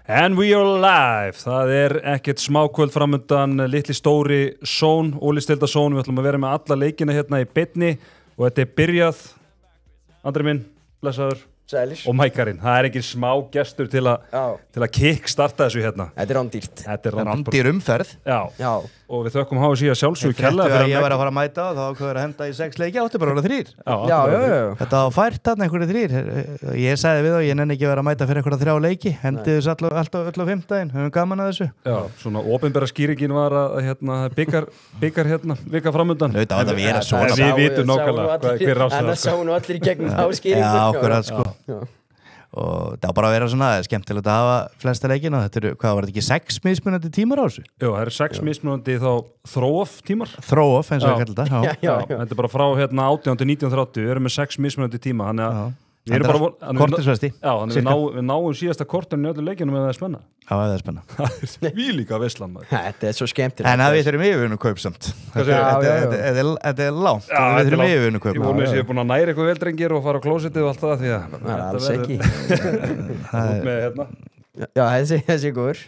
And we are live, það ekkert smákvöld framundan, litli stóri són, ólistildar són, við ætlum að vera með alla leikina hérna í beinni og þetta byrjað, Andri minn, blessaður. Sælir. Og mækarinn, það engin smá gestur til að kickstarta þessu hérna. Þetta rándýrt. Þetta rándýr umferð. Já. Og við þökkum HSÍ að sjálfsögðu kærlega fyrir að ég var að fara að mæta og þá ákveður að henda í 6 leiki, áttu bara að vera 3. Já. Þetta var fært þarna einhverju 3. Ég sagði við þá, ég nenni ekki að vera að mæta fyrir einhverja 3 leiki, hendi þessu alltaf öll á 5. höfum gaman að þessu. Já, svona opinbera skýringin var að hérna, byggar hérna, vika framundan. Við vitum nákvæmlega hver ráðstæða. Annars sáu nú allir í gegnum þá skýringu. Og það var bara að vera svona skemmtilegt að hafa flesta leikina. Þetta hvað var þetta ekki 6 mismunandi tímar á þessu? Jú, það 6 mismunandi þá throw-off tímar. Throw-off eins og ég kallar þetta. Já. Þetta bara frá hérna 18 til 1930, við erum með 6 mismunandi tíma, þannig að við erum bara kortisvesti. Já, þannig við náum síðasta kortinu í öllu leikinum ef það spenna. Já, ef það spenna. Það líka veislan maður. Þetta svo skemmtilegt. En við þurfum yfirvinnu kaup samt. Þetta langt. Við þurfum yfirvinnu kaup. Ég vonu að ég búin að næra eitthvað veldrengir og fara á klósitið og allt það því að það alls ekki. Með hérna. Já, þessi góður.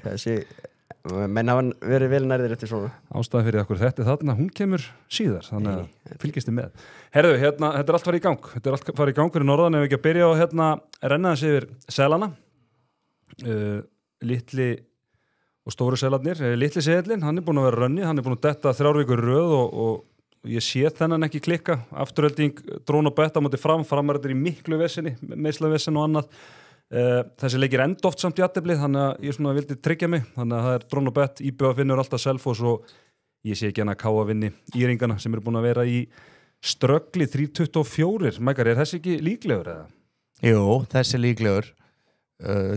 Menn hafa verið vel nærðir eftir svona. Ástæðan fyrir okkur þetta þarna, hún kemur síðar, þannig að fylgist þið með. Herðu, hérna, þetta allt farið í gang. Þetta allt farið í gang fyrir norðan ef við ekki að byrja á hérna renna þessi yfir selana. Litli og stóru selarnir. Litli selin, hann búinn að vera rönni, hann búinn að detta 3 vikur röð og ég sé þennan ekki klikka. Afturhelding, drón og betta á móti framar þetta í miklu vesinni, meiðslavesen og annað. Þessi leikir enda oft samt jafntefli, þannig að ég svona vildi tryggja mig, þannig að það drón og bett, IBF vinnur alltaf Selfoss og ég sé ekki hann að káa vinni íringana sem búin að vera í ströggli 3.24. Mækar, þessi ekki líklegur eða? Jú, þessi líklegur.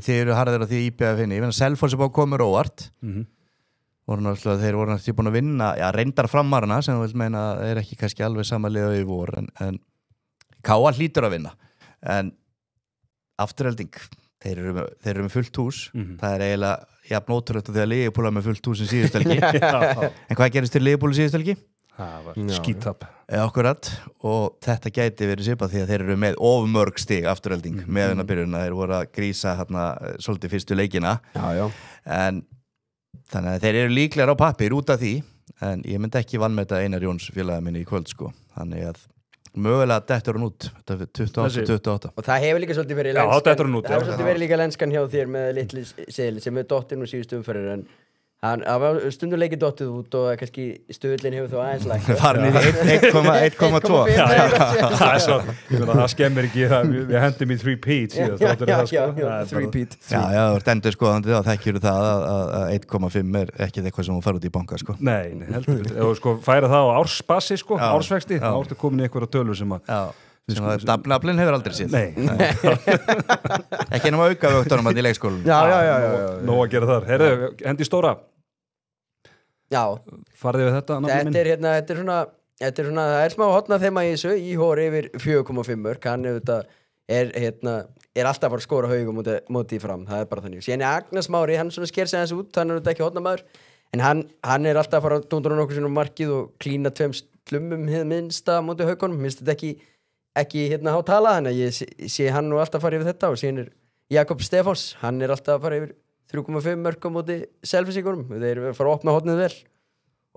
Þið eru harðir að því IBF vinni. Ég finna Selfoss bara komur óvart. Þeir voru náttúrulega búin að vinna, reyndar framarna sem þú vilt meina ekki kannski alveg sama liða í vor, en káa hlýtur að vinna. En afturhelding, þeir eru með fullt hús. Það eiginlega jafn ótrúlegt að því að Liverpool með fullt hús sem síðustu helgi. En hvað gerist til Liverpool síðustu helgi? Það var skítap. Akkurat, og þetta gæti verið svipað því að þeir eru með mörg stig afturhelding með hennar byrjun að þeir voru að grísa hérna svolítið fyrstu leikina. En þannig að þeir eru líklegar á pappír út af því, en ég myndi ekki vanmeta Einar Jóns félaga minni í kvöld sko. Þannig að mögulega dettur hún út 28. Og það hefur líka svolítið verið lenskan. Já, dettur hún út. Það hefur svolítið verið líka lenskan hjá þér með litli seli sem er dottinn úr síðustu umferðir, en hann var stundum leikið dottið út og kannski stöðlinn hefur þó aðeins lækkað. Farin í 1,2. Það svo, það skemmir ekki, við hendum í 3-peat síðan. Já, 3-peat. Já, það var endur skoðandi og þekkjur það að 1,5 ekkert eitthvað sem hún fara út í banka sko. Nei, heldur. Ef þú færa það á ársbassi sko, ársvexti, þá ertu komin í einhverja tölur sem að Naflinn hefur aldrei séð. Nei. Ekki nema aukavöktunum í leikskólum. Já. Nó að gera þar. Heyrðu, hendi stóra. Já. Farðið við þetta, nafnum minn? Þetta er svona, það er smá hotna þema í þessu, Íhor yfir 4,5 mörk, hann er alltaf að fara að skora haugum móti í fram, það er bara þannig. Síðan Agnes Mári, hann svona sker sig hans út, hann ekki hotna maður, en hann er alltaf að fara að dúndra nokkuð svona markið og klína 2 slummum hið minnsta móti haugunum, minnst þetta ekki há tala, þannig að ég sé hann nú alltaf að fara yfir þetta og síðan Jakob Stefáns, hann er alltaf að fara yfir 3,5 mörk á móti Selfyssingunum, þeir fara að opna hotnið vel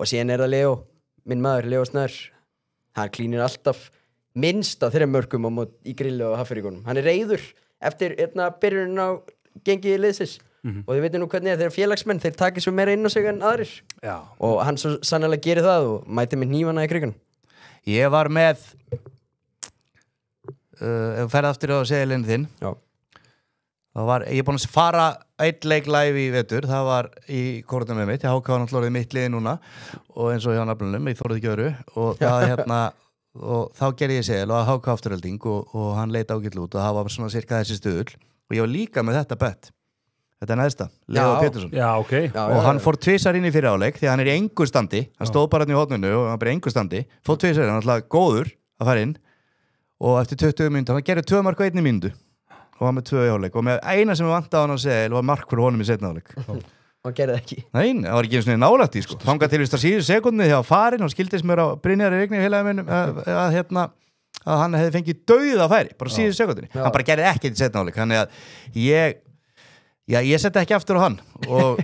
og síðan það Leo, minn maður, Leo Snær, hann klínir alltaf minnsta 3 mörkum í grillu og Hafnfirðingunum, hann er reiður eftir byrjunin á gengi liðsins og þið veitum nú hvernig þeir félagsmenn, þeir takir svo meira inn á sig en aðrir og hann svo sannlega gerir það og mæti með hnífana í krigan. Ég var með ef þú ferð aftur á seðilinn þinn ég er búin að fara 1 leik live í vetur, það var í kórnum með mitt, ég hákaði náttúrulega mitt liði núna og eins og hjá nafnunum, ég þorði ekki öru og það og þá gerði ég seðil og hákaði afturhelding og hann leit ágætlega út og það var svona cirka þessi stuðul og ég var líka með þetta bett þetta neðsta, Leo Pétursson og hann fór 2 inn í fyrri áleik því að hann er í engu standi, hann stóð bara í horninu og hann bara í engu standi, fór 2 hann var alltaf góður að fara inn og eftir 20 mínútur, hann gerði 2 mark á 1 mínútu og hann með 2 í hálfleik og með eina sem við vantaði á hann að segja var mark fyrir honum í seinni hálfleik hann gerði það ekki Nei, það var ekki eins og nálægt í sko þangað til vist að síðustu sekúndinni þegar farin og skildist mér á Brynjari Regni félagi minn að hann hefði fengið dauða færi bara síðustu sekúndinni, hann bara gerði ekkert í seinni hálfleik þannig að ég Já, ég setti ekki aftur á hann og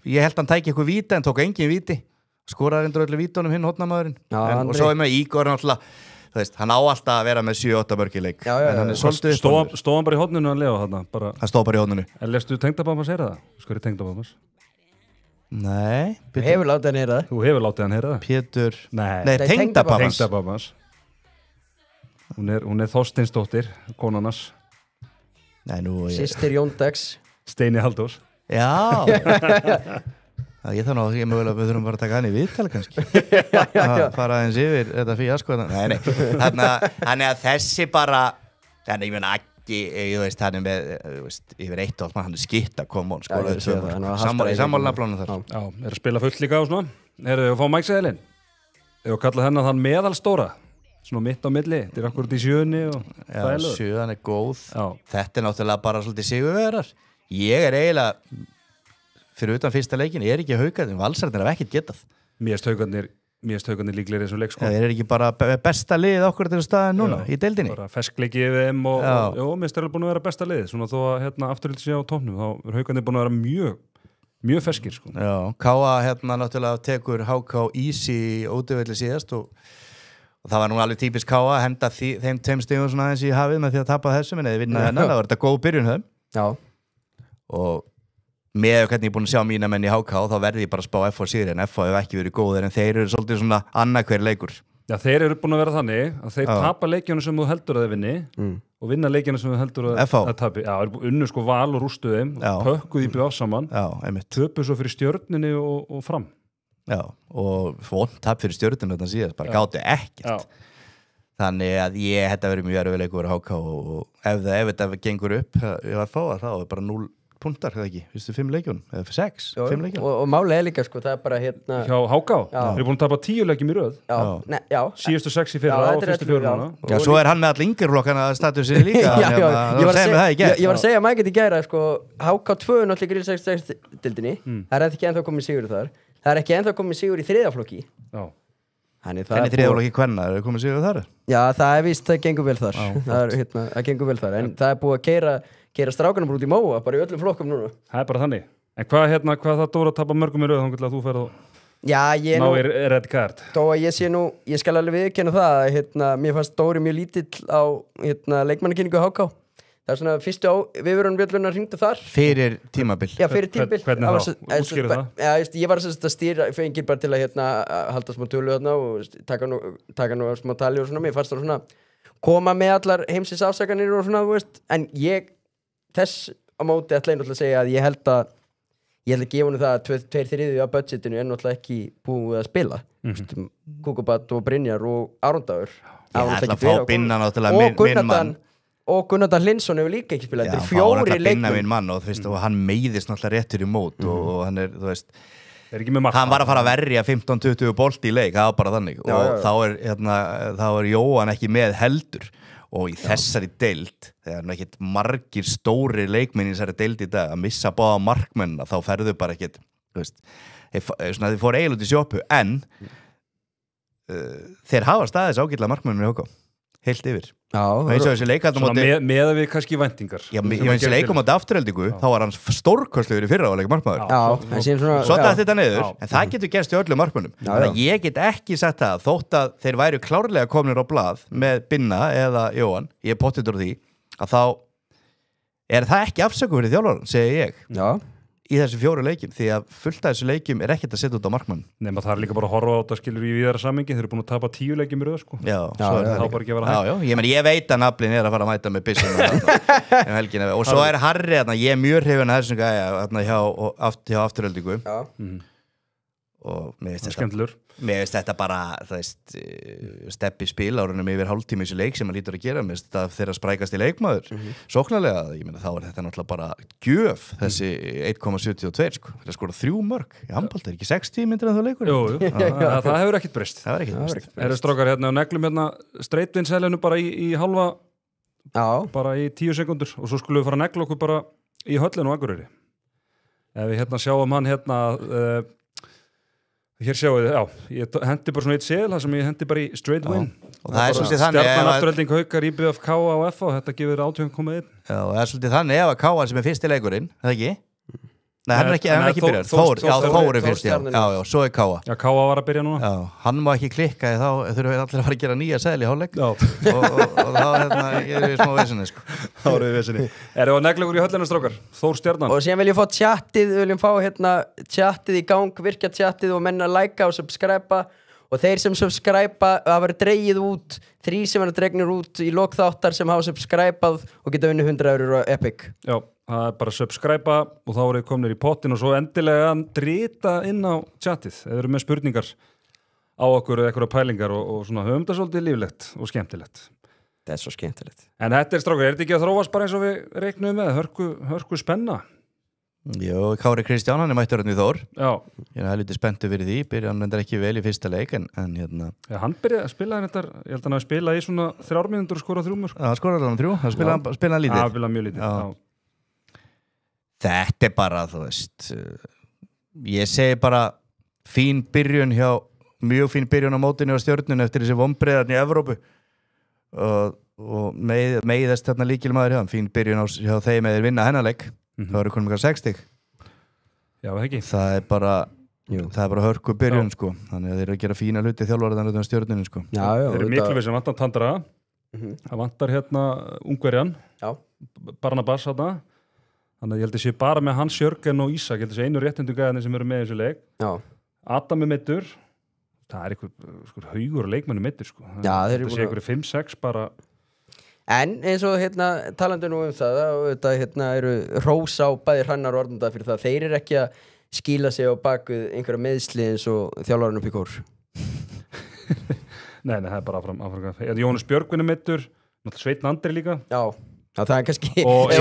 ég held hann tæki eitthvað víti en tók engin víti skoraði endur öllu vítunum hinn hotnamaðurinn og svo með Ígor náttúrulega þú veist, hann á alltaf að vera með 7-8 mörk í leik en hann stóð hann bara í hotninu að Leo hann stóð bara í hotninu En lestu Tengdababas heyra það? Skori Tengdababas? Nei Þú hefur látið hann heyra það Þú hefur látið hann heyra það? Pétur Nei, Tengdababas Hún Þorsteinsdóttir konarnas Nei, nú Systir Jóndags Steini Halldórs Já Ég þarf við þurfum bara að taka hann í viðtal kannski fara aðeins yfir þetta fíasko Nei, þannig að þessi bara þannig ég meina ekki ég veist, hann með yfir 1 hann skitt að koma í sammálnaflánum þar Já, að spila fullt líka og svona við að fá Mike Seðlin við kalla hennar þann meðalstóra svona mitt á milli, þetta akkurat í 7 Já, 7 góð Já. Þetta náttúrulega bara svolítið sigurvegarar Ég eiginlega fyrir utan fyrsta leikin, ég ekki Haukarnir Valsarnir hafa ekkert getað Mér Haukarnir líklegir eins og leik sko. Ég ekki bara besta lið okkur til staðin núna í deildinni bara feskleiki yfir þeim og mér búin að vera besta lið svona þó að afturlítið sé á tóknum þá er Haukarnir búin að vera mjög feskir sko. Já, Káa náttúrulega tekur HK Easy ódöðvelli síðast og það var nú alveg típisk Káa að henda þeim 2 stigum svona aðeins í hafið með því að tapa þessum en eða vinna hennar, það var þetta góð byrjun höfum Já og með hvernig ég er búin að sjá mína menn í HK þá verði ég bara að spá FH síður en FH hefur ekki verið góðir en þeir eru svolítið svona annað hver leikur Já, þeir eru búin að vera þannig að þeir tapa leikjunum sem þú heldur að þeir vinni og vinna leikjunum sem þú heldur að tapi Já, þeir unnu sko Val og rústu þeim pökkuð í bjóð saman töpuð svo fyrir Stjörnunni og Fram Já, og vont tap fyrir Stjörnunni þetta síðast, bara gátu ekkert Þannig að ég hætti að vera mjög erfiðleikur á HK og ef þetta gengur upp ég var að fá það, þá er bara 0 punktar, eða ekki, vistu 5 leikjum eða 6, 5 leikjum og málið líka sko, það er bara hérna hjá HK, þeir eru búin að tapa 10 leikjum í röð síðustu 6 í fyrra og fyrstu 4 Já, svo er hann með all yngjurflokkana statusinn líka ég var að segja að maður geti gæra sko, HK 2 náttúrulega grill 6 dildinni það er ekki ennþá komið sigur þar það er ekki ennþá komið sigur í 3. flokki Hvernig 3. flokki kvenna, er það komið sigur þar? Já, það er víst, það gengur vel þar það gengur vel þar, en það er búið að keyra strákanum út í móa, bara í öllum flokkum núna Það er bara þannig, en hvað það Dóra að tapa mörgum í röð þannig að þú ferð og ná í red card Þó að ég sé nú, ég skal alveg viðurkenna það mér fannst Dóri mjög lítill á leikmannakynningu HK það er svona fyrstu viðvörunum bjöllunar hringdu þar fyrir tímabil Já, fyrir tímabil Hvernig þá? Útskýrðu það? Já, ég var að stýra fengir bara til að halda smá tölu þarna og taka nú smá tali og svona mér fannst það svona koma með allar heimsins afsakanir og svona en ég þess á móti ætla ég náttúrulega að segja að ég held að gefa henni það að 2/3 af budgetinu er náttúrulega ekki búið að spila Kukubat og Brynjar og Arondagur Ég ætla að fá binna náttúrulega minn mann og Gunnar Linsson hefur líka ekki spilað þetta er 4 leikmenn mann og hann meiðist náttúrulega réttur í mót og hann er, þú veist hann var að fara að verja 15-20 bolti í leik, það var bara þannig og þá er Jóhann ekki með heldur og í þessari deild þegar ekkert margir stóri leikmenn í þessari deild í dag að missa báða markmennina þá ferðu bara ekkert þeir fór eiginlega út í sjoppu en þeir hafa staðis ágætlega markmenninu í HK heilt yfir með að við kannski væntingar þessi leikum á afturheldingu þá var hann stórkostlegur í fyrra á leik markmaður svo dætt þetta niður en það getur gerst í öllum markmönnum þannig að ég get ekki sagt það þótt að þeir væru klárlega komnir á blað með Binna eða Jóhann ég er pottitur á því að þá er það ekki afsöku fyrir þjálfarann segi ég í þessu 4 leikjum því að fullt af þessu leikjum er ekkert að setja út á markmann Nei, það er líka bara að horfa á þetta skilur í víðara samhengi þeir eru búin að tapa 10 leikjum í röð sko. Ég veit að naflin er að fara að mæta með byssum og svo er Harry ég er mjög hrifinn að þessum gæja hjá afturöldingu og mér veist þetta bara steppi spil árunum yfir hálftíma í þessu leik sem hann lítur að gera mér veist þeirra sprækast í leikmaður sóknarlega, ég meina þá er þetta náttúrulega bara gjöf þessi 1,72 sko, það skora 3 mörg í handbolta, er ekki 60 myndir en þá leikur það hefur ekkert breyst eru strákar hérna og neglum hérna streitvinsælinu bara í halva bara í 10 sekundur og svo skulum við fara að negla okkur bara í höllinu og Akureyri ef við hérna sjáum hann hérna Hér sjáu þið, ég hendi bara svona eitt seðil það sem ég hendi bara í straight win og það svolítið þannig Stjarnan Afturelding Haukar IBF K á F og þetta gefur 18,1 Já, og það svolítið þannig ef að Káa sem fyrsti leikurinn, það ekki? Nei, hann er ekki byrjar Þór er fyrst, já, svo Káa Já, Káa var að byrja núna Já, hann má ekki klikka þá þurfum við allir að fara að gera nýja seðil í hálfleik og þá erum við smá vesinni sko. Þá erum við vesinni Erum við neglegur í höllinu strákar? Þór Stjarnan Og síðan viljum fá tjattið, tjattið í gang, virka tjattið og menna like og subscribe og þeir sem subscribe það var dreigið út 3 sem var dregnir út í lokþáttar sem hafa subscribeað og geta unnið 100 € á Epic Já, það er bara að subscribe og þá eru þið komnir í pottin og svo endilega drita inn á chatið eða eru með spurningar á okkur eða eitthvað pælingar og svona höfum það svolítið líflegt og skemmtilegt Það er svo skemmtilegt En þetta strákar, þetta ekki að þróast bara eins og við reiknum með hörku spenna Jó, Kári Kristján, hann er mættur hann í Þór Já Ég er lítið spenntur fyrir því, byrja hann reyndar ekki vel í fyrsta leik en hérna Já, hann byrjaði að spila þetta, ég held að hann hafi spilað í svona 3 mínútur og skorað 3 mörk Já, hann skoraði hann 3, hann spilaði hann lítið Já, spilaði mjög lítið Þetta er bara, þú veist ég segi bara mjög fín byrjun á mótinu á Stjörnunni eftir þessi vonbreiðarni í Evrópu og meiðast þarna líkilmaður hjá hann, fín byrjun hjá þeim eða vinna hennaleik það eru konum eitthvað 60 Já, ekki það er bara hörku byrjun sko. Þannig að þeir eru að gera fína hluti þjálfaraðan á Stjörnunni sko. Já, þeir eru miklu við sem vantar Tandra það vantar hérna Ungverjan Barnabas þarna þannig að ég held að sé bara með Hans Jörgen og Ísak ég held að sé einu réttindu gæðinni sem eru með í þessu leik Já. Adam er meiddur það er einhver haugur og leikmennu meiddur sko. Já, þeir sé einhverju 5-6 bara En eins og talandi nú það og þetta eru hrós á bæði Hrannar og Ornunda fyrir það þeir eru ekki að skýla sig á baku einhverja meðsli eins og þjálfarinn upp í kór Nei, það er bara áfram Jónas Björgvin er meiddur Sveinn Andri líka Já, það er kannski og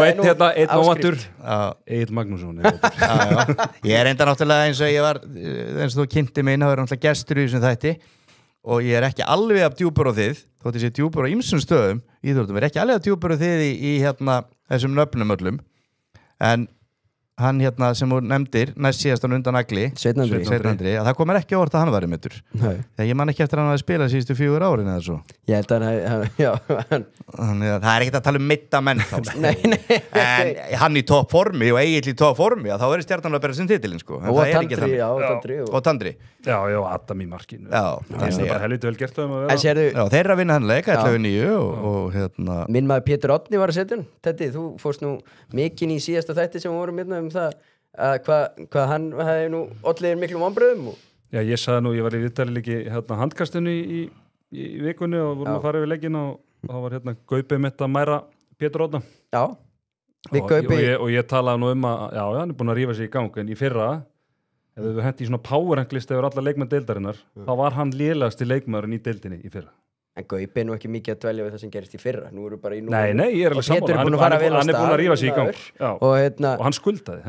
einn óvattur Egil Magnússon Ég er enda náttúrulega eins og ég var eins og þú kynnti mig inn það er náttúrulega gestur í þessum þætti og ég er ekki alveg af djúpur á þið þótt ég sé djúpur á ýmsum stöðum íþróttum, ég er ekki alveg af djúpur á þið í þessum nöfnum öllum en hann sem þú nefndir næst síðast hann undan Agli Sveinn Andri að það komur ekki orð að hann væri meiddur þegar ég man ekki eftir að hann hafi spilað síðustu 4 árin eða svo Ég held að þannig að það er ekkert að tala um meidda menn þá Nei. En hann í topp formi og Egill í topp formi að þá er Stjarnan að bera sem titilinn sko og Tandri Já, Adam í markinu það er bara helviti vel gert þeir eru að vinna hann leika 11-9 og Minn maður Pétur Odni var að setja hann Teddi, þú fórst nú mikinn í síðasta þætti sem vorum það hvað hann hefði nú olliðir miklum vonbrigðum Já, ég sagði nú, ég var í viðtali líki handkastinu í vikunni og vorum að fara yfir leikinn og þá var Gaupið mitt að mæra Pétur Odna Já, við Gaupi og ég talaði nú að hann er búin að rífa sig í gang en í fyrra, ef við hendi í svona power-ranglist yfir alla leikmenn deildarinnar þá var hann lélegasti leikmaðurinn í deildinni í fyrra En Gaupi er nú ekki mikið að dvelja við það sem gerist í fyrra Nú eru bara í Nei, ég er alveg sammála Hann er búin að rífa sig í gang og hann skuldaði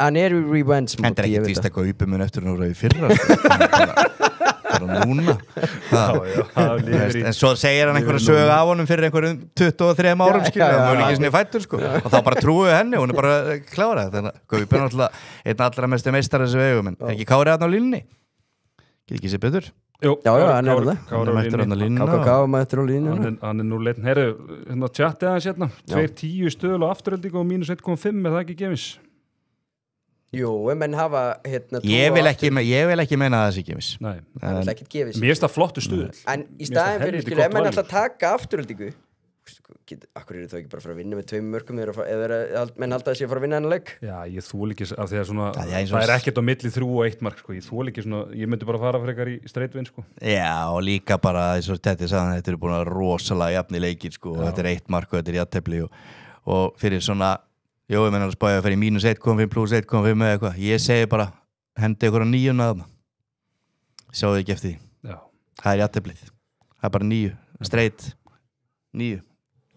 Hann er í revenge Þetta er ekki víst að Gaupi mun eftir að í fyrra bara núna En svo segir hann einhverja sög af honum fyrir einhverjum 23 árum mjög ekki sinni fættur og þá bara trúið henni hún er bara klárað þannig að Gaupi er náttúrulega einn allra mestu meistar þessu vegum en ekki Kári hann á línni Get ekki sér betur Já, hann er það KKK mættur á línu Hann er nú leitin Herru, tjattið aðeins 2-10 stöðul og afturölding og mínus 1,5 er það ekki gefins? Jú, menn hafa Ég vil ekki meina að það sé gefins Nei, það er ekki gefins Mér finnst það flottu stuðul En í staðin fyrir, ef menn alltaf taka afturöldingu Akkur eru þau ekki bara að fara að vinna með 2 mörkum eða menn halda að sé að fara að vinna hennar leik Já, ég þól ekki af því að svona það er ekkert á milli 3 og 1 mark sko. Ég þól ekki svona, ég myndi bara fara frekar í streitvinn sko. Já, og líka bara eins og Tetti sagði, þetta eru búin að rosalega jafni leikir sko, og þetta er 1 mark og þetta er jafntefli og fyrir svona, ég menn að spája að fyrir mínus 1,5 plus 1,5 eða eitthvað, ég segi bara hendi ykkur á 9 þarna sjáðu ekki eftir því það er jafnteflið, það er bara 9 streit 9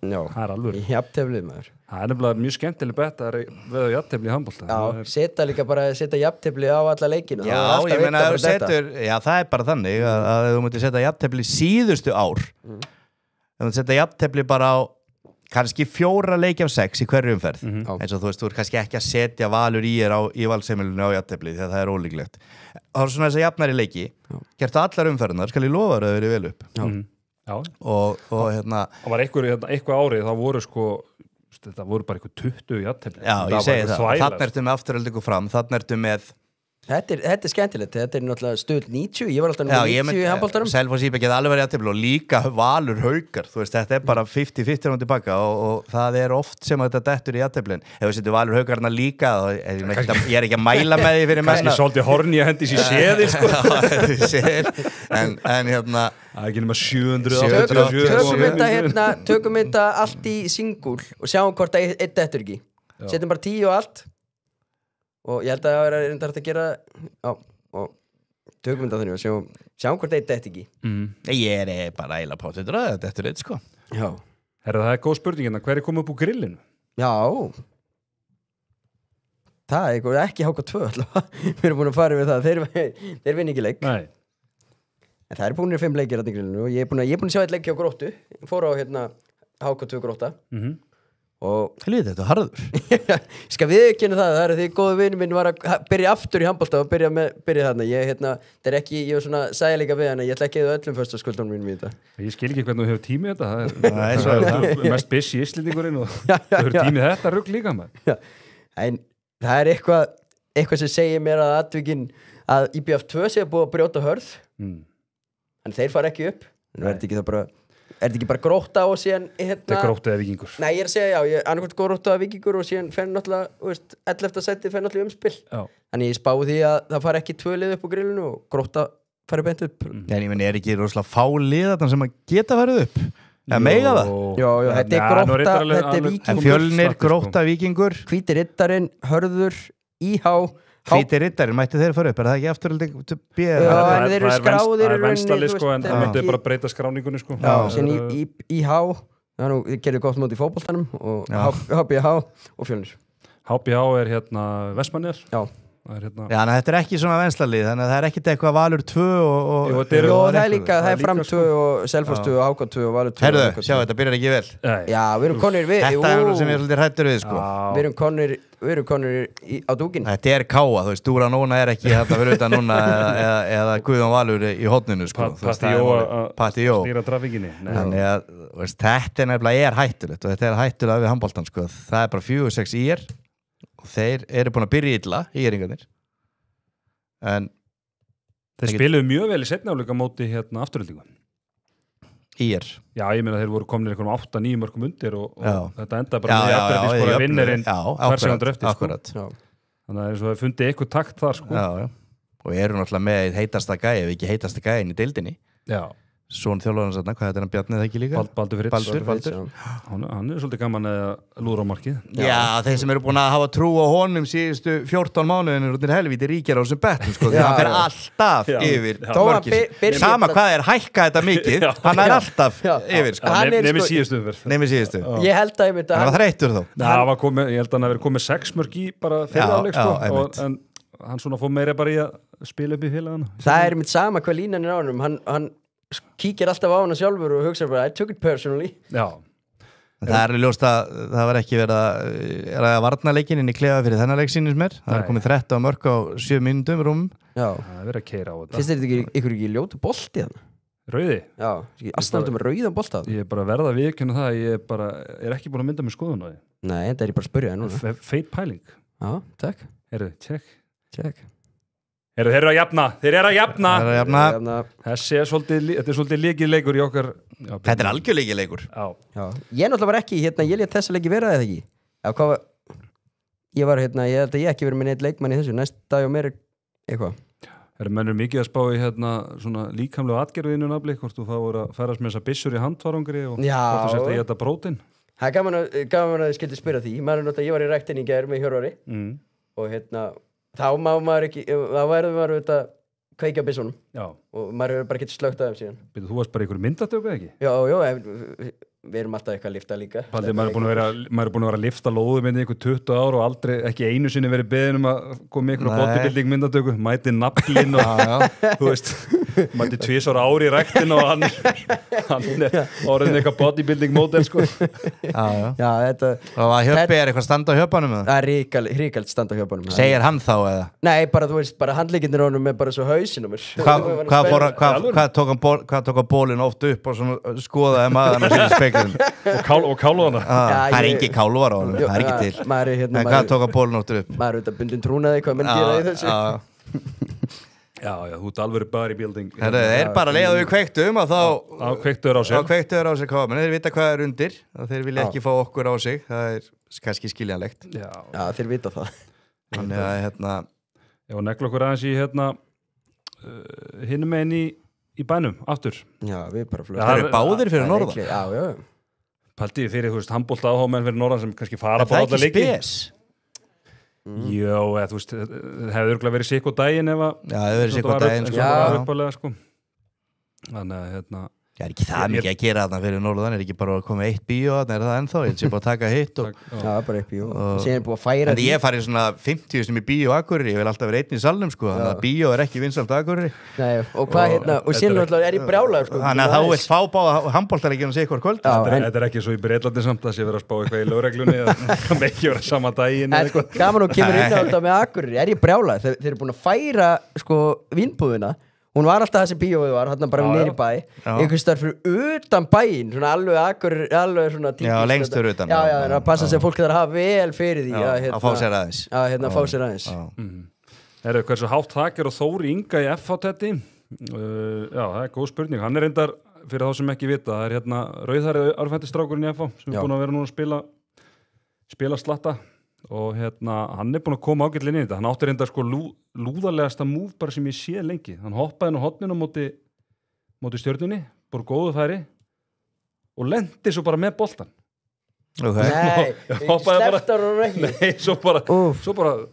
Já, það er alveg jafnteflið maður það er nefnilega mjög skemmtileg bett að veða jafntefli í handbolta setja jafntefli á alla leikinu Já, ég meina að þú setur það er bara þannig að þú mútið setja jafntefli síðustu ár ef þú setja jafntefli bara á kannski 4 leiki af 6 í hverju umferð eins og þú veist, þú er kannski ekki að setja Valur í í valseimilinu á jafntefli þegar það er ólíklegt það er svona þess að jafnari leiki gert allar umferðunar, skal ég lofa þér að vera vel upp og hérna það var eitthvað árið, það voru sko þetta voru bara eitthvað 20 jafntefli já, ég segi það, þannig ertu með afturöldingu fram þannig ertu með Þetta er skemmtilegt, þetta er náttúrulega stöð 90, ég var alltaf númer 90 í handboltanum. Selfoss IB geta alveg verið jafntefli og líka Valur Haukar, þú veist, þetta er bara 50-50 án tilbaka og það er oft sem að þetta dettur í jafnteflin. Ef við setjum Valur Haukarna líka, ég er ekki að mæla með því fyrir menna. Kannski svolítið horni að hendi sér séði, sko. en hérna... Það er ekki nema 700. Tökum þetta allt í singul og sjáum hvort það eitt dettur ekki. Setjum bara 10 og allt. Og ég held að það er reyndar hægt að gera og tökum þetta þannig og sjáum hvort eitt þetta ekki Ég er bara eiginlega pottur að þetta er eitt sko Já Það er góð spurningina, hver er komið upp úr grillinu? Já Það er ekki HK2 allavega Við erum búin að fara við það, þeir vinna ekki leik Nei En það er búinir 5 leikir að grillinu og ég er búin að sjá eitt leik hjá Gróttu Fór á HK2 Grótta og Helviti, þetta er harður Skal við ekki það er því góðu vinur minn var að byrja aftur í handbolta og byrja þarna ég var svona sæðilega við hann ég ætla ekki að öllum föstaskvöldunum mínum í þetta Ég skil ekki hvernig þú hefur tímið þetta það er mest busy Íslendingurinn og þú hefur tímið þetta rugg líka með En það er eitthvað sem segir mér að atvikin að IBF2 sé búið að brjóta hörð en þeir fara ekki upp en Er þetta ekki bara Grótta og síðan Þetta er Grótta eða Víkingur Nei, ég er að segja, já, annarkvæmt Grótta eða Víkingur og síðan fer náttúrulega, 11. seti fer náttúrulega umspil Þannig ég spái því að það fara ekki 2 lið upp á grillinu og Grótta fari beint upp ég meni, er ekki rosalega fá lið þarna sem að geta farið upp? Eða meiga það? Já, þetta er Grótta, þetta er Víkingur En Fjölnir, Grótta, Víkingur Hvíti Riddarinn, Hörður, IH Hvíti Riddarinn, mætti þeir fara upp? Er það ekki afturölding? Já, en þeir eru skráðir Það er venstali, sko, en það myndi bara breyta skráningunni, sko Já, síðan í IH Þið gerðu gott mót í fótboltanum og HBH og Fjölnir HBH er Vestmannaeyjar Já Já, en þetta er ekki svona venstlalið þannig að það er ekkit eitthvað Valur 2 og Jó, það er líka, það er Fram 2 og Selfoss 2 og HK 2 og Valur 2 Herðu, sjá, þetta byrjar ekki vel Já, við erum konir við Þetta er sem ég er svolítið hrættur við, sko Við erum konir á dúkin Þetta er káa, þú veist, Dúra Nóna er ekki þetta fyrir utan núna eða Guðjón Valur í hotninu, sko Patti Jó stýra trafikkinni Þannig að, þetta er nefnilega hættulegt og þetta er hættulegt við handboltan, sko Það er bara 4-6 IR og þeir eru búin að byrja illa íringarnir en þeir spiluðu mjög vel í seinni hálfleika móti afturöldingu IR já, ég meina þeir voru komnir einhverjum 8-9 mörgum undir og þetta enda bara með afturölding skora vinnirinn hver segundur eftir þannig að það er fundið eitthvað takt þar sko. Og eru náttúrulega með heitasta gæi ef ekki heitasta gæin í deildinni Són þjálfarans þarna, hvað þetta hann Bjarni það ekki líka? Baldur Fritz Hann er svolítið gaman að lúra á markið Já, þeir sem eru búin að hafa trú á honum síðustu 14 mánuðin er helviti ríkjar á þessum bettum sko, því hann fer alltaf yfir mörkis Sama hvað er hækka þetta mikið hann er alltaf yfir sko. Nefnir síðustu Ég held að hann var þreyttur þó Ég held að hann hefur komið 6 mörk í bara fyrirháleik en hann svona fór meira bara í að spila upp í félagana Það er mitt sama hvað línan er á hann kíkir alltaf á hana sjálfur og hugsa bara I took it personally Já Það er ljóst að það var ekki verið að varna leikinn inn í klefa fyrir þennan leik sýnist mér það er komið 13 mörk á 7 mínútum rúm Já, það er verið að keyra á þetta Finnst þetta ykkur ekki ljótu bolti þannig? Rauði? Já, aðstæðum með rauðan bolta Ég er bara verða að viðurkenna það ég er ekki búin að mynda með skoðun á því Nei, þetta er ég bara að spyrja það núna Feit pæling Já, takk Heyrðu, check Þeir eru að jafna Þetta er svolítið leikir í okkar Þetta er algjör leikur Já. Ég náttúrulega var ekki, ég lét þessa leiki vera eða ekki Ég var, ég held að ég ekki verið með neitt leikmann í þessu Næst dag og meira eitthvað Menn eru mikið að spá í svona líkamlegu atgerðinu nafli hvort þú fáir að færast með þessa byssur í handfarangri og hvort þú sért að geta brótin Það er gaman að þið skildi spyrja því ég var í ræktinni í gær með Hjörvari og þá má maður ekki, þá verður maður að kveikja byssunum og maður hefur bara getið slögt að þeim síðan Þú varst bara einhverju myndatöku eða ekki? Já, við erum alltaf eitthvað að lifta líka Paldi, maður er búin að vera að lifta lóðum inn í einhver 20 ár og aldrei, ekki einu sinni verið beðin að koma með einhverju bodybuilding myndatöku mæti naflinn og þú veist mætti 2 ára ári í ræktin og hann orðin eitthvað bodybuilding model sko. Já, þetta Og að Hjöppi eitthvað standa á Hjöppanum með það ríkald standa á Hjöppanum. Segir hann þá eða? Nei, bara þú veist, bara handleikindin á honum er bara svo hausinn á mér. Hvað tók hann bólinn oft upp og svona skoðaði maðurinn á sinni speklun og kálvana Það er ekki kálvar á honum, það er ekki til En hvað tók hann bólinn oft upp? Maður er bundin trúnaði, hvað menn gera í þessu. Já, þú ert alveg bodybuilding Það er bara að leiða við kveiktum og þá kveiktuður á sig hvað menn þeir vita hvað er undir og þeir vilja ekki fá okkur á sig það er kannski skiljanlegt Já, þeir vita það. Þannig að Já, negla okkur aðeins í hinum megin í bænum, aftur Já, við bara flögt. Það eru báðir fyrir norðan Já. Pældi fyrir, þú veist, handbolta áhómenn fyrir norðan sem kannski fara Er það ekki spes? Jó, eða þú veist, hefði örgulega verið sikk og daginn ef að Já, það verið sikk og daginn sko. Þannig að Það er ekki það mikið að gera þarna fyrir norðan er ekki bara að koma eitt bíó þarna, er það ennþá? Ég sé bara að taka hitt Já, bara eitt bíó Síðan er búið að færa En ég farið svona 50 sem í bíó Akureyri Ég vil alltaf vera einn í salnum sko Þannig að bíó er ekki vinsælt Akureyri Nei, og hvað og síðan alltaf er ég brjálaður sko Þannig að þá vilt fá báða handboltaleikjum sig hvort kvöld Þetta er ekki svo í Breitlandi samt að sé vera að spá eitthvað í lögreglunni það með ekki vera sama daginn Gaman og kemur inn á þetta með Akureyri er ég brjálaður þeir eru búin að færa sko vínbúðina Hún var alltaf þessi bíóið var, hérna bara niður í bæ einhvers staðar fyrir utan bæinn svona alveg svona Já, lengst fyrir utan Já, þannig að passa sig að fólk þarf að hafa vel fyrir því að fá sér aðeins Já, hérna að fá sér aðeins Hversu hátt þak er og Þóri Inga í FH-tetti Já, það er góð spurning Hann er reyndar, fyrir þá sem ekki vita það er hérna rauðhærið örfæntistrákurinn í FH sem er búin að vera núna að spila slatta og hérna, hann er búin að koma ágætlega inn í þetta hann átti reynda sko lúðarlegasta múf bara sem ég sé lengi, hann hoppaði inn á hotninu móti stjörnunni bara góðu færi og lendi svo bara með boltan Nei, sleftar hún ekki Nei, svo bara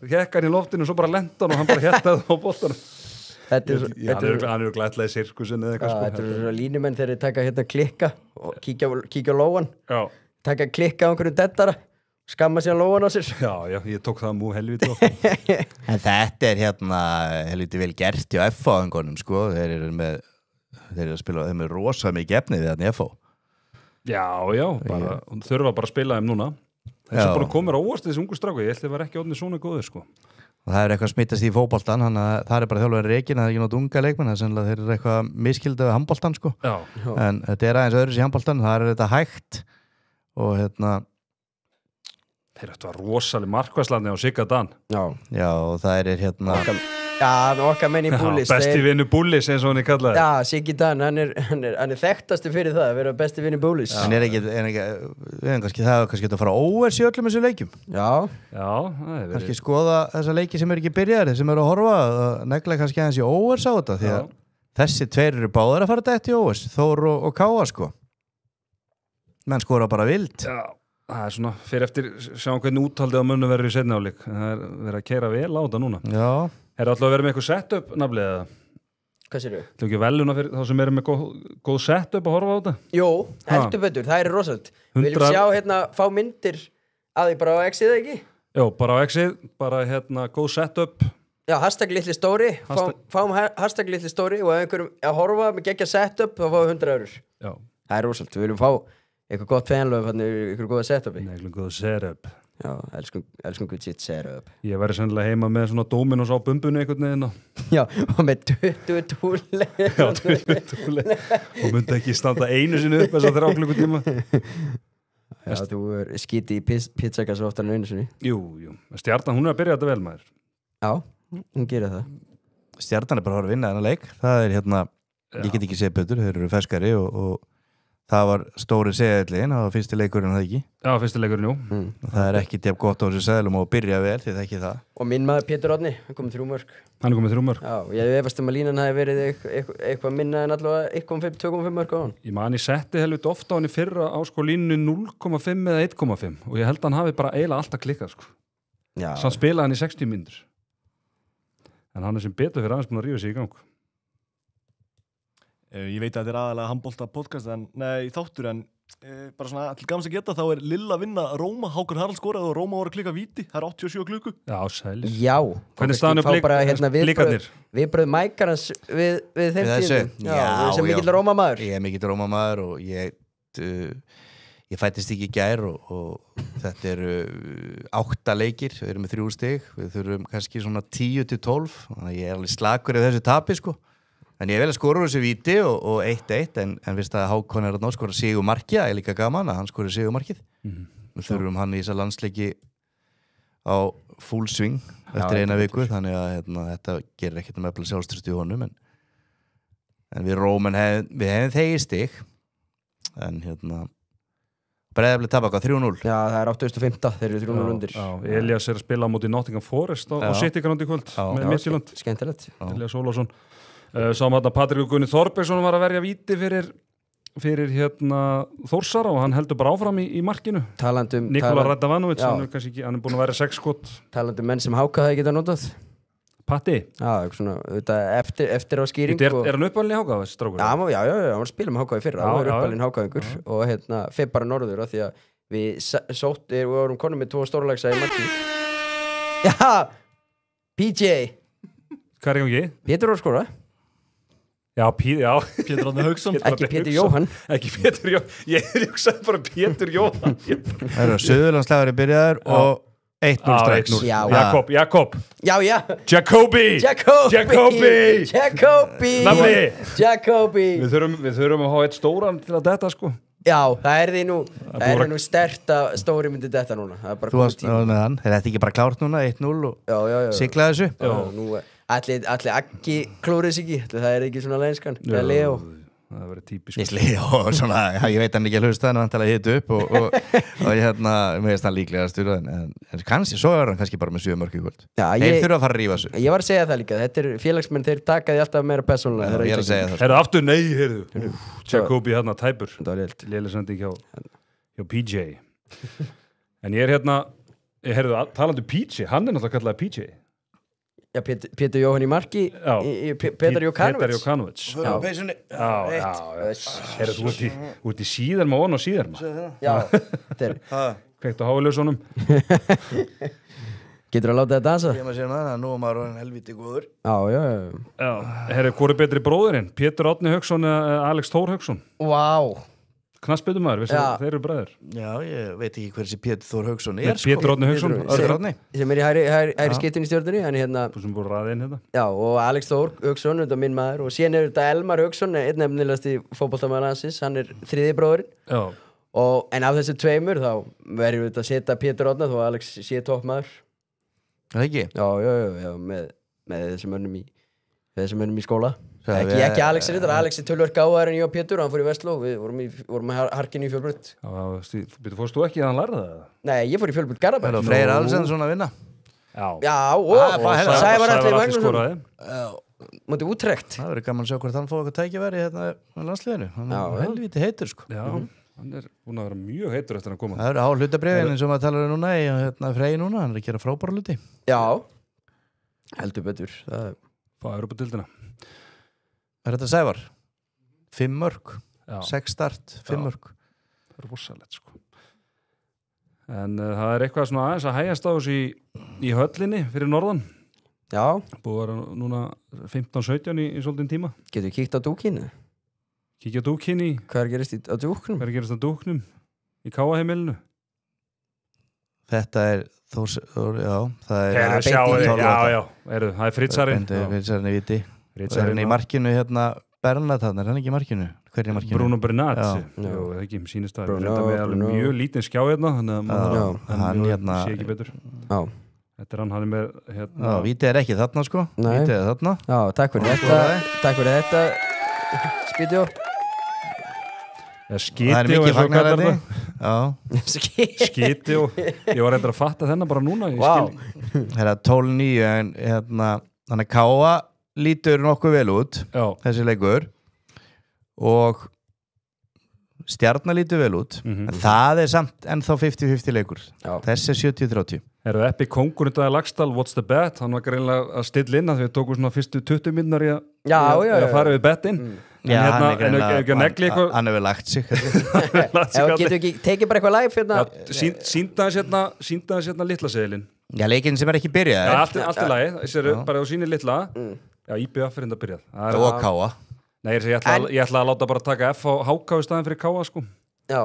hekka hann í loftinu og svo bara lenda hann og hann bara héttaði á boltanum hann er glætlega í sirkusin eða eitthvað Þetta eru svona línumenn þegar þeir taka hérna klikka og kíkja á lóan taka klikka á einhverju dettara skamma sér lóan á sér Já, ég tók það múið helviti En þetta er hérna helviti vel gert í FH-öngunum sko þeir eru að spila þeim er rosa mikið efnið við þarna í FH Já, bara, þurfa bara að spila þeim núna þess að bara komir á óvart þessi ungu stráku ég held að það var ekki orðnir svona góður sko og það er eitthvað smittast í fótboltan þannig að það er bara þjálfur reikin það er ekki nátt unga leikmenn það er sennilega þeir eru eitthvað miskildið við handboltan sko en þetta er aðeins öðru í handboltan það er þetta hægt og hérna Þeir ættu að rosalega markvæslandi á Sigga Dan Já, og það er hérna okkar menn í Búlis Besti vinnu Búlis eins og hann er kallað Já, Siggi Dan, hann er þekktastu fyrir það að vera besti vinnu Búlis En er ekki það er kannski að fara óvers í öllum þessu leikjum Já, það er kannski skoða þessa leiki sem er ekki byrjaðir sem eru að horfa negla kannski aðeins í óvers á þetta því að þessi tveir eru báðar að fara dætt í óvers Þór og Káa sko menn skora bara vild Já Það er svona, fyrir eftir sjáum hvernig úthaldið á munnu verður í seinni hálfleik það er verið að keyra vel á þetta núna Já Er það alltaf að vera með eitthvað setup nafnið eða? Hvað sér þú? Það er ekki veluna fyrir þá sem eru með góð setup að horfa á þetta? Jú, heldur betur, það er rosalega Viljum sjá hérna, fá myndir að því bara á X-ið ekki? Jó, bara á X-ið, bara hérna góð setup Já, hashtag litli stóri fáum hashtag litli stóri og ef einhverjum að horfa með geggja setup þá fáum við 100 €. Já Það er rosalega, við viljum fá eitthvað gott fanlöf, eitthvað góða setupi Eitthvað góð setup Já, elskum good shit setup Ég væri sennilega heima með svona Dominos á bumbunni einhvern veginn Já, og með 20 túli Já, 20 túli og myndi ekki standa einu sinni upp þess að 3 klukkutíma Já, þú er skítið í pizzaka svo oftar en einu sinni Jú, Stjarnan, hún er að byrja þetta vel maður Já, hún gerir það Stjarnan er bara að fara að vinna þennan leik það er hérna, ég get ekki séð betur þeir eru ferskari og það var stóri seðillin, það var fyrsti leikurinn það ekki Já, fyrsti leikurinn, jú Það er ekki tjaf gott á þessu seðlum og byrja vel því það ekki það Og minn maður Pétur Árni, hann kom með 3 mörk Hann er komið 3 mörk Já, ég efast að línan hafi verið eitthvað minna en allavega 1,5, 2,5 mörk á hann Ég man ég setti helviti ofta á hann í fyrra á sko línu 0,5 eða 1,5 og ég held að hann hafi bara eiginlega alltaf klikkað sko Samt spilaði hann í 60 mínútur En hann er sem betur fyrir aðeins búin að rífa sig í gang Ég veit að þetta er aðalega handbolta podcast þáttur en bara svona til gamans að geta, þá Lilla að vinna Róma, Hákon Harald skoraði og Róma var að klika víti, það 87 klukku. Já, sælir. Já. Hvernig staðan blikarnir? Viðbröð mækarans við þeim tíðum. Já, sem mikill Rómamaður. Ég mikill Rómamaður og ég fættist ekki í gær og þetta eru 8 leikir, við erum með 3 stig, við þurfum kannski svona 10 til 12, þannig að ég alveg slakur í þessu tapi sko. En ég vil að skora þessu víti og 1-1 en viðst að Hákon að skora sigurmarkið, það líka gaman að hann skori sigurmarkið. Við þurfum hann í þessa landsleiki á full swing eftir eina viku, þannig að þetta gerir ekkert efla sjálfströst í honum en við Rómen við hefum þegi stig en Breiðablik tapa 3-0. Já, það 8.5, þeir eru 3-0 undir. Já, Elías að spila á móti Nottingham Forest á City Ground í kvöld með Midtjylland. Skemmtilegt. Elías Ólafsson. Sáum að Patrik Gunni Þorbergsson var að verja víti fyrir Þórsara og hann heldur bara áfram í markinu. Nikola Radavanovic, hann búin að vera 6 skot. Talandi menn sem Háka það geta notað. Patti? Já, svona, eftir á skýring. Er hann uppalinn í Háka þessi strákur? Já, hann var að spila með Háka í fyrra, hann var uppalinn Hákaðingur og feð bara norður af því að við vorum konum með 2 stórlagsa í markinu. Já, PJ. Hvað er í gangi? Pétur var skora. Já, Pétur Árni Hauksson. Ekki Pétur Jóhann. Ekki Pétur Jóhann. Ég hugsaði bara Pétur Jóhann. Það eru Suðurlandslægari byrjaður og 1-0 strax. Jakob. Já. Jacobi. Nafni. Jacobi. Við þurfum að hafa eitt stóran til að detta sko. Já, það nú stert að stóri myndi detta núna. Það bara þú varst með hann. Er þetta ekki bara klárt núna? 1-0 og sigla þessu? Já, nú allir ekki klórið sig ekki. Það ekki svona lenskan. Það Leo. Það verið típisk. Leo, svona, ég veit hann ekki að hlusta en hann tala hitt upp og mér veist hann líklega að stjórna en kannski, svo hann kannski bara með 7 mörk í kvöld. Þeir þurfa að fara að rífa þessu. Ég var að segja það líka. Þetta félagsmenn, þeir takaði alltaf meira persónulega. Ég að segja það. Herðu aftur, nei, Jacobi hérna tæpur. Lélisending hjá PJ. En ég herðu talandi PJ, hann talandi kallað PJ. Já, Pétur Jóhann í marki, Petar Jokanovic. Já, peysunni. Herðu, þú ert í síðarma og síðarma. Já, þetta Kveikt á hálausunum. Getur að láta það dansa? Ég maður sér maður, nú maður helviti góður. Já. Herðu, hvor betri bróðurinn? Pétur Árni Hauksson eða Alex Þór Hauksson? Vá. Knattspyrnumaður, þeir eru bræður. Já, ég veit ekki hversi Pétur Þór Hauksson Pétur Árni Hauksson, sem í hæri skiptin í stjórnunni sem búið ræðin hérna. Já, og Alex Þór Hauksson, þetta minn maður og síðan þetta Elmar Hauksson, einn efnilegasti fótboltamaður landsins, hann 3. bróðurinn en af þessu 2 þá verðum við að setja Pétur Árni þó Alex sé toppmaður. Það ekki? Já, með þessum mönnum í skóla. Ekki Alex Alex tölvöld gáðar en ég og Pétur, hann fór í Vestló, við vorum með harkinu í Fjölbraut. Fórst þú ekki að hann lærði það? Nei, ég fór í Fjölbraut Garðabæ. Freyr Alsensson að vinna. Já, og Sævar Atli Magnússon. Móti útrekt. Það verður gaman að sjá hvort hann fóð eitthvað tækifæri hérna á landsliðinu. Hann helviti heitur sko. Já, hann búin að vera mjög heitur eftir að koma. Það eru á hlutabrifin eins og maður talar núna í Freyr núna, hann að gera frábæra hluti. Já, heldur betur. Fá Evrópudildina. Þetta Sævar? 5 mörk, 6 start, 5 mörk. Það er rosalegt sko. En það eitthvað svona aðeins að hægjast á þessu í höllinni fyrir norðan. Já. Búið að vera núna 15-17 í svolítinn tíma. Getur við kíkt á dúkinu? Kíkja á dúkinu í... Hvað gerist á dúknum? Hvað gerist á dúknum? Í Káaheimilinu? Þetta Þór, já. Það er Fritzarinn. Fritzarinn í viti. Fritzarinn í markinu Bernat, hann hann ekki í markinu? Hver í markinu? Bruno Bernat. Jú, ekki, sýnist það. Þetta með alveg mjög lítinn skjá þannig að hann sé ekki betur. Já. Þetta hann með Já, vítið ekki þarna sko. Vítið þarna. Já, takk fyrir þetta. Spítjó. Skiti og eins og kallar það. Skiti og ég var reyndar að fatta þennan bara núna. Það 12-9 en þannig Káa lítur nokkuð vel út þessi leikur og Stjarnan lítur vel út en það samt ennþá 50-50 leikur. Þessi 70-30. Eruð Eppi Kongur þetta Laxdal, what's the bet? Hann var greinlega að stilla inn að við tókum svona fyrstu 20 minnar í að fara við betinn Já, hérna, hann er ekki að negli eitthvað hann hefur lagt sig Getur ekki tekið bara eitthvað live hérna? síndaðis hérna litla seðilinn. Já, leikinn sem ekki byrjað Já, allt í lagi, þessi bara á síni litla. Já, IBF er enda byrjað. og Káa. Nei, ég ætla að láta bara taka F á HK í staðin fyrir KA, sko. Já,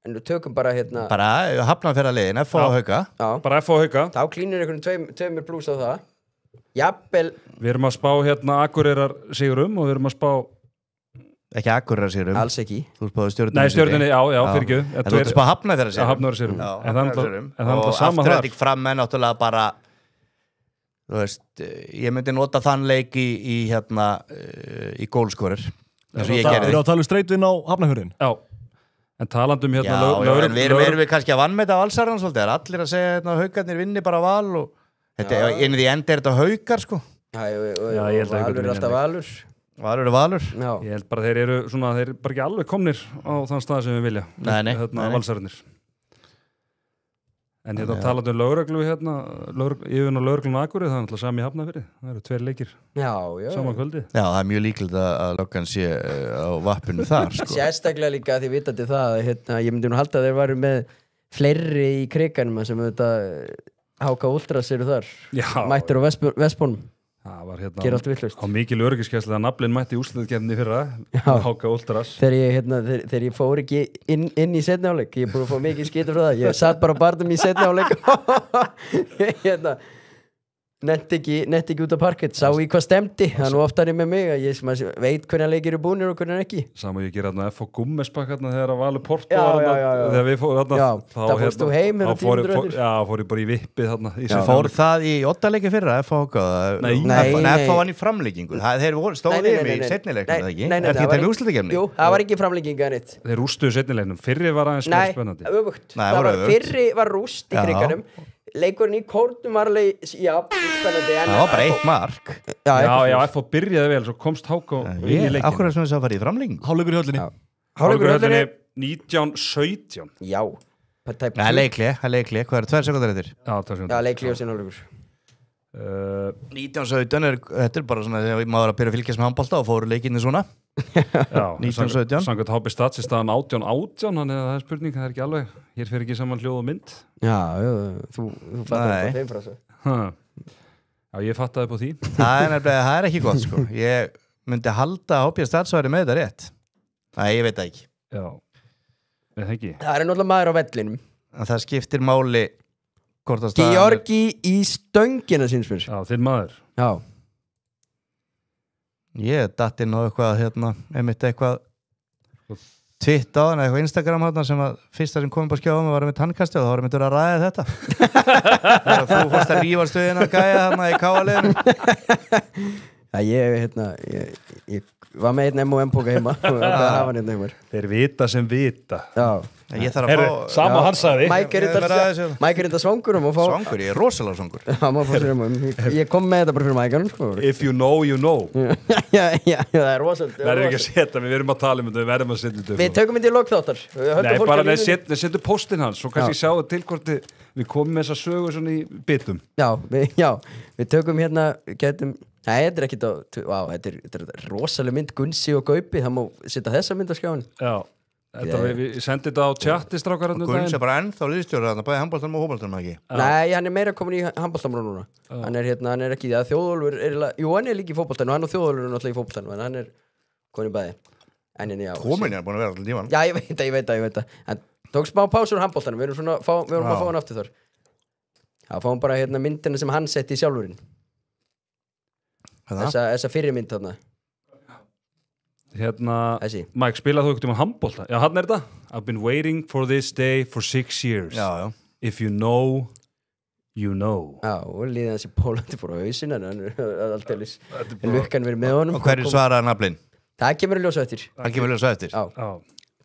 en við tökum bara hérna Bara Hafnarfjarðarliðin, F og Hauka. Já, Bara F á Hauka. þá klínur einhvern tveimur pluss á það Jafnvel Við erum að spá hérna Akureyrar sigurum og við erum að spá... Ekki Akureyrar sigurum. alls ekki Þú spáðu Stjörnunni. Nei, Stjörnunni, já, fyrirgjöf. En þú ert að spá Hafnarfjarðar sigurum. Hafnarfjarðar sigurum. Já, En það er Hafnarfjarðar náttúrulega og sama þar. Afturelding fram er náttúrulega bara þú veist, ég myndi nota þann leik í gólskorir eins og ég Við gerði. erum að tala streitvinn á Hafnarfjörðin. Já. En talandum Já, hérna... en við erum kannski að vannmeta Valsarðan svolítið. Það er allir að segja hérna Haukarnir vinni bara Val og þetta inn í því endi þetta Haukar sko. Já, ég held að Valur er alltaf Valur Valur er Valur. Já, Ég held bara þeir eru bara ekki alveg komnir á þann stað sem við vilja. Nei. Valsararnir. En hérna talandum lögreglu hérna, yfirinn á lögreglun á Akureyri, það er náttúrulega sami í Hafnarfirði. Það eru 2 leikir já saman kvöldi. Já, það er mjög líklegt að löggan sé á vappinu þar sko. Sérstaklega líka því vitandi það hérna, ég myndi nú halda að þeir varu með fleiri í kriganum sem auðvitað HK Ultras eru þar Já. mættir á Vestbónum Það var hérna gera allt vitlaust á mikil öryggiskæslu að naflinn mætti í úrslitakeppni fyrra HK Ultras. þegar ég fór ekki inn í seinni áleik ég er búin að fá mikið skýtur frá það ég satt bara á barnum í seinni áleik hérna nett ekki út af parkett, sá í hvað stemdi það er nú oftar með mig að ég veit hvernig leikir eru búinir og hvernig ekki Saman ég gera hérna F.O. Gummesbakk hérna þegar að Valur Porto Já, var já, hérna já. þegar við fórum Já, þá þá fórst þú heim hérna 10 mínútur eftir. Já, fór ég bara í vippið hérna Fór það í 8 leiki fyrra FH? Nei. FH vann í framlíkingu. Þeir stóðu yfir í seinni leiknum, ekki? Eftir þetta úrslitakefni? Jú, það var ekki framlíking að neitt Þeir rústuðu seinni leiknum. Fyrri var aðeins meira spennandi. öfugt Nei, það var öfugt. Fyrri var rúst í kriganum leikurinn í kórnum var alveg spennandi Það var bara 1 mark. Já, F.O. byrjaði vel, svo komst HK inn í leikinn. Akkur er svona þess að fara í framlíkingu? Hálfleikur í höllinni. Hálfleikur í höllinni 1917. Já, Það er leikli. Hvað eru 2 sekundar eftir? Já, leikli og sín hálfleikur 1917 þetta er bara svona þegar maður var að byrja að fylgjast með handbolta og fóru leikinni svona. Já, 1917. Samkvæmt HB Stats í staðan 18-18, þannig að það er spurning, það er ekki alveg, hér fyrir ekki saman hljóð og mynd. Já, þú fattar Nei. það þeim frá þessu Já, ég fattaði upp á því. Það er ekki gott sko. Ég myndi halda að HB Stats væri með þetta rétt. Nei, ég veit það ekki. Já, við það ekki. Það er náttúrulega maður á vellinum En það skiptir máli hvort að staðan Georgi í stöngina síns mér Já, þinn maður. Já, Ég datt inn á eitthvað einmitt eitthvað Twitter á eitthvað Instagram sem að fyrsta sem kom upp á skjáðum var með tannkasti og þá varum við að ræða þetta þegar þú fórst að rífa stöðina að gæja í káaliðinu ég var með einn M&M-póka heima og það hafa hann hérna heimur Þeir vita sem vita. Já, Ég þarf að fá Sama hann sagði. Mike er þetta svangur Svangur, ég er rosalega svangur Já, maður fá sér ég kom með þetta bara fyrir Mike sko. If you know, you know. Já, það er rosalega Verðum ekki að setja, við erum að tala þetta, við verðum að setja þetta. Við tökum þetta í lokþáttar Nei, bara setjum postin hans og kannski sjáum til hvort við komum með þessa sögu svona í bitum. Já, við tökum hérna getum Nei, þetta er ekkit þetta er rosalega mynd Gunsi og Gaupi, það má setja þessa mynd á skjáin Já, við sendum þetta á chati strákar Gunns er bara ennþá liðstjóra þarna, bæði handboltanum og hóboltanum ekki Nei, hann er meira komin í handboltamrún núna hann er ekki, það Þjóðólfur jú, hann er líka í fótboltanum, hann og Þjóðólfur er náttúrulega í fótboltanum en hann er komin í bæði Komin er búin að vera alltaf tíman Já, ég veit það en tók smá pásur á handboltanum, við erum að fá hann aftur þar Já, fáum bara myndina sem hann setti í sjálfurinn Þessa fyrir mynd þarna Þessi Mike, spilað þú ekkert handbolta? Já, hann er þetta I've been waiting for this day for 6 years Já. If you know, you know Já, og líðið hans í Pólandi fór á hausin en hann er alltaf lukkan verið með honum Og hverju svaraði naflin? Það kemur að ljósa eftir Það kemur að ljósa eftir Já.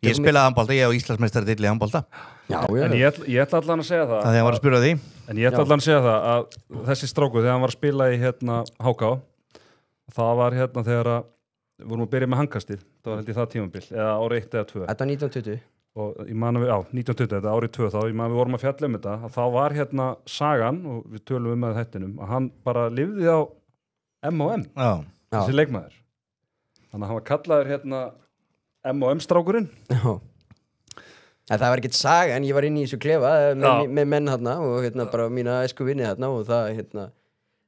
Ég spilaði handbolta, ég á Íslandsmeistari dill í handbolta Já. En ég ætla allan að segja það Það þegar var að spura því En ég ætla allan að segja það að þessi stráku þegar hann var að spila í HK það var þegar við vorum að byrja með handkastið það var held í það tímabil, eða árið 1 eða 2 Þetta var 1920 og ég man að 1920, þetta árið 2 þá ég man að við vorum að fjalla þetta að þá var sagan og við tölum með þettinum að hann bara lifði á M&M þessi leikmaður Þannig að hann var kallaður hérna M&M strákurinn. Já. En það var ekkert saga, en ég var inn í þessu klefa með menn hérna og hérna bara mína æsku vinni hérna og það hérna...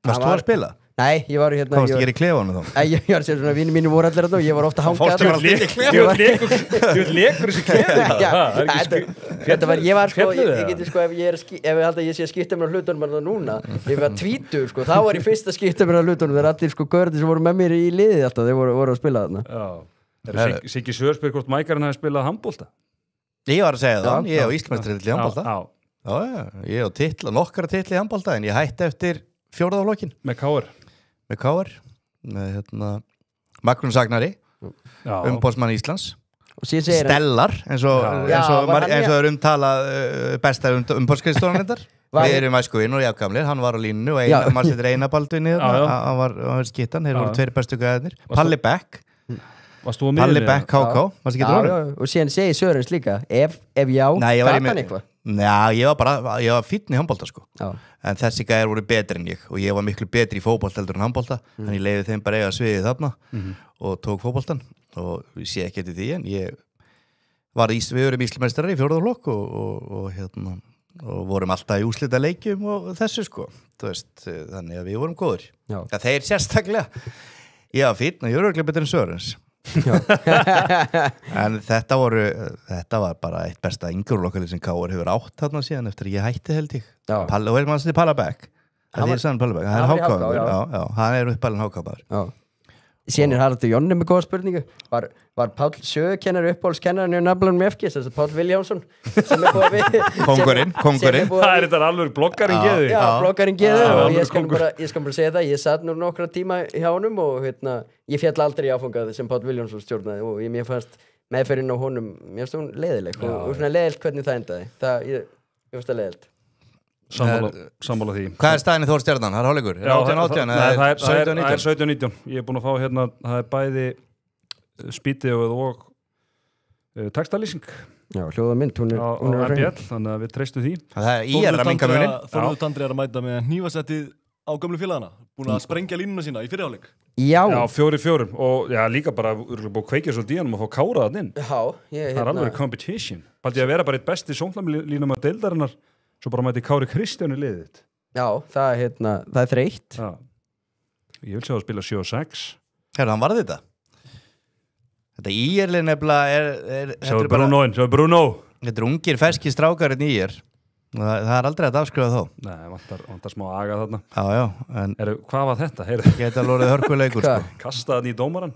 Varst þú að spila? Nei, ég var hérna... Hvað varst að gera í klefanum þá? Ég var sér svona, vinni mínu voru allir hérna og ég var ofta hangað. Ég lekur þessi klefi. Þetta var, ég var sko, ég geti sko, ef ég held að ég sé að skipta mér á hlutunum hérna núna, ég var tvítur sko, þá var ég fyrst að skipta mér á hlutunum, þeir allir sko görði sem voru með mér í liði alltaf, þeir voru að spila þarna. Já. Siggi Svör spyr hvort Mækarinn hafi spilað handbolta. Ég var að segja það, ég á Íslandsmeistari í handbolta. Já. Ég á nokkra titla í handbolta en ég hætti eftir 4. flokkin. Með KR. Með KR, með hérna Magnús Agnari, umboðsmann Íslands. Stellar, eins og er umtalað besta umboðskrifstofan reyndar. Við erum æskuvinir og jafngamlir, hann var á línu og maður setur Einar Baldvin hann var skittan, þeir voru 2 bestu gæðinir. Palli Beck. Palli Beck, KK, varst ekki drónum? Og síðan segi Sörens líka, ef já, gata hann eitthvað? Já, ég var fínn í handbolta sko. En þessi gæðir voru betri en ég og ég var miklu betri í fótbolta heldur en handbolta en ég leiði þeim bara eiga sviðið þarna og tók fótboltan og ég sé ekki eftir því en við vorum Íslandsmeistarar í 4. flokk og vorum alltaf í úrslita leikjum og þessu sko. Veist, þannig að við vorum góður. Þeir sérstaklega ég var fínn og ég var örugglega betri en Sörens. En þetta var bara eitt besta yngurlokkalið sem KR hefur átt þarna síðan eftir að ég hætti held ég og er maður að Palla Beck það er sann Palla Beck, hann er hákáður hann er uppalinn hákáður Síðan Haraldur Jónni með góða spurningu var Páll sögukennari uppáhaldskennarinn í nafnlanum FGS, þess að Páll Viljámsson sem er búið við Kóngurinn Það er þetta alveg bloggarinn geðu Já, bloggarinn geðu og ég skal bara segja það, ég satt nú nokkra tíma hjá honum og ég fjall aldrei í áfangað sem Páll Viljámsson stjórnaði og mér fannst meðferðin á honum, mér fannst hún leiðileg og svona leiðilt hvernig það endaði ég fannst það leiðilt Sammála því Hvað er staðin í Þór Stjarnan? Það er hálfleikur? Það er 17-19 Ég er búin að fá hérna það er bæði spítið og textalýsing Já, hljóðamynd, hún er á MBL þannig að við treystum því Það er í að minka munin Þorður Tandri er að mæta með hnífasettið á gömlu félagana búin að sprengja línuna sína í fyrirháleik Já, 4-4 og líka bara búin að kveikja svo díanum að fá kára það inn Það er alveg competition Baldi að vera bara eitt besti sóknarlínum að deildarinnar svo bara mæti Kári Kristjáni liðið þitt. Já, það er þreytt. Já. Ég vil sjá að spila 7-6. Hann varði þetta. Þetta íerlið nefnilega er Sjáðu Bruno. Þetta er ungir ferski strákar en íer. Það er aldrei að afskrifa þá. Nei, vantar smá aga þarna. Já. En hvað var þetta? Geta alveg hörkuleikur sko. Kastaði hann í dómaran.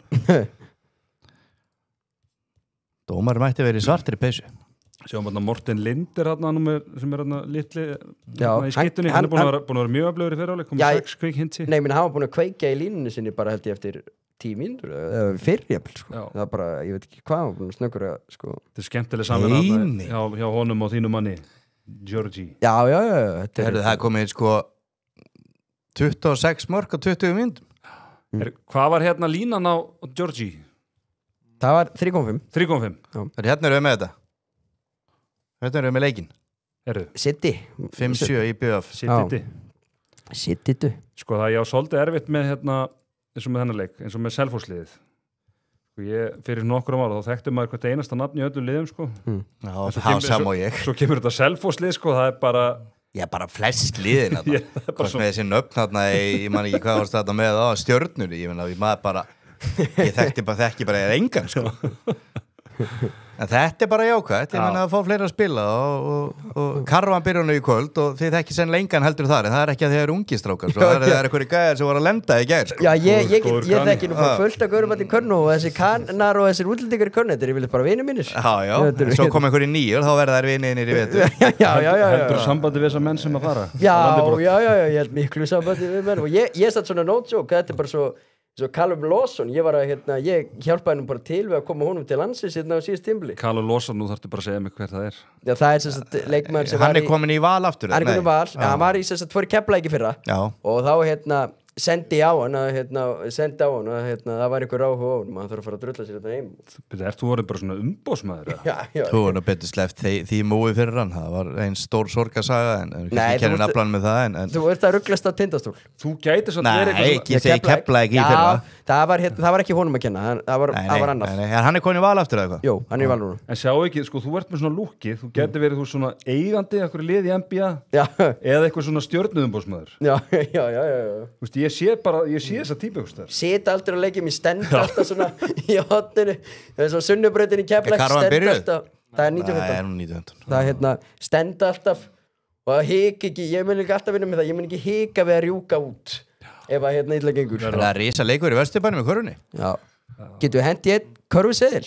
Dómar mætti verið í svartri peysu. Sjáum við Morten Linder sem er litli í skittunni, hann er búin að vera mjög öflugur í fyrirháleik, komið 6 kveik hindi. Nei, menn hann var búin að kveikja í línunni sinni bara held ég eftir 10 mínútur eða fyrirjafl, sko. Það var bara, ég veit ekki hvað, hann var búin að snöggur að, sko. Þetta er skemmtileg saman hjá honum og þínu manni, Georgi. Já. Það komið, sko, 26 mörk á 20 mínútum. Hvað var hérna línan á Georgi? Það var 3,5. 3,5. Hérna erum við með þetta. Þetta erum við með leikinn. City 5-7 í BF. City. Sko það ég á svolítið erfitt með eins og með þennan leik, eins og með Selfossliðið. Ég fyrir nokkrum ára þá þekkti maður hvert einasta nafn í öllum liðum sko. Já, það sam og ég. Svo kemur þetta Selfosslið sko, það er bara bara flest liðin þarna. Hvort með þessi nöfn þarna, ég man ekki hvað varst þetta með á Stjörnur, ég þekki bara engan sko. En þetta er bara jákvæmt, ég meina að fá fleira að spila og Karvan byrjar nú í kvöld og þið þekki sennilega engan heldur þar en það er ekki að þið eru ungi strákar svo það er einhverju gæðar sem voru að lenda í gær sko. Já, ég þekki nú bara fullt að gaurum allir körnu og þessi kannar og þessir útlendingar í körnu þetta er yfirleitt bara vinir mínir Já, svo kom einhverju nýjur, þá verða þær vinir í vetur Já Heldur sambandi við þessa menn sem að fara? Já, ég held miklu sambandi við menn og ég satt svona no joke, þetta er bara svo Callum Lawson, ég hjálpaði hennum bara til við að koma honum til landsins á síðast tímabili. Callum Lawson, nú þarftu bara að segja mig hver það er. Já, það er sem sagt leikmaður sem Hann er komin í Val aftur. Hann er komin í Val, hann var í sem sagt fór í Keflavík í fyrra. Já. Og þá sendi á hann að það var einhver áhuga á hann maður þarf að fara að drulla sér þetta heim Ert þú orðin bara svona umbóðsmaður? Þú var betur sleppt því múi fyrir hann það var einn stór sorgasaga en við kennum naflan með það en Þú ert að rugglast á Tindastól Þú gætir samt verið Nei, ekki segi Keflavík í fyrra það var ekki honum að kenna það var annað Hann konið val aftur eða eitthvað? Jú, hann í val núna En sjá ekki, sko, þú ert með svona lúkið þú getur verið þú svona eigandi eitthvað lið í NBA eða eitthvað svona stjörnuðumbóðsmaður Já Þú veist, ég sé þessa típu Sita aldrei að leikja mér stend alltaf svona í hotninu það svo sunnubrautin í Keflavík stend alltaf það er 1915 það er stend alltaf og það hik ekki, ég mun ekki alltaf vinna með það ég mun ekki hika við að rjúka út ef að illa gengur Það er risa leikur í Vesturbænum í körfunni Já, getur við hendi einn körfuseðil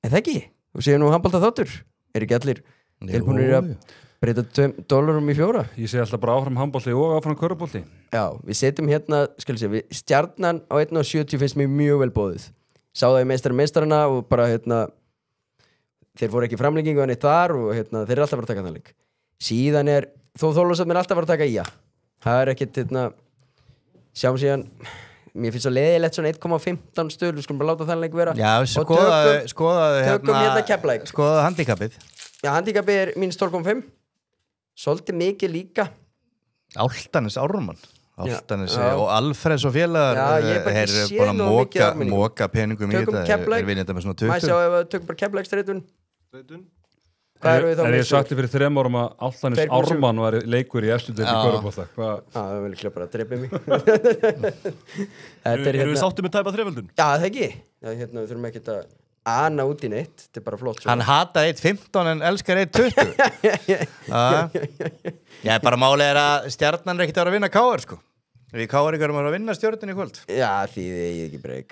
það ekki? Þú séu nú handbolta þáttur ekki allir tilbúinir að breyta $2 í 4 Ég segi alltaf bara áfram handbolti og áfram körfubolti Já, við setjum Stjarnan á 1.70 finnst mér mjög vel boðið sá það í meistarana og bara þeir fóru ekki framlengingu en eitt þar og þeir eru alltaf að taka þann leik síðan þó Þorlákshöfn alltaf að taka í það er ekkit sjáum síðan mér finnst það leiðilegt svona 1,15 stöðl við skulum bara láta þann leik vera Já, skoðaðu Keflavík skoðaðu handikapið Já, handikapið er mínus 12,5 svolítið mikið líka Álftanes Ármann Álftanes og Alfreds og félagar þeir eru búin að móka peningum í þetta þeir vinna þetta með svona 20 Maður sjá ef við tökum bara Keflavík streitun En ég sagti fyrir 3 árum að Álftanes Ármann var leikur í eftir í körfubolta Það vil ekki bara að drepa mig Erum við sáttu með tæpa þreföldun? Já, það ekki við þurfum ekki að ana út í neitt þetta er bara flott Hann hatar 1.15 en elskar 1.20 Já, bara málið er að Stjarnan ekkert að vinna KR sko Við KR erum að vinna Stjörnun í kvöld Já, því ég ekki breyk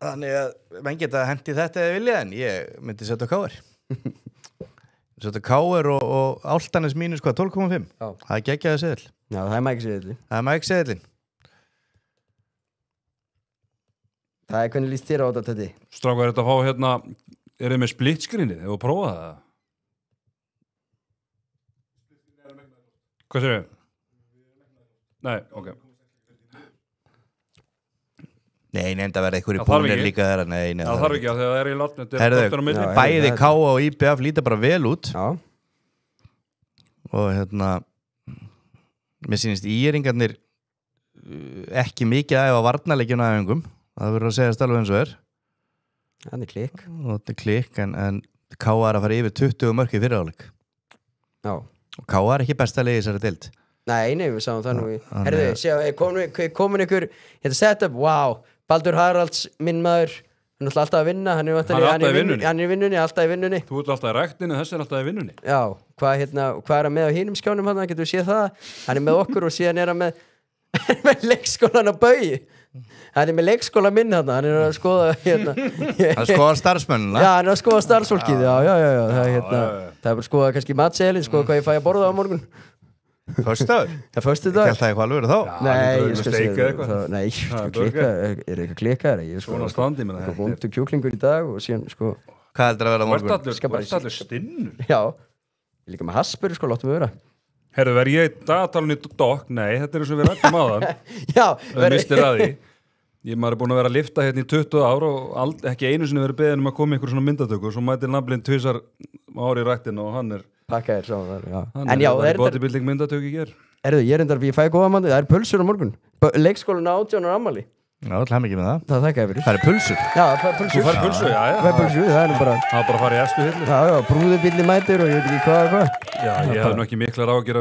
Þannig að menn geta hendi þetta eða vilja en ég myndi setja KR Setja KR og Álftanes mínus 12,5 Það er geggjaði seðil Já, það er Mike seðilin Það er hvernig líst þér á þetta Strákar, er þetta að fá er þið með splitscreenið, hefur prófað það? Hvað sér þið? Nei, ok Nei, nefnd að vera eitthvað í búinir líka þeirra Það þarf ekki að það er í látni Herðu, bæði K og IBF líta bara vel út Já og mér sýnist íringarnir ekki mikið að æfa varnarleikjum æfingum það verður að segja alveg eins og Það er klikk og þetta er klikk en K er að fara yfir 20 mörk í fyriráleik Já og K er ekki besta liði í þessari deild Nei, við sáum það nú Herðu, komin ykkur setup, wow Baldur Haralds, minn maður hann er alltaf að vinna hann er í vinnunni, alltaf í vinnunni Þú ert alltaf í ræktinu, þessi er alltaf í vinnunni Já, hvað er hann með á hinum skjánum hann, getur við séð það hann er með okkur og síðan er hann með leikskólan á Baugi hann er með leikskóla minn hann er að skoða hann skoða starfsmönnuna Já, hann er að skoða starfsfólkið Já, það er bara að skoða kannski matseðilinn skoða hvað ég fæ að borða á morgun Föstudagur? Það föstudag Ég held það eitthvað alveg verið þá Nei, ég skal segja er eitthvað klikkar Svona standi með það vondu kjúklingur í dag og síðan sko Hvað heldur að vera á morgun? Þú ert allir stinnur Já, ég líka með haspur sko, láttum við vera Herru, verð ég í dagatalunni dokk? Nei, þetta er eins og við rættum á það Já Það mistir að því Maður er búin að vera að lifta hérna í 20 ár og ekki einu sinni verið beðin að koma ykkur svona myndatöku og svo mætir naflinn 2 ári í rættinu og hann er pakkaðir svo já. En já, það er bodybuilding myndatöku í ger ég er endar, ég fæ góða manni, það er pulsur á morgun leikskólinn á 18 ára ammali Já, það er mikið með það Það þakka ég fyrir Það er pulsur Já, það er pulsur Þú fær pulsu, já Það er pulsur, það er nú bara Það var bara að fara í efstu hillu Já, brúðubílli mætir og ég veit ekki hvað Já, ég hef nú ekki miklar ágjur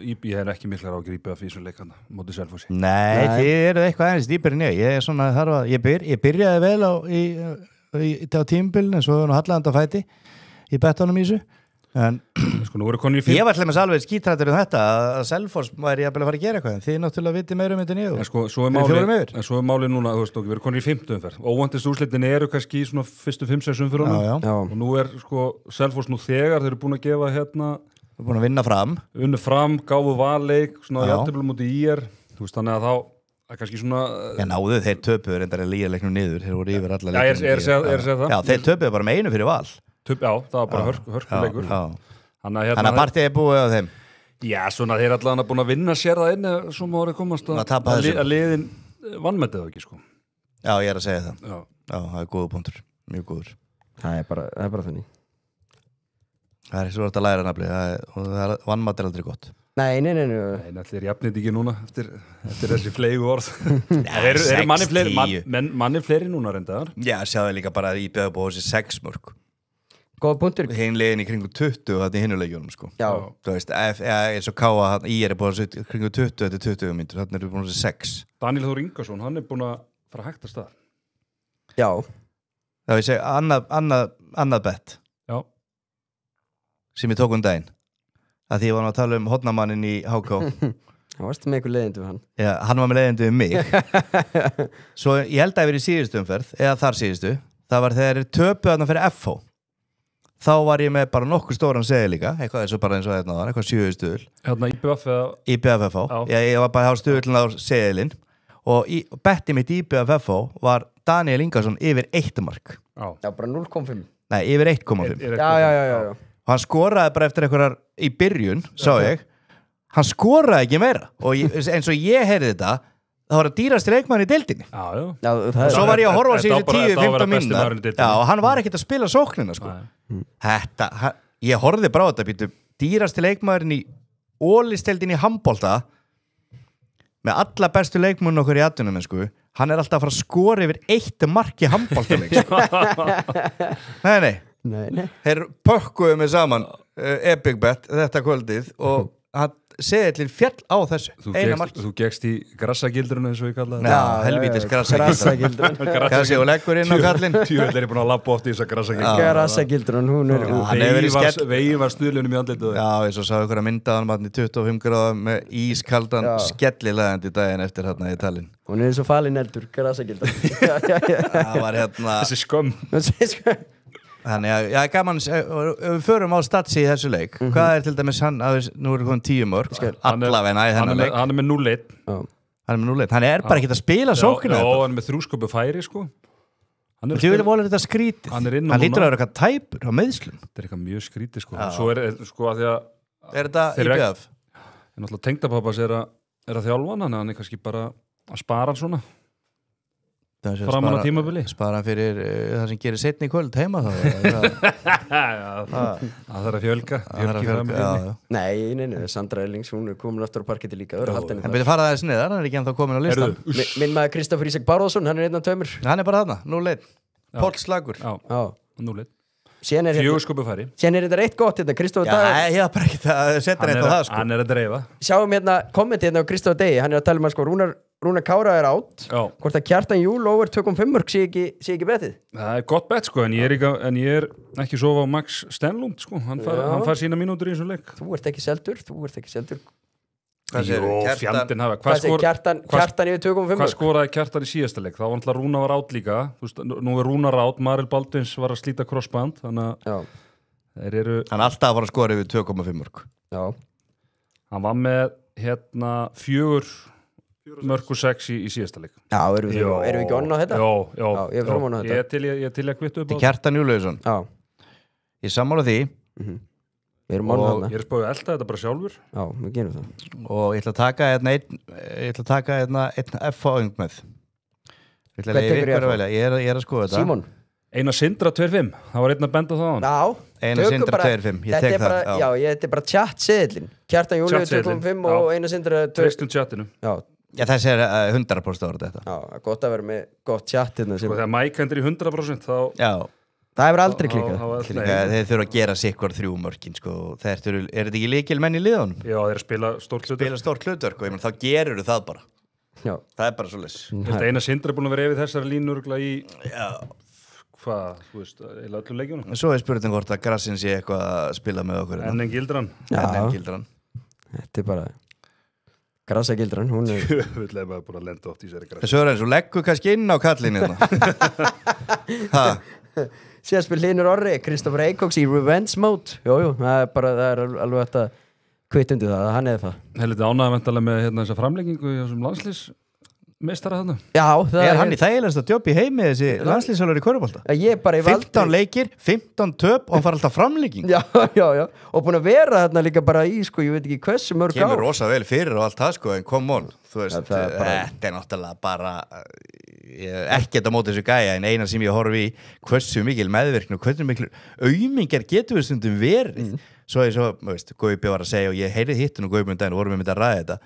ég hef ekki miklar ágjur í BF í þessum leikana mótið Selfossi Nei, þið eru eitthvað aðeins dýpar en ég er svona þarf að ég byrjaði vel á tímabilinu en svo var nú hallandi á fæti í bettanum í þessu en sko, nú voru konur í 5 ég var alltaf með alveg skítrættur þetta að Selfoss væri að fara að gera eitthvað en þið náttúrulega viti meira um þetta en sko, svo er málið núna þú veist okkur, við erum konur í 5. umferð óvæntist úrslitin eru kannski í svona fyrstu 5-6 umferðunum og nú er sko Selfoss nú þegar þeir eru búin að gefa búin að vinna fram gáfu valleik svona jafntöflum út í IR þú veist þannig að þá að kannski svona náðu þeir töpuður endar að líga leiknum niður þeir voru yfir alla leiknum þeir töpuðu bara með einu fyrir val Já, það var bara hörkuleikur Þannig að partíið er búið á þeim Já, svona þeir allan búin að vinna sér það inn svo má orðið komast að liðin vannmetið það ekki, sko. Já, ég að segja það. Já, það góður punktur, mjög góður. Það er bara þannig. Það svo að læra nafnið, vannmat aldrei gott. Nei. Nei, allir jafnit ekki núna eftir þessi fleygu orð. Þeir eru manni fleiri núna reyndar. Já, sjáðu líka bara að IBF búið þessi 6 mörg. Góða punktur. Hinn liðin í kringum 20 þetta í hinnuleikjunum, sko. Já. Þú veist, eins og Káa, í búið þessi kringum 20 þetta 20 myndur, þannig búin þessi 6. Daniel Þór Ingarsson, hann búin að fara hægt að stað. Já. Já, ég segi annað bett. Já. Sem ég tók daginn. Að því ég var að tala hornamannin í HK. Það varstu með eitthvað leiðindi við hann. Já, hann var með leiðindi við mig. Svo ég held að ég verið í síðustu umferð, eða þar síðustu, það var þegar töpuð þarna fyrir FH. Þá var ég með bara nokkuð stóran segil líka, eitthvað eins og hérna var, eitthvað 7 stuðul. Hérna IBF eða? IBF FH. Ég var bara að hafa stuðulinn á segilinn og betti mitt IBF FH var Daniel Ingarsson yfir 1 mark. Já, bara 0,5. Nei, yfir 1,5. Já. Og hann skoraði bara eftir einhverjar í byrjun, sá ég. Hann skoraði ekki meira og eins og ég heyrði þetta, það var að dýrasti leikmann í deildinni. Já, svo var ég að horfa á síðustu 10-15 mínútur. Já, og hann var ekkert að spila sóknina, sko. Ég horfði bara á þetta, býtu, dýrasti leikmaðurinn í ólisteildinni í handbolta með alla bestu leikmunum okkur í atvinnum, sko. Hann alltaf að fara að skora yfir 1 mark í handboltaleik, sko. Nei. Þeir pökkuðu mig saman Epic Bet þetta kvöldið og hann seðillin fjall á þessu. Þú gegst í grassagildrunu eins og ég kallaði það. Já, helvítis grassagildrun. Kassi og leggur inn á kallinn. Tjúvel er ég búin að labba oft í þessa grassagildrun. Grassagildrun, hún veginn var stuðlunum í andlitið. Já, eins og sá ykkur að myndaðan í 25 gráðum með ískaldan skellilegandi daginn eftir hérna í Tallinn. Hún er eins og falin eldur, grassagildrun. Það var hérna þessi skömm. Þannig að, já, gaman, við förum á statsi í þessu leik. Hvað er til dæmis hann, nú er komin 10 mörg, allavegna í þennan leik. Hann er með 0-1. Hann er með 0-1. Hann er bara ekki að spila sókina. Já, hann er með 3 sköpu færi, sko. Þú vil volið þetta skrítið. Hann lítur að vera eitthvað tæpur á meiðslum. Þetta er eitthvað mjög skrítið, sko. Svo sko, að því að... Er þetta IBF? En náttúrulega tengdapappas er að þjálfa hann, hann er kannski bara að spara hann svona. Framan á tímabili. Spara hann fyrir það sem gerir seinni í kvöld heima þá. Það þarf að fjölga. Nei, Sandra Ellings, hún er komin aftur á parketti líka. En byrja fara aðeins niðar, hann er ekki ennþá komin á listan. Minn maður Kristoffer Ísak Bárðarsson, hann er 1-2. Hann er bara þarna, 0-1. Páll Slagur. Já, 0-1. 4 sköpu færi. Síðan er þetta reitt gott, Kristoffer Dagur. Já, ég var bara ekki að setja reitt á það, sko. Hann er að dreifa. Sjáum kommentið hérna á Kristoffer Degi, hann er að tala sko, Rúnar Kára er átt. Hvort að Kjartan Júl over 2,5 mörg sé ekki betið? Það er gott bett, sko, en ég er ekki sofa á Max Stenlund, sko. Hann fær sína mínútur í þessum leik. Þú ert ekki seldur. Jó, fjandinn hafa. Hvað segir Kjartan yfir 2,5 mörg? Hvað skoraði Kjartan í síðasta leik? Þá var alltaf Rúnar var átt líka. Þú veist, nú er Rúnar átt, Marel Baldvins var að slíta crossband, þannig að þeir eru... Hann alltaf að fara að skora yfir 2,5 mörg. Já. Hann var með, 4 mörg og 6 í síðasta leik. Já, erum við ekki onna á þetta? Já. Ég er fram á þetta. Ég er til að kvittu upp á þetta. Kjartan Júliusson. Já. Ég sammála því. Við erum onna þarna. Ég er spáðið að elda þetta bara sjálfur. Já, við gerum það. Og ég ætla að taka einn F-fáing með. Ég er að skoða þetta. Símon. Einar Sindra 2-5. Það var einn að benda það á hann. Já. Einar Sindra 2-5. Ég tek það. Já, þetta er bara chat-seðlinn. Kjartan Júliu 2,5 og Einar Sindra 2. Tristum chatinu. Já, þessi er 100% ára þetta. Já, gott að vera með gott chat hérna. Þegar Mike hendur í 100% þá... Já. Það hefur aldrei klikkað. Þeir þurfa að gera sikvar 3 mörkin, sko. Er þetta ekki lykilmenn í liðunum? Já, þeir að spila stórt hlutverk. Þá gerur það bara. Já. Það er bara svoleiðis. Einar Sindra er búin að vera yfir þessari línurugla í... Hvað, þú veist, eða öllu leikjunum. Svo er spurning hvort að Grassin sé eitthvað að spila með okkur. En Gildran. Þetta er bara Grassagildran, hún er... Við leifum að búin að lenda oft í þessari grassi. Svo er eins og leggur kannski inn á kallinu hérna. Síðan spil Hlynur Orri, Kristoffer Eikóks í Revenge Mode. Jú, það er alveg þetta kvitt undir það, hann eða það. Helviti ánægðavæntalega með þessa framlengingu í þessum landslís meistara þarna. Já, það hann í þægilegasta jobb í heimi þessi landslýsálur í körfubolta? Ég bara, 15 leikir, 15 töp og hann fara alltaf framlíking. Já, og búin að vera þarna líka bara í, sko, ég veit ekki hversu mörg ár. Kemur rosa vel fyrir og allt það, sko, en come on, þú veist, þetta náttúrulega bara, ekkert á móti þessu gæja, en eina sem ég horfi í, hversu mikil meðvirkni og hversu mikil aumingar getur við stundum verið. Svo, veist, Gaupi var að segja, og ég heyrið hittin og Gaupi daginn og vorum við myndið að ræða þetta,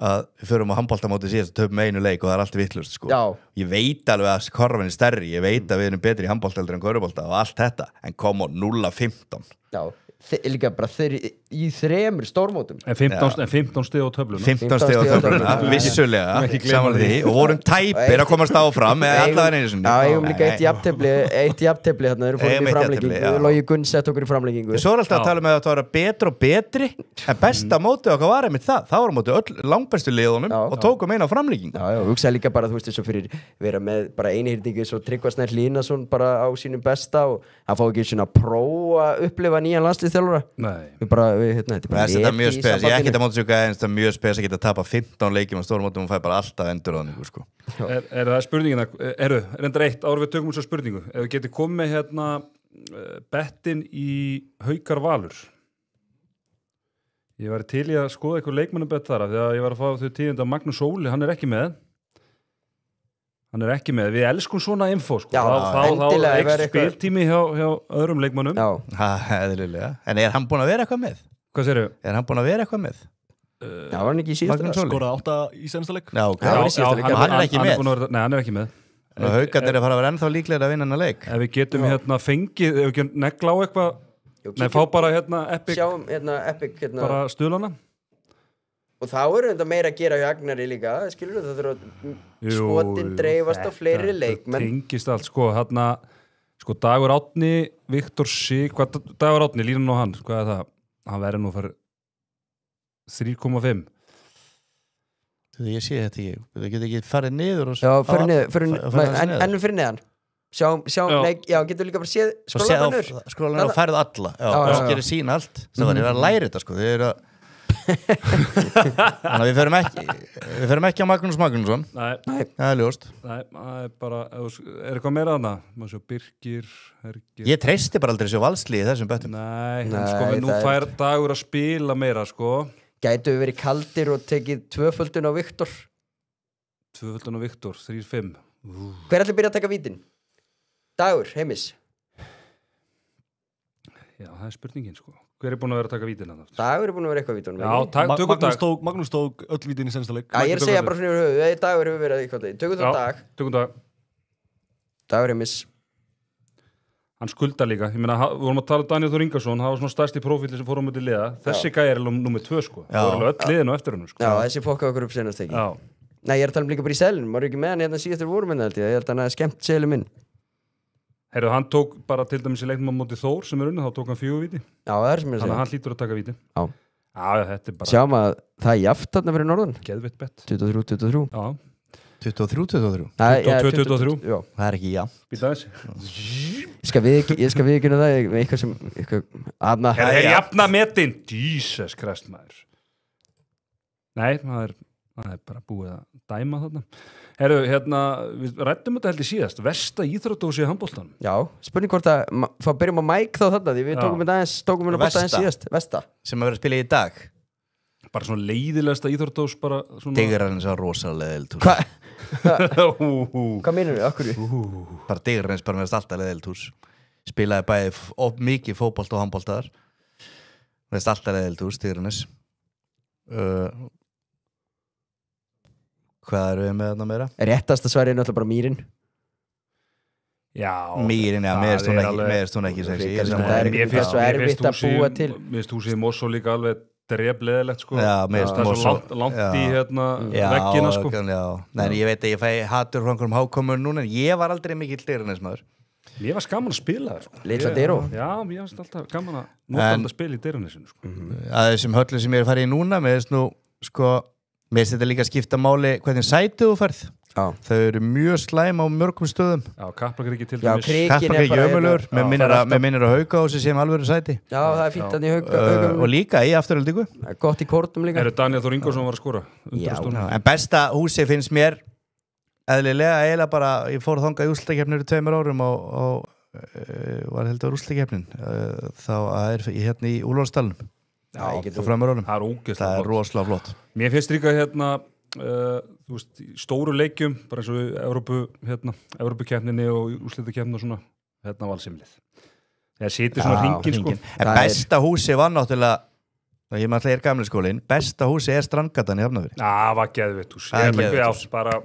að við förum á handboltamóti síðast og töpum einu leik og það er allt vittlust, sko. Ég veit alveg að korfin er stærri, ég veit að við erum betri í handbolta en körfubolta og allt þetta, en come on, 0-15. Já, líka bara í 3 stórmótum. En 15 stig á töfluna. 15 stig á töfluna, vissulega, saman því, og vorum tæpir að komast áfram með allavega einu sinni. Já, eigum líka eitt jafntefli hérna, þeir eru fórum í framlengingu, Logi Gunn sett okkur í framlengingu. Svo er alltaf að tala með að það var betra og betri, en besta mótið okkar var einmitt það var mótið langbestu liðunum og tókum einu á framlengingu. Já, hugsaði líka bara, þú veist, eins og fyrir vera með bara einhyrningu svo Tryggva Snær Hlínason bara á sínum besta og hann fá ekki svona prófa upplifa nýjan landsliðsþjálfara. Þetta er mjög spes, ég ekki að móta sig að það er mjög spes að geta tapa 15 leikjum á stórmótum og fæ bara alltaf endurráðningu, sko. Er það spurningina, reyndar eitt áður við tökum þessu spurningu, ef við getum komið hérna bettin í Haukar Valur, ég var til í að skoða eitthvað leikmannabett þar, þegar ég var að fá þau tíðinda Magnús Óli, hann er ekki með, við elskum svona info, sko. Þá ekki spiltími hjá öðrum leikmannum. Eðlilega. En er hann búinn að vera eitthvað með? Hvað segirðu? Er hann búinn að vera eitthvað með? Já, hann ekki í síðasta leik. Skoraði 8 í senasta leik. Hann er ekki með. Nei, hann er ekki með. Haukarnir er að fara að vera ennþá líklega að vinna hennar leik. Ef við getum hérna fengið, ef við getum negla á eitthvað, nei, fá bara hérna Epic, sjáum hérna Epic hérna. Bara stuðlana. Og þá eru þetta meira að gera hjá Agnari líka, skilur það þurfa að skotin dreifast á fleiri leikmenn. Þetta tengist allt, sko, hérna, sko, Dagur Árni, Viktor Sig, hvað Dagur Árni, línan og hann, hvað er það? Hann verður nú fyrir 3,5. Ég sé þetta ekki, við getum ekki farið niður og... Já, farið niður, ennum fyrir neðan. Já, getur líka bara séð, skróla niður og færið alla, já, gerir sína allt. Það var að læra þetta, sko, þið eru að... Þannig að við ferum ekki á Magnús Magnússon. Nei, það er ljóst. Nei, það er bara, er eitthvað meira þarna? Má sjá Birgir, Hergir. Ég treysti bara aldrei svo valsli í þessum bettum. Nei, sko, nú fær Dagur að spila meira, sko. Gætu við verið kaldir og tekið 2-földun á Viktor? 2-földun á Viktor, 3-5. Hver ætli byrja að taka vítin? Dagur, Heimis. Já, það er spurningin, sko. Hver er búinn að vera að taka vítina? Dagur er búinn að vera eitthvað vítunum. Já, tökum dag. Magnús tók öll vítin í senasta leik. Já, ég er að segja bara fyrir höfuð, Dagur hefur verið eitthvað. Tökum það dag. Tökum dag. Dagur Heimis. Hann skuldar líka. Ég meina, við vorum að tala um Daniel Þór Ingarsson, það var svona stærsti prófíli sem fór á milli liða. Þessi gæi er nummið 2, sko. Það voru alveg öll liðin og eftir hann, sko. Já, þessi fokkaði okkur upp senast ekki. Nei, ég er að tala um líka bara í selin. Maður er ekki með hann hérna síðastur vorum held ég. Ég held að hann hafi skemmt selin minn. Heyrðu, hann tók bara til dæmis í leiknum á móti Þór sem er unnið, þá tók hann 4 víti. Já, það er sem ég að segja. Þannig að hann hlýtur að taka víti. Já, þetta er bara... Sjáum að það er jaft þarna fyrir norðan. Geðveitt bett. 23-23. Já. 23-23. 22-23. Já. Það er ekki jafn. Býta þess. Ég skal viðkynna það með eitthvað sem... Er jafna metin? Jesus Christ, maður. Nei, það er bara búið að dæma þarna. Herru, hérna, við ræddum þetta held í síðast, Vesta íþróttahúsi í handboltanum. Já, spurning hvort að, byrjum að mæk þá þarna, því við tókum þetta aðeins síðast. Vesta. Sem að vera að spila í dag. Bara svona leiðilegasta íþróttahús, bara svona... Digrarinn svo rosalega eldhús. Hvað meinur við, okkur? Bara Digrarinn bara meðast alltaf eldhús. Spilaði bæði mikið fótbolt og handboltaðar. Meðast alltaf eldhús, Digrarinn. Hvað eru við með þarna meira? Réttasta sværi er náttúrulega bara Mýrin. Já. Mýrin, já, meðist hún ekki sexy. Það er svo erfitt að búa til. Mér finnst húsið í Mosó líka alveg drefleðilegt, sko. Já, meðist Mosó. Það er svo langt í hérna veggina, sko. Já, nei, ég veit að ég fæ hatur frá einhverjum hákomur núna, en ég var aldrei mikill Digranesmaður. Mér var gaman að spila það, sko. Litla Diró. Já, mér varst alltaf gaman að nota að spila í Digranesinu, sko. Að þessum höllum sem ég er farið í núna, mér finnst þetta líka skipta máli hvernig sætið þú ferð. Þau eru mjög slæm á mörgum stöðum. Já, Kaplakriki til Já, dæmis. Kriki- Kaplakriki bara jöfnulur, með minnir að Haukahúsi sem alvöru sæti. Já, það er fínt að í haugum. Og líka í afturöldingu. Gott í kortum líka. Eru Daniel Þór Ingvarsson var að skora? Já. En besta húsi finnst mér eðlilega eiginlega bara, ég fór þangað í úrslitakeppnir í 2 árum og var heldur úrslitakeppnin. Þá er ég hérna í Úlfarsdalnum. Já, ég Á getur. framurólum. Það er ógeðslega Það er flott. rosalega flott. Mér finnst líka hérna þú veist, í stóru leikjum bara eins og í Evrópukeppninni og úrslitakeppninni og svona hérna valsimlið. Það situr svona hringin sko. En besta húsi var náttúrulega, ég maður alltaf gamli skólinn, besta húsi er Strandgatan í Hafnarfirði. Já, var geðvitt hús. Það er Ég geðveikt ætla bara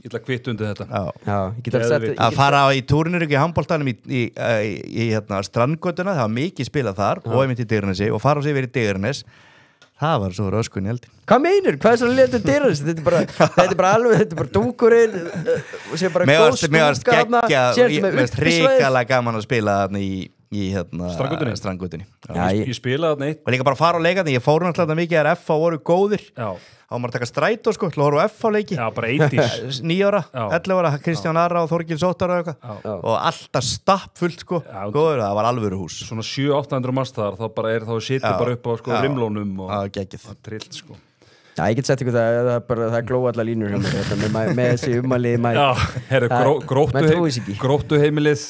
ég ætla að kvitta undir þetta. Já, ég get alveg sett. Að fara í túrnir ekki handboltanum í hérna, Strandgötuna, það var mikið spilað þar og einmitt í Digranesi og fara á sig verið í Digranes, það var svo röskun í eldin. Hvað meinur? Hvað er svo léttur dyrðast? Þetta er bara alveg, þetta er bara dúkurinn og sé bara góð stúka þarna. Mér varst hrikalega gaman að spila þarna í hérna Strandgötunni. Strandgötunni. Ég spilaði þarna eitt. Og líka bara fara á leikandi, ég fór náttúrulega mikið að F voru góðir. Já. Þá maður að taka strætó sko, til að horfa á F leiki. Já, bara 80s. 9 ára, Já. 11 ára, Kristján Arra og Þorgils 8 ára og eitthvað. Og alltaf stappfullt sko, góður, það var alvöru hús. Svona 700-800 manns þar, þá situr bara upp á sko rimlónum og það geggið. trillt sko. Já, ég get sett ykkur það glóa allar línur hjá mér með þessi ummælið Já, herru, maður trúi sig ekki. Gróttuheimilið,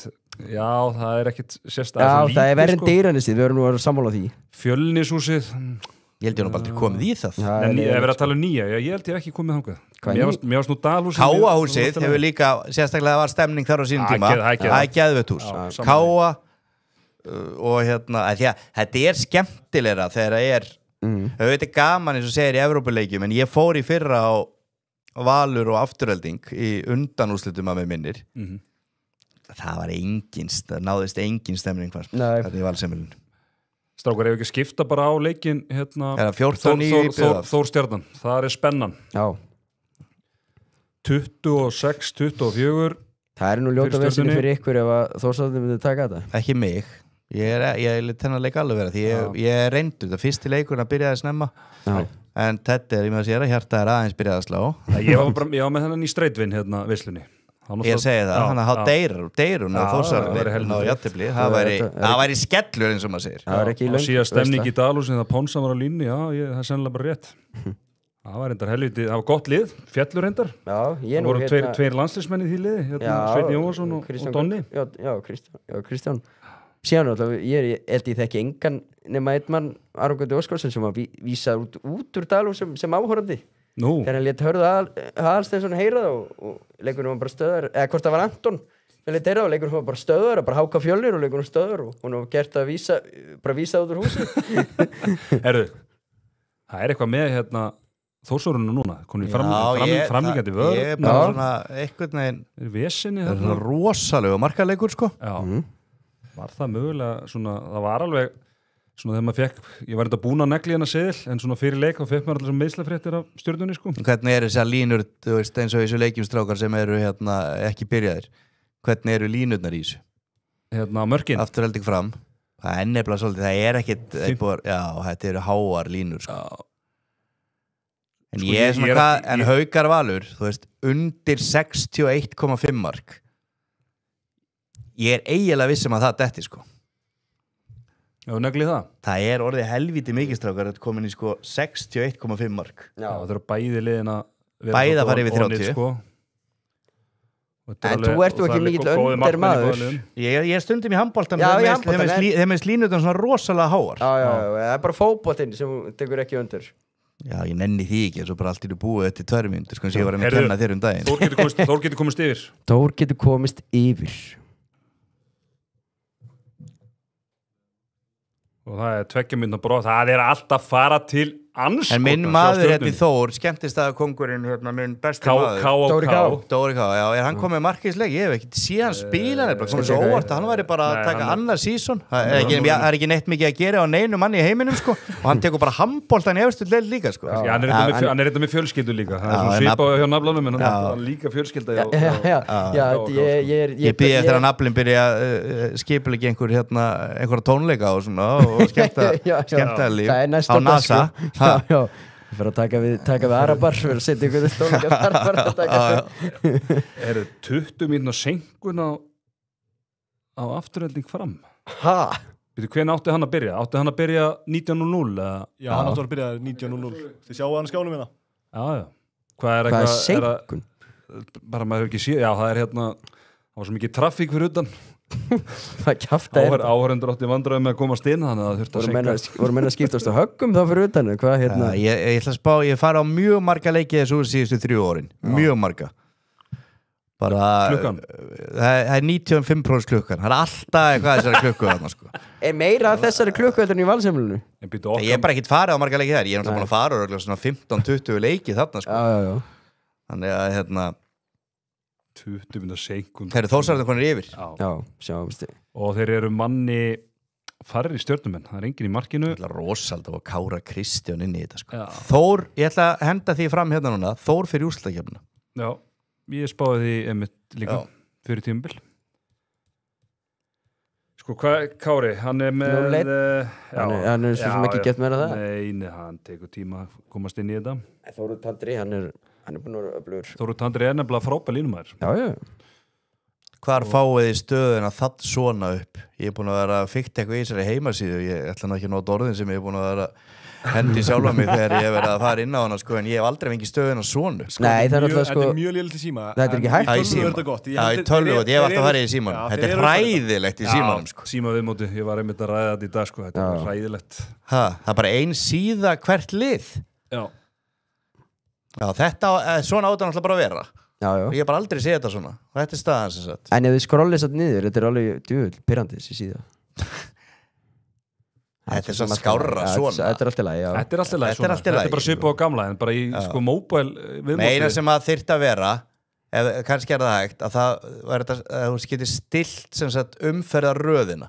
já, það er ekkit sérstaklega Já, svo lítið, það er verið en sko. Digranesi, við verðum nú að sammála því. Fjölnishúsið, Ég held ég nú bara aldrei komið í það. en ég hef verið að tala um nýja, ég held ég hef ekki komið þangað. Hvað Mér varst nú Dalhúsið. Káahúsið hefur líka, sérstaklega var stemning þar á sínum tíma. Það er geðveikt hús. Já, Káa og hérna, því að þetta er skemmtilegra þegar það er, það veit gaman eins og segir í Evrópuleikjum, en ég fór í fyrra á Valur og Afturölding í undanúrslitum að mig minnir. Það var það náðist engin stemning fannst. Þetta er valsemilin. Strákar, ef ekki skipta bara á leikin hérna, Er það 14-9 byggðar? Þór Stjarnan, það er spennan. Já. 26-24. Það er nú ljóta Fyrir vesinni stjörnunni. fyrir ykkur ef að Þórsarðin myndi taka þetta. Ekki mig. Ég lít þennan leik alveg vera því ég reyndu þetta fyrsti leikurinn að byrjaði snemma. Já. En þetta er, ég með að sér að hjarta er aðeins byrjaði að slá. Ég var með hennan í streitvinn hérna vislunni. Ég segi það, þannig að hafa deyrun og Þórsarðin á játtifli. Það væri skellur eins og maður segir. Það er ekki Og síðan stemning í Dalhúsin það Pónsa var á línni, já, það er sennilega bara rétt. Það var reyndar helviti, það var gott lið, fjallur reyndar. Já, ég Það voru tveir landsliðsmenn í því liði, hérna, Sveinn Jóhansson og Donni. Já, Kristján. Síðan alltaf, ég held ég þekki engan nema einn mann, Aron Guði Óskarsson, sem var vísað út úr Dalhús sem áhorfandi. Nú, Þegar hann lét hörða Aðalsteinsson heyra það og leikurinn var bara stöðar, eða hvort það var Anton sem lét heyra það og leikurinn var bara stöðar og bara háka fjölnir og leikurinn stöðar og hún var gert að vísa út úr húsi. herru, það er eitthvað með hérna Þórsárunum núna, konum framlíkandi vörð. Ég er bara svona einhvern veginn, Er vesinni það er þarna? svona rosalega markaleikur sko. Já, var það mögulega svona, það var alveg svona þegar maður fekk, ég var enda búin að negli hérna seðil, en svona fyrir leik þá fekk maður allir meðslafréttir af Stjörnunni sko. Hvernig eru þessar línur, þú veist, eins og þessu leikjumstrákar sem eru hérna ekki byrjaðir, hvernig eru línurnar í þessu? Hérna mörkin. Afturölding fram, það er nefnilega svolítið, það er ekkit, já, þetta eru háar línur sko. En Sko, ég er svona en Haukar Valur, þú veist, undir 61,5 mark. Ég er eiginlega vissum að það detti sko. Já, negli það. Það er orðið helviti mikið strákar að komin í sko 61,5 mark. Já, það eru bæði liðin að Bæði að fara yfir 30. Sko. En þú ert þú ekki mikill undir maður. Ég er stundum í handboltan, Já, í handboltan, þeim er slínutan svona rosalega háar. Já, það er bara fótboltinn sem tekur ekki undir. Já, ég nenni því ekki, eins og bara allt í búið eftir 2 mínútur, sko, ég var að kenna þér daginn. Þór getur komist yfir. Þór getur komist yfir. Og það er 2 mínútna brot, það er alltaf fara til anskotans. En minn maður hérna í Þór, skemmtistaðakóngurinn hérna, minn besti maður Dóri K, já, er hann komið markisleik? Ég hef ekki síðan spila nefnilega, komið svo óvart að hann væri bara að taka annað sísón. Það er ekki neitt mikið að gera á neinu manni í heiminum sko, og hann tekur bara handboltan í efstu leil líka sko. Já, hann er eitthvað með fjölskyldu líka, það er svona svipað hjá naflanum, en hann er líka fjölskylda. Ég byrði eftir að naflinn byrja að skipuleika einhverja tónleika og svona, og skemmta líf á NASA. Fyrir að taka við Arabar fyrir að setja ykkur stólingar Arabar að taka Er 20 mínúna senkun á afturhelding fram? Hvernig átti hann að byrja? Átti hann að byrja 19:00? Já, hann átti að byrja 19:00. Þið sjáu hann skjánum hérna. Já. Hvað er senkun? Bara maður hefur ekki séð, já það var svo mikið traffík fyrir utan. Hvað kjafta Áhörundur átti vandræði með að komast inn, þannig að það þurfti að senka. Voru menn að skiptast á höggum þá fyrir utan? Hvað Ég ætla að spá, ég fara á mjög marga leiki þessu síðustu 3 árin. Mjög marga. Bara klukkan? Það er 95% klukkan. Það er alltaf eitthvað þessari klukku þarna, sko. Er meira af þessari klukku heldur en í Valsheimilinu? Ég er bara ekkert farið á marga leiki þær. Ég er náttúrulega búin að fara á svona 15-20 leiki þarna, sko. Já. Þannig að 20 minna senkund. Þeir eru Þórsararnir konir yfir. Já, sjáumst. Og þeir eru manni farri stjörnumenn. Það er engin í markinu. Það er rosalega að Kára Kristján inn í þetta, sko. Þór, ég ætla að henda því fram hérna núna. Þór fyrir úrslitakefnina. Já, ég spáði því einmitt líka fyrir tímabil. Sko, Kári, hann er með... Hann er svo sem ekki gett meira það. Nei, hann tekur tíma að komast inn í þetta. Þóru Tandri, hann er búin að vera öflugur. Þóru Tandri er nefnilega frábær línumæður. Já. Hvar fáið þið stöðuna það svona upp? Ég er búin að vera að fikta eitthvað í þessari heimasíðu. Ég ætla nú ekki að nota orðin sem ég er búin að vera hendi sjálfa mig þegar ég hef verið að fara inn á hana, sko, en ég hef aldrei fengið stöðuna svona. Nei, það er alltaf, sko... Þetta er mjög lélegt í síma. Þetta er ekki hægt. Í tölvu er þetta gott. Já, í tölvu, ég hef alltaf farið í símanum. Þetta er hræðilegt í símanum, sko. Síma viðmóti, ég var einmitt að ræða þetta í dag, sko. Þetta er hræðilegt. Það er bara ein síða hvert lið. Já, þetta, svona átt náttúrulega bara að vera. Já. Og ég hef bara aldrei séð þetta svona. Og þetta er staðan sem sagt. En ef þið skrollið satt niður, þetta er alveg djúvill pirrandi þessi síða. Þetta er svo skárra svona. Þetta er alltaf lægi, já. Þetta er alltaf lægi svona. Þetta er bara svipað á gamla, en bara í, sko, mobile viðmóti. Meina sem að þyrfti að vera, kannski er það hægt, að þú getur stilt sem sagt umferðarröðina.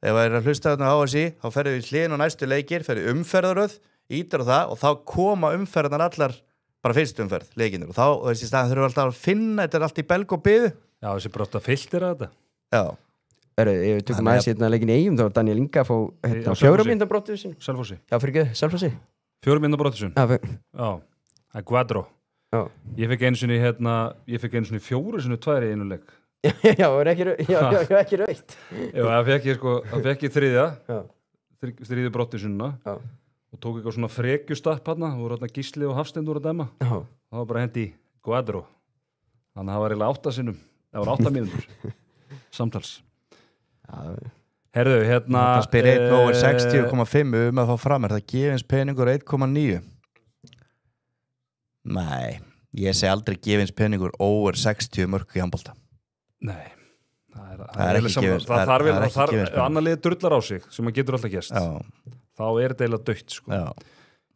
Ef það er að hlusta þarna á þessi, þá ferðu við hliðin á næstu leikir, ferðu umferðarröð, ítir á það og þá koma umferðarnar allar bara fyrst umferð, leikinir. Og þá, þessi staðan þurfum alltaf að finna, þetta er allt í belg og biðu. Já, þessi bara átt að filtera þetta. Já. Ef við tökum aðeins hérna leikin í Eyjum, þá var Daniel Inga að fá 4 mínútna brotið sín. Selfossi. Já, fyrir ekki, Selfossi. 4 mínútna brotið sín. Já, það er Guadro. Já. Ég fekk einu sinni 4 sinni 2 í einu leik. Já, ekki rautt. Já, það fekk ég þriðja. Þriðju brotið sinna. Já. Og tók eitthvað svona frekjustapp hérna. Það voru hérna Gísli og Hafstein úr að dæma. Já. Það var bara hendi í Guadro. Þannig að það var eiginlega 8 sinnum. Það var 8 mínútur. Samtals. Herðu, hérna það spyr 1 over 60,5 að fá fram, er það gefins peningur 1,9? Nei, ég segi aldrei gefins peningur over 60 mörg í handbolta. Nei, það er ekki gefins. Það þarf annar liði drullar á sig sem að getur alltaf gerst. Þá er þetta eiginlega dögt, sko.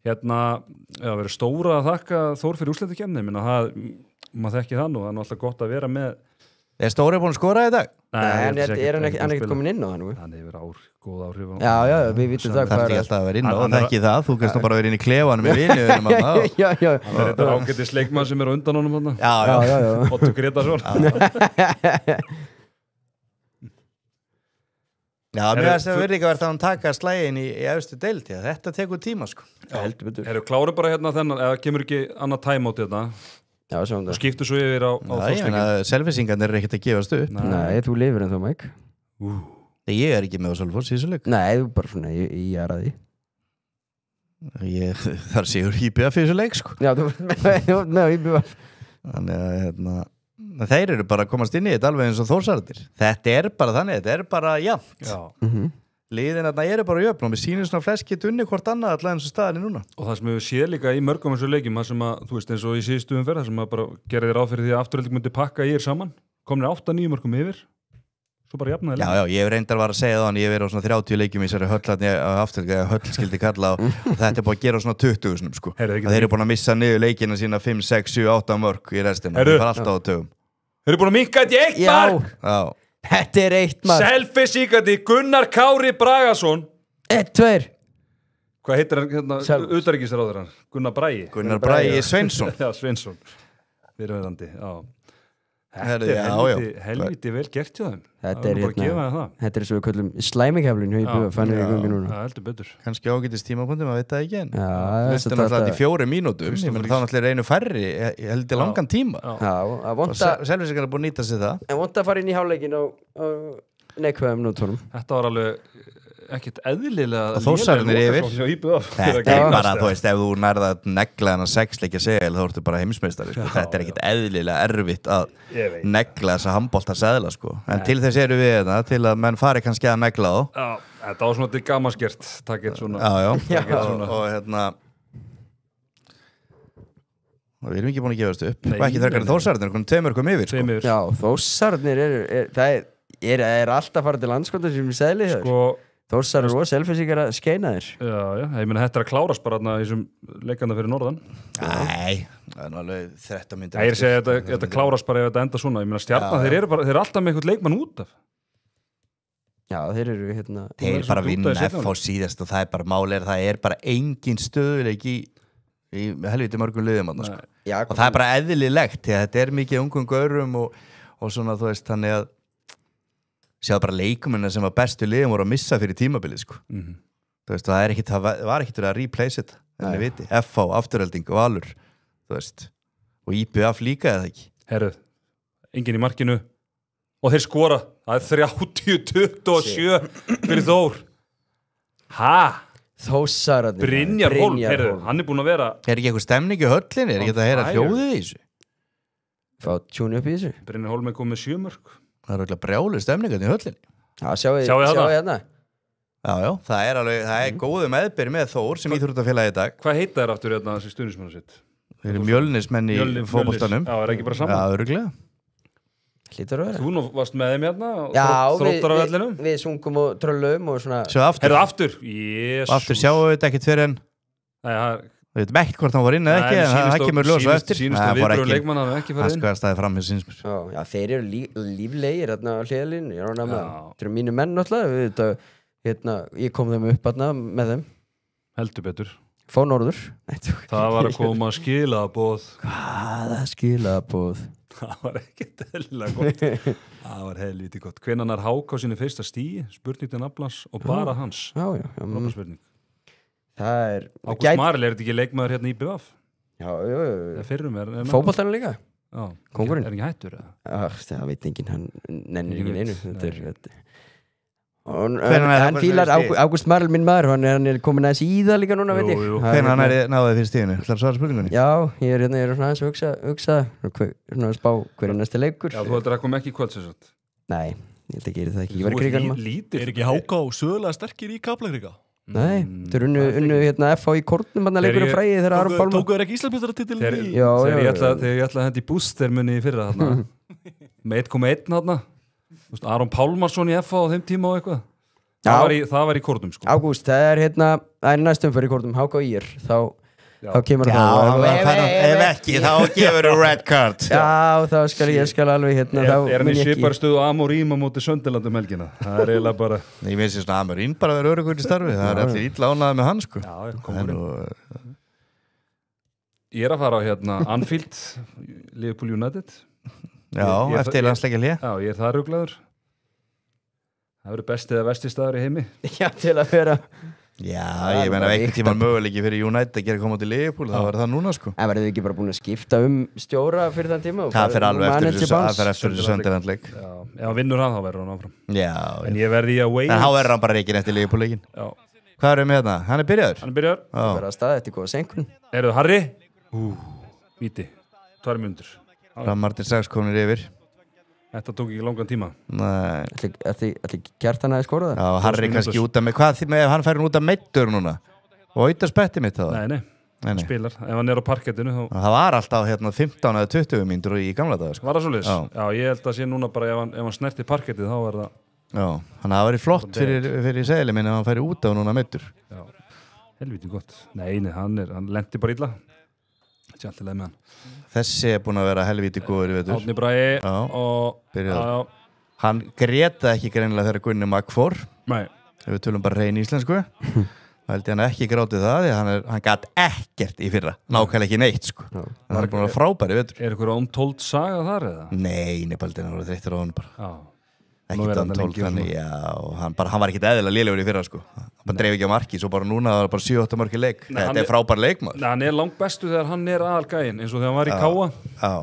Hérna, verið stóra að þakka Þór fyrir úrslitakefni, maður þekki það nú, það er alltaf gott að vera með. Er Stóri búin að skora í dag? Nei, er hann ekkert komin inn á það nú? Hann hefur góð áhrif á. Já, við vitum það. Það er ekki alltaf að vera inn á, það er ekki það. Þú kannst nú bara verið inn í klefanum í vinniðunum. Já. Það er þetta ágættis leikmann sem er á undan honum hann. Já. Otto Gretarsson. Já, mér finnst það verið ekki að verða að hann taka slægin í efstu deild. Þetta tekur tíma, sko. Eru kláru bara hérna þennan, eða kemur ekki annað time át þetta? Já, sjáum það. Og skiptu svo yfir á Þórsleikin. Selfisingarnir er ekkert að gefast upp. Nei, þú lifir en þá, Mike. Ég er ekki með á Selfoss í þessu leik. Nei, þú bara svona í aðraði. Þar séur IBF í þessu leik, sko. Já, þú með IBF. Þannig að þeir eru bara að komast inn í þetta alveg eins og Þórsararnir. Þetta er bara þannig, þetta er bara jafnt. Já. Liðin þarna eru bara jöfn og við sýnum svona flest geta unni hvort annað allavega eins og staðinni núna. Og það sem við séð líka í mörgum eins og leikjum, það sem að, þú veist, eins og í síðustu umferð, það sem að bara gerði ráð fyrir því að Afturelding myndi pakka í saman, komin 8-9 mörgum yfir, svo bara jafnaði leik. Já, ég hef reyndar var að segja það, en ég hef verið á svona 30 leikjum í þessari höllarni Afturelding, höll skildi kalla og þetta er búin að gera á svona 20 sko. Þeir eru búin að missa niður leikina sína 5, 6, 7, 8 mörg í restina. Þeir fara alltaf á tögum. Þeir eru búin að minnka þetta í 1 mark. Já. Þetta er 1 mark. Selfisíkandi Gunnar Kári Bragason. 1-2. Hvað heitir hann hérna, utanríkisráðherrann? Gunnar Bragi Sveinsson. Já, Sveinsson. Fyrirverandi, já. Þetta er helviti vel gert hjá þeim. Þetta er bara að gefa þeim það. Þetta er svo við köllum slæmikeflin hjá IBF, fannir í gangi núna. Það heldur betur. Kannski ágætist tímapunkti, maður veit það ekki en Þetta er náttúrulega 4 mínútur ég meina þá náttúrulega einu færri ég held í langan tíma og Selfyssingar er búin að nýta sig það en vont að fara inn í hálfleikin á neikvæðum nótunum. Þetta var alveg ekkert eðlilega og Þórsararnir yfir þetta er bara, þú veist, ef þú nærða að negla þennan 6 leikja segil þá ertu bara heimsmeistari, sko. Þetta er ekkert eðlilega erfitt að negla þessa handboltaseðla, sko. En til þess eru við þetta, til að menn fari kannski að negla þá. Þetta var svona til gamanskert, takk eitt svona. Og hérna og við erum ekki búin að gefast upp og ekki þrekkar Þórsararnir, komum 2 mörgum yfir, sko. Já, Þórsararnir það er alltaf farið til landskóta sem við segli þér. Þórsarar og Selfyssingar að skeina þér. Já, ég meina þetta er að klárast bara í þessum leikanda fyrir norðan. Nei, það er alveg 13 mínútur. Ég segi að þetta klárast bara ef þetta enda svona. Ég meina Stjarnan, þeir eru alltaf með einhvern leikmann út af. Já, þeir eru hérna... Þeir bara vinna FH síðast og það er bara máli það er bara engin stöðuleik í helviti mörgum liðum. Sko. Og það er bara eðlilegt, því að þetta er mikið ungum gaurum og svona, þú veist, þannig að sjáðu bara leikumina sem var bestu liðum voru að missa fyrir tímabilið, sko. Þú veist, það var ekkert verið að replace it, en ég viti. FH, Afturhelding, Valur, þú veist. Og IBF líka eða ekki. Herruð, enginn í markinu. Og þeir skora. Það er 30-27 fyrir Þór. Þórsararnir. Brynjar Hólm, herruð, hann er búin að vera... Er ekki eitthvað stemning í höllinni? Er ekki þetta að heyra hljóðið í þessu? Fá tjúni upp í þessu. Brynjar Hólm er komið með 7 mörk. Það er auðvitað brjálu stemningarnir í höllinni. Já, sjáu hérna. Já, það er góðu meðbyr með Þór sem íþróttafélagi í dag. Hvað heita þær aftur hérna þessi stuðningsmenn sitt? Þeir eru Mjölnismenn í fótboltanum. Já, er ekki bara saman? Já, örugglega. Hlýtur að vera. Þú nú varst með þeim hérna Já, við sungum og tröllum og svona. Sjá aftur. Herðu aftur? Jésu. Aftur sjáum við þetta ekkert fyrir en við veitum ekkert hvort hann var inn eða ekki en það kemur ljós á eftir. Sínustu viðbröð leikmann hann ekki farið inn. Það staði fram með sínsmur. Já, þeir eru líflegir hérna á hliðalínu. Ég rána með þeir eru mínu menn náttúrulega. Ég kom þeim upp hérna með þeim. Heldur betur. Fá norður. Það var að koma skilaboð. Hvaða skilaboð? Það var ekkert eðlilega gott. Það var helviti gott. Hvenær er Háka á sinni fyrsta stigi? Spurning til nafnans og bara hans. Já. Frábær spurning. Það er... Ágúst Marel, er þetta ekki leikmaður hérna í IBF? Já. Fótboltanum líka? Já. Kóngurinn? Er ekki hættur? Það veit enginn, hann nennir ekki einu. Hann fílar Ágúst Marel, minn maður, hann er komin aðeins í það líka núna, veit ég. Hvernig hann náði fyrir stíðinu? Það er svara spurningunni? Já, ég er svona aðeins að hugsa, svona að spá hver er næsti leikur. Já, þú heldur að koma ekki í kvöld, sem sagt? Nei, ég held ekki það ekki. Ég var í kriganum. Er ekki Háka og sögulega sterkir í Kaplakrika? Nei, þeir unnu hérna FH í kornum hann að leikur um fræði þegar Aron Pálmar tókuður ekki Íslandsmeistaratitil þegar ég ætla að hendi búster munni í fyrra þarna með 1,1 þarna Aron Pálmarsson í FH á þeim tíma og eitthvað það var í kornum, sko. Ágúst, það er næstum fyrir í kornum, Háka og Ír þá kemur það ef ekki, þá gefur þú red card. Já, þá skal alveg hérna er hann í svipari stöðu Amorim á móti Sönderland helgina? Það er eiginlega bara ég finnst svona Amorim bara að vera öruggur í starfi það er allir illa ánægð með hann, sko. Ég er að fara á hérna Anfield Liverpool United eftir landsleikja hlé. Já, ég er það ruglaður. Það verður besti eða versti staður í heimi. Já, til að vera Já, ég meina einhvern tímann möguleiki fyrir United að gera koma til Liverpool, það var það núna, sko. En verður þið ekki bara búin að skipta stjóra fyrir þann tíma? Það fer alveg eftir þessu Sunderland-leik. Já, ef hann vinnur hann, þá verður hann áfram. Já. En ég verði í að Wales. En þá verður hann bara reikin eftir Liverpool-leikin. Já. Hvað erum við hérna? Hann er byrjaður? Hann er byrjaður. Það verður að staða eftir góða senkun. Eru Harry? Víti. 2 mínútur. Martin Sax komnir yfir. Þetta tók ekki langan tíma. Nei. Ætli Kjartan hafi skorað það? Já, Harry kannski út af með, hvað með ef hann fær út af meiddur núna? Og auðvitað spetti mitt það? Nei, spilar. Ef hann er á parkettinu þá... Það var alltaf hérna 15 eða 20 mínútur í gamla daga, sko. Var það svoleiðis? Já, ég held að sé núna bara ef hann snerti parkettið þá er það... Já, hann hafa verið flott fyrir segli minn ef hann færi út af núna meiddur. Já, helviti gott. Nei, hann lenti bara illa. Með hann. Þessi er búin að vera helvíti góður, veitur. Árni Bragi og hann greta ekki greinilega þegar Gunni Magg fór. Nei. Ef við tölum bara reyn íslensku. held ég hann ekki grátið það því hann gat ekkert í fyrra nákvæmlega ekki neitt sko hann búin að vera frábæri vetur einhver ómtóld saga þar eða? Nei, Baldin var þreyttur á hann bara Já. ekkert ómtóld hann, já, og hann var ekkert eðlilega lélegur í fyrra sko hann bara dreif ekki á marki, svo bara núna var bara 7-8 marki leik þetta frábær leikmaður Hann langt bestu þegar hann aðalgæinn eins og þegar hann var í Káa já,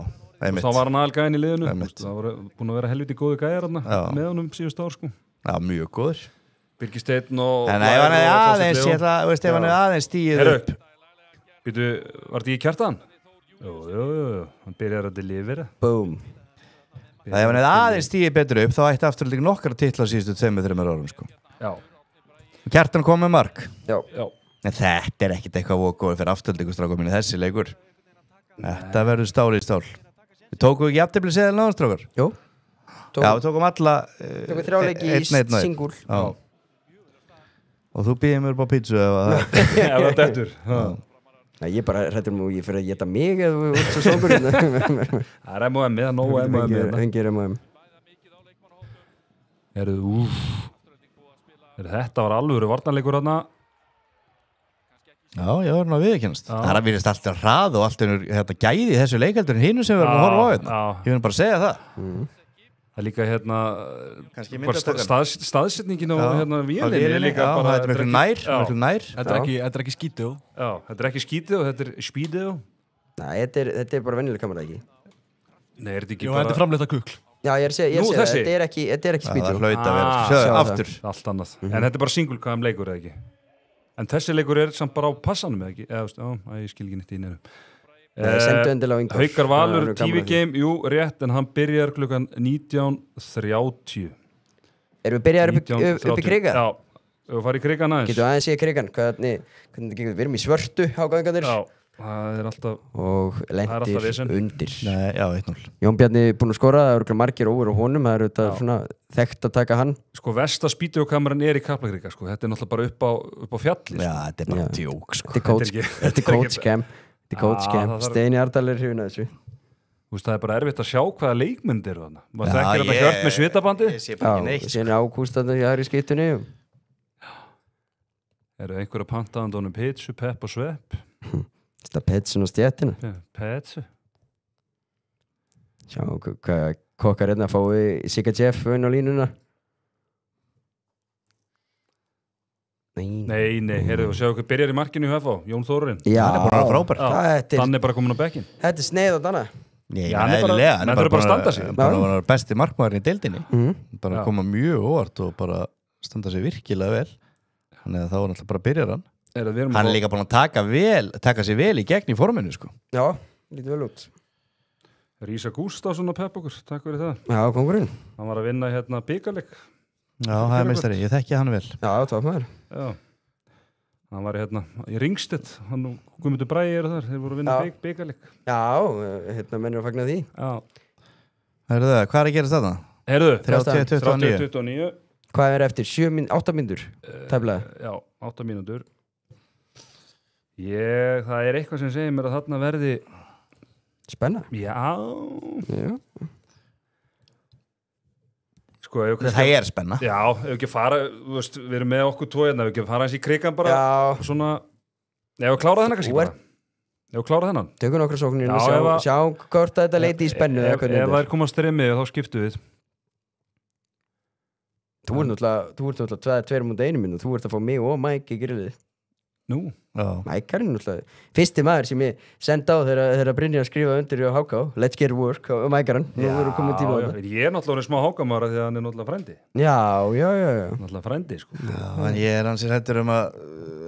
þá var hann aðalgæinn í liðinu það var búin að vera helviti góði gæjar með honum síðust ár sko Já, mjög góður Birgir Steinn og en ef hann ef hann aðeins stíð upp Býtu, var þetta í Kjartan? Jú, hann byrjar að delivera Boom ef hann aðeins stíð betur upp þá ætti afturlega nokkra titla síðustu 2-3 árum sko Já Kjartan kom með mark Já en þetta ekkert eitthvað góður fyrir afturlega strákar minni þessi leikur þetta verður stál í stál Við tókum ekki jafntefli seðil náðan strákar Jú Já, við tókum alla Tókum 3 leiki í singul Já Og þú býðir mér upp á pítsu ef það dettur Nei, ég bara hrættur ég fyrir að geta mig eða þú ert svo sókur Það er M&M eða nóg M&M Engir M&M Þetta var alvöru varnarleikur þarna Já, ég var nú að viðurkennast Það er að virðist alltaf hrað og alltaf gæði í þessu leikaldur en hinu sem við erum að horfa á hérna Ég vil bara segja það Það er líka staðsetningin á vélinni líka bara Þetta er miklu nær Þetta er ekki skítið Já, þetta er ekki skítið og þetta er spídið Nei, þetta er bara venjuleg kamera ekki Nei, er þetta ekki Jú, bara þetta er framleitt að kukl Já, ég sé þetta er ekki spýtur Það hlaut að vera Sjáðu, aftur Allt annað En þetta er bara singulkam leikur eða ekki En þessi leikur er samt bara á passanum eða ekki ég skil ekki neitt í nefnum Sendu endilega á Ingvar Haukar Valur, TV Game, jú, rétt en hann byrjar klukkan 19:30 Erum við byrjaðar upp í kriga? Já, við farið í krigan aðeins Getum aðeins séð krigan Við erum í svörtu hágæðingarnir Já, það er alltaf Og lendir undir Nei, já, 1-0 Jón Bjarni búinn að skora, það eru margir óver á honum Það eru þetta svona þekkt að taka hann Sko, versta spídeokameran er í Kaplakrika sko. Þetta er náttúrulega bara upp á fjalli Já, þetta er bara djók sko. Þetta er coachcam Steini Ardal er hrifin að þessu Það er bara erfitt að sjá hvaða leikmynd eru þarna Maður þekkir þetta hjört með svitabandi Ég sé bara ekki neitt Sér Ágúst að það er í skiptunni Eru einhverja pantaðandónum pitsu, pepp og svepp Þetta petsun og stjættina Petsu Sjá hvað kokkar hérna fái Sigga Jeff inn á línuna Nei, heyrðu, sjá hvað byrjar í markinu í HFA, Jón Þórarinn Já, hann er bara frábær Þannig er bara komin á bekkin Þetta er sneið á Danna hann er bara að standa sig bara besti markmaðurinn í deildinni bara koma mjög óvart og bara standa sig virkilega vel þannig að þá er náttúrulega bara byrjar hann er líka búin að taka sig vel í gegn í forminu sko. Já, lítið vel út Rísa Gústafsson og pepp okkur, takk fyrir það Já, kongurinn Hann var að vinna bikarleik Já, það er meistari, ég þekki hann vel Já, toppmaður Já, hann var í Ringstedt hann og Guðmundur Bragi eru þar þeir voru að vinna bikarleik Já, mennir að fagna því Já Hörðu það, hvað er að gera þetta? Herðu, 30-29 Hvað er eftir? 8 mínútur? Tæflega Já, 8 mínútur Það er eitthvað sem segir mér að þarna verði Spenna Já Sko, það er spenna Já, ef ekki fara við erum með okkur tvo hérna, ef ekki fara eins í krigan bara svona, ef við klára þennan kannski bara ef við klára þennan tökum nokkra sóknir og sjá hvort þetta leiti í spennu ef það er komað stremið þá skiptu við Þú ert náttúrulega 2 mútið 1 minn og þú ert að fá mig og Mike í grillið Nú? Mike er náttúrulega fyrsti maður sem ég senda á þegar Brynjar skrifa undir á Háká Let's get work og Mike er hann Nú verður komið tíma á það Ég er náttúrulega smá Hákamara því að hann er náttúrulega frændi Já Náttúrulega frændi sko en ég er ansið hættur að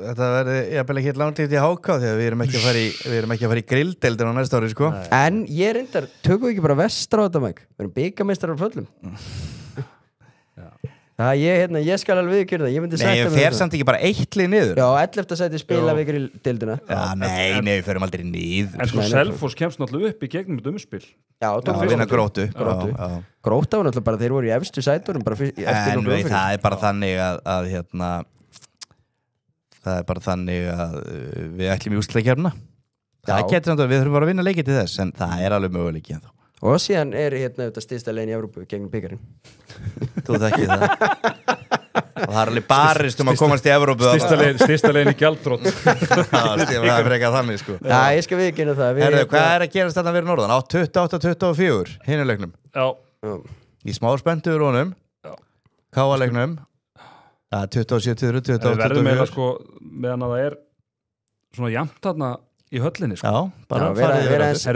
þetta verði jafnvel ekki langlíft í Háká því að við erum ekki að fara í grilldeildin á næsta ári sko En ég reyndar, tökum við ekki bara vestra á þetta Mike Við erum byggamestrar á föllum ég skal alveg viðkjörða ég myndi Nei, ég fer samt ekki bara 1 lið niður Já, 11. sæti spila við grilldeildina Nei, við ferum aldrei niður En sko Selfoss kemst náttúrulega upp í gegnum þetta umspil Já, vinna Gróttu Grótta var náttúrulega bara, þeir voru í efstu sæturum En það er bara þannig að það er bara þannig að við ætlum í úrslitakeppnina Það getur samt að við þurfum bara að vinna leikið til þess en það er alveg möguleiki ennþá Og síðan er þetta styrsta legin í Evrópu gegn byggarinn Þú þekkir það Og það alveg barist að komast í Evrópu. Styrsta leiðin í gjaldþrot. Það er frekar þannig, sko. Já, ég skal viðkynna það. Herðu, hvað að gerast þarna fyrir norðan? Á 28-24, hinuleiknum. Já. Í smá spenntu úr honum. Káaleiknum. Það er 27-28-24. Það verður meira, sko, meðan að það er svona jafnt þarna í höllinni, sko. Já, bara vera eins. Já,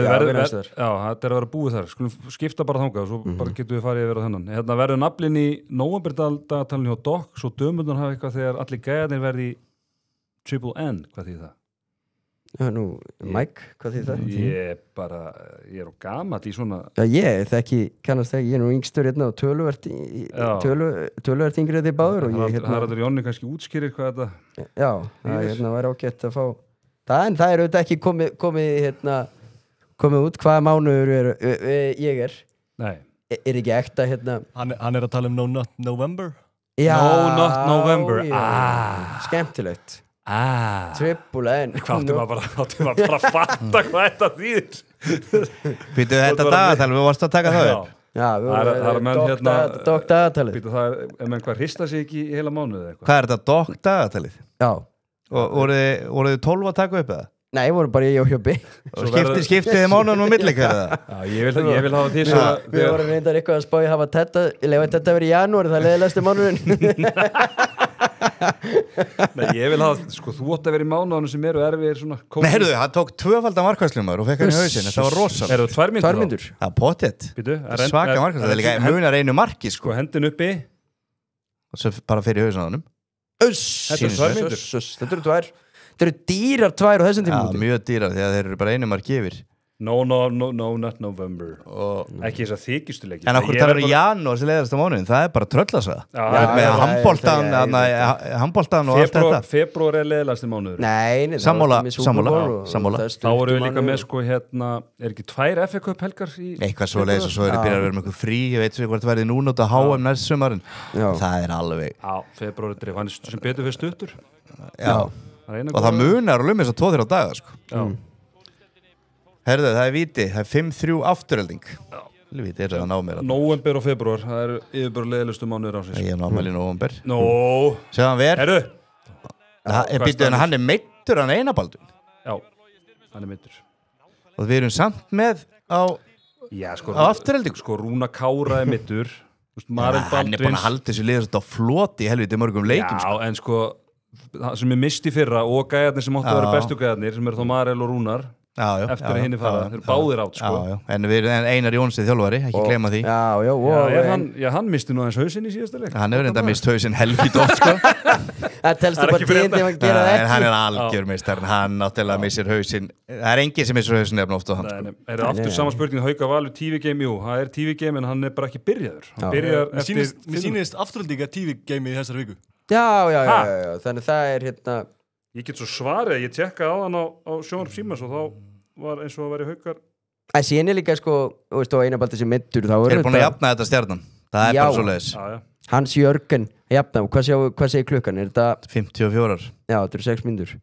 þetta er að vera búið þar. Skulum skipta bara þangað og svo bara getum við farið yfir á þennan. Hérna verður naflinn í nóvemberdagatalinn hjá Doc, svo dömurnar hafa eitthvað þegar allir gæðarnir verði í Triple N, hvað þýð það? Já, nú, Mike, hvað þýð það? Ég er á gamall í svona... Já, ég þekki, kannast þekki, ég er nú yngstur hérna og töluvert yngri því báður og ég Það er að Jónni kannski útskýrir hvað þetta... Já, það hérna væri ágætt að fá það, en það er auðvitað ekki komið út hvaða mánuður ég er. Nei. Er ekki ekta hérna... Hann er að tala No Not November. Já, No Not November. Skemmtilegt. Triple N. Áttum að bara fatta hvað þetta þýðir. Býtu þetta dagatal, við varst að taka það upp. Já, það er menn hérna Doc dagatalið. Býtu það er menn hvað hrista sig ekki í heila mánuði eitthvað. Hvað er þetta Doc dagatalið? Já. Og voruð þið 12 að taka upp eða? Nei, voru bara ég og Hjöbbi. Skiptið þið mánuðan og millikar eða? Já, ég vil hafa því svo við vorum reyndar eitthvað að spá í hafa þetta verið í janúar, það er leiðilegasti mánuðin. Nei, ég vil hafa, sko, þú átt að vera í mánuðanum sem eru erfiðir svona Nei, heyrðu, hann tók 2-faldan markvæslumar og fekk hann í hausinn, þetta var rosalega. Eru það 2 mínútur? Það er pottet. Svaka markvæslumar, það er líka munar einu marki, sko. Hendin uppi. Og svo bara fyrir hausinn á hannum. Þetta eru 2 mínútur. Þetta eru 2. Þetta eru dýrar 2 á þessum tímum. Já, mjög dýrar, því að þeir eru bara einu marki yfir. No, not November. Ekki þess að þykistu leiki. En okkur talar í janúar sem leiðast á mánuðin, það er bara tröllasaga. Með handboltan og allt þetta. Febrúar er leiðilegasti mánuður. Nei, sammála. Þá voru við líka með, sko, hérna, er ekki 2 FA Cup helgar í... Eitthvað svo leiðis og svo er byrjað að vera með eitthvað frí, ég veit svo hvort það verði núna út að HM næst sumarinn. Það er alveg... Já, febrúar er dreif, hann er sem betur fyrir stuttur. Já, og það munar og lummis á 2-3 daga, sko. Já. Herðu, það er víti, það er 5-3 afturölding. Víti er að ná mér að... Nóvember og februar, það eru yfirbúru leiðilustu mánuður ásins. Ég er námæli í nóvember. Sjá hann ver. Herru! Hann er meittur, hann Einabaldun. Já, hann er meittur. Og við erum samt með á afturölding. Sko, Rúna Kára er meittur. Hann er búin að halda þessu liðast á floti í helviti mörgum leikum. Já, en sko, það sem er misti fyrra og gæjarnir sem áttu að vera bestu gæjarnir, sem eru þá Marel og Rúnar. Eftir að hinni fara, þeir eru báðir átt, sko. En við erum Einar Jónsið þjálfari, ekki gleyma því. Hann misti nú aðeins hausinn í síðasta leik. Hann hefur enda mist hausinn helvít oft, sko. Það telst þú bara tíðin þegar hann gera það ekki. Hann er algjör mistar, hann náttúrulega missir hausinn. Það er enginn sem missir hausinn eftir ofta á hann. Það er aftur sama spurning, Hauka Valur TV-game, jú, það er TV-game en hann er bara ekki byrjaður. Hann byrjar eftir... Mér sýnist afturöldinga TV-game í þessari viku. Já, þannig það er hérna... Ég get svo svarið, ég tjekka á hann á Sjónvarp Símans og þá var eins og að vera Haukar. Það síðan er líka, sko, þú veist, á Einabaldi sem middur, þá er búin að jafna þetta Stjarnan. Það er bara svo leiðis. Hans Jörgen, jafna, hvað segir klukkan? Er þetta... 54. Já, þetta eru 6 mínútur.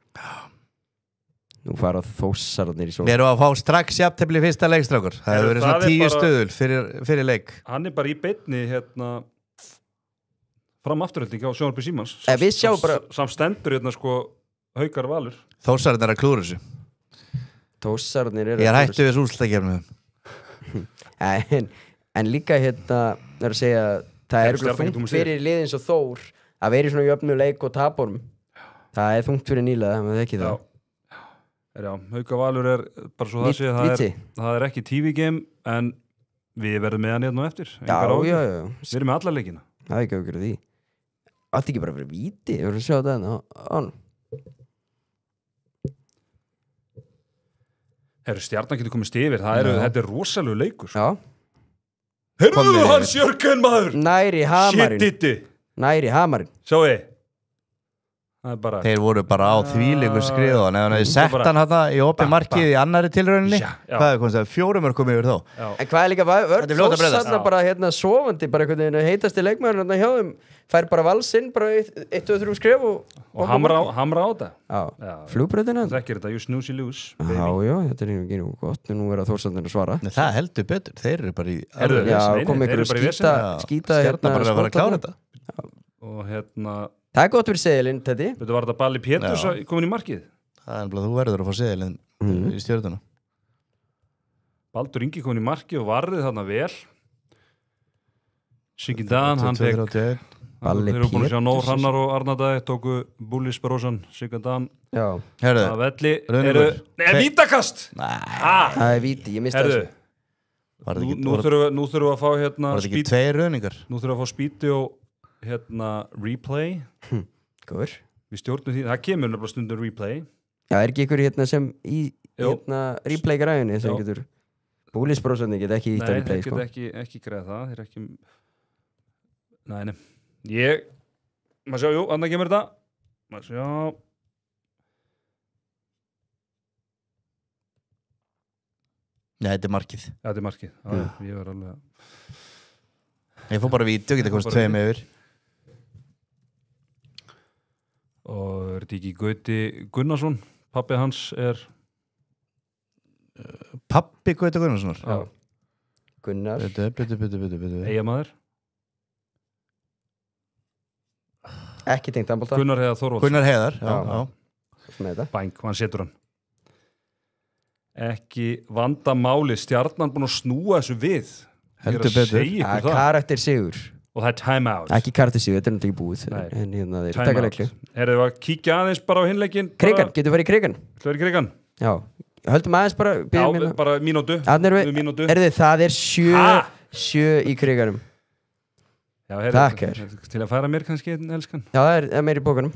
Nú fara Þórsararnir í svo. Við erum að fá strax jafntefli í fyrsta leikstrákur. Það hefur verið svona 10 stöðul fyrir leik. Hann er bara í beinni, hérna... fram afturhalding á Sjónvarpi Símans. Við sjáum bara... Samt stendur hérna, sko, Haukar Valur. Þórsararnir er að klúra þessu. Þórsararnir eru... Ég er hættu við úrslitakefnum. En líka hérna, það er að segja, það er þungt fyrir liðin svo Þór að vera í svona jöfnu leik og taporm. Það er þungt fyrir nýlega, það er ekki það. Já, Hauka Valur er bara svo það sé, það er ekki TV-game, en við verðum með hann hérna eftir. Já. Við erum með alla leikina. Það er ekki að gera því. Allt ekki bara fyrir víti, við verðum að sjá það Stjarnan getur komist yfir, þetta er rosalegu leikur. Já. Heyrðu Hans Jörgen, maður! Næri hamarinn. Shit-itti. Næri hamarinn. Sjáu þið. Bara... Þeir voru bara á þvílíku skriðu en ef hann hefði sett hann hérna í opið markið í annari tilrauninni, hvað komst það? 4 mörg komið yfir þá. En hvað er líka vörð? Þórsarna bara hérna sofandi, bara einhvern veginn heitasti leikmaður hérna hjá þeim, fær bara valsinn, bara 1-2-3 skref og hamra á þetta. Já, flugbröðina. Það ekki þetta, you snooze, you lose. Já, þetta er ekki nú gott, nú er að Þórsarnir að svara. Það heldur betur, þeir eru bara í... Já, kom ykkur skýta hérna og Það gott fyrir seðilinn, Teddy. Þetta var þetta Balli Péturs komin í markið. Það nefnilega, þú verður að fá seðilinn í Stjörnuna. Baldur Ingi komin í markið og varðið þarna vel. Siggi Dan, hann fekk... Balli Þeir eru búin að sjá Nór Péturs. Hrannar og Arnardæði, tóku Búlis Brósan, Siggi Dan. Já. Herðu, Að velli Rauningur. vítakast! Það er víti, ég mista Herðu, þessu. nú þurfum við að fá var þetta ekki 2 rauningar? Nú þurfum við að fá spíti og replay. Góður. Við stjórnum því, það kemur nefnilega stundum replay. Já, er ekki ykkur sem í Jú. replay græðinni sem Já. getur búlisbrósandi geta ekki ítt á Nei, replay þeir sko. geta ekki greiða það. Þeir ekki... Nei. Maður sjá, jú, annað kemur þetta. Maður sjá. Nei, þetta er markið. Ja, þetta er markið. Já, ég var alveg að... Ég fór bara vídeo, geta komast 2 yfir. Og er þetta ekki Gauti Gunnarsson? Pabbi hans er... Pabbi Gauti Gunnarssonar. Já. Gunnar. Byttu. Eyjamaður. Ekki tengt handbolta. Gunnar Heiðar Þorvaldsson. Gunnar Heiðar, Já. já. Með þetta. Bæng, hann setur hann. Ekki vandamáli. Stjarnan búin að snúa þessu við. Heldur Ég er að betur. segja ykkur það. Karakter sigur. Og það er time out. Ekki karakter sigur, þetta er náttúrulega ekki búið. Nei. En hérna þeir Time taka out. leikli. Erum við að kíkja aðeins bara á hinleikin? Krigan, getur farið í krigan? Það er Krigan. Já. Höldum aðeins bara, Já, byrjum hérna. bara mínútu. Mínútu. Það er Ha? 7 í kriganum. Já, Takk er. Til að færa mér kannski einn elskan. Já, það er meir í bókanum.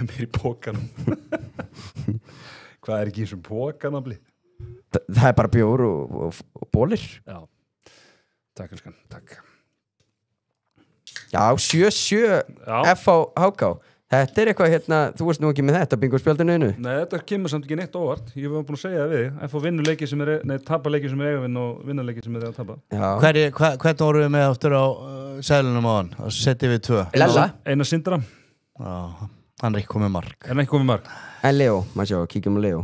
Mér í pókanum. Hvað er ekki eins og pókanabli? Það er bara bjór og bólir. Já. Takk elskan, takk. Já, 7-7 Já. F á HK. Þetta er eitthvað hérna, þú veist nú ekki með þetta bingo spjaldinu einu. Nei, þetta kemur samt ekki neitt óvart. Ég var búin að segja það við. F vinnur leiki sem tapar leiki sem eiga að vinna og vinna leiki sem að tapa. Já. Hvernig vorum við með aftur á sælunum á hann? Og setjum við 2. Lella. Einar Sindra. Já, hann er ekki komið mark. En ekki komið mark. En Leo, maður sjá, kíkjum á Leo.